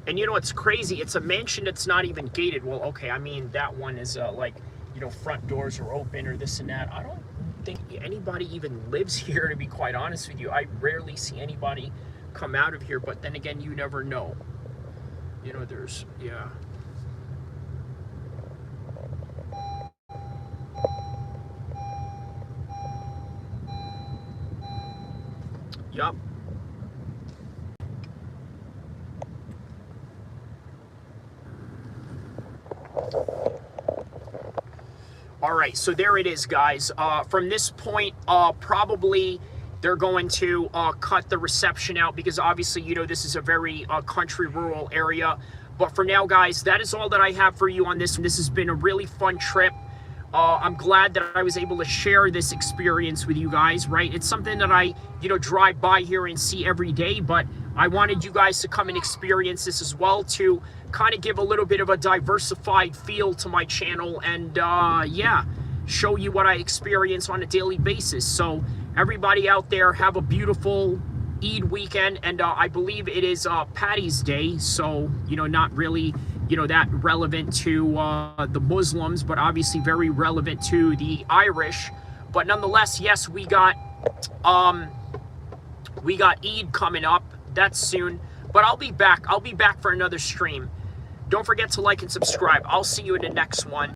And you know what's crazy? It's a mansion that's not even gated. Well, okay, I mean, that one is like, you know, front doors are open or this and that. I don't think anybody even lives here, to be quite honest with you. I rarely see anybody come out of here, but then again, you never know. You know, there's, yeah. Yup. All right, so there it is, guys. From this point, probably they're going to cut the reception out because obviously, you know, this is a very country rural area. But for now, guys, that is all that I have for you on this. This has been a really fun trip. I'm glad that I was able to share this experience with you guys, right? It's something that I, you know, drive by here and see every day, but I wanted you guys to come and experience this as well to kind of give a little bit of a diversified feel to my channel. And yeah, show you what I experience on a daily basis. So everybody out there, have a beautiful Eid weekend, and I believe it is Paddy's Day, so, you know, not really, you know, that relevant to the Muslims, but obviously very relevant to the Irish. But nonetheless, yes, we got Eid coming up. That's soon, but I'll be back for another stream. Don't forget to like and subscribe. I'll see you in the next one.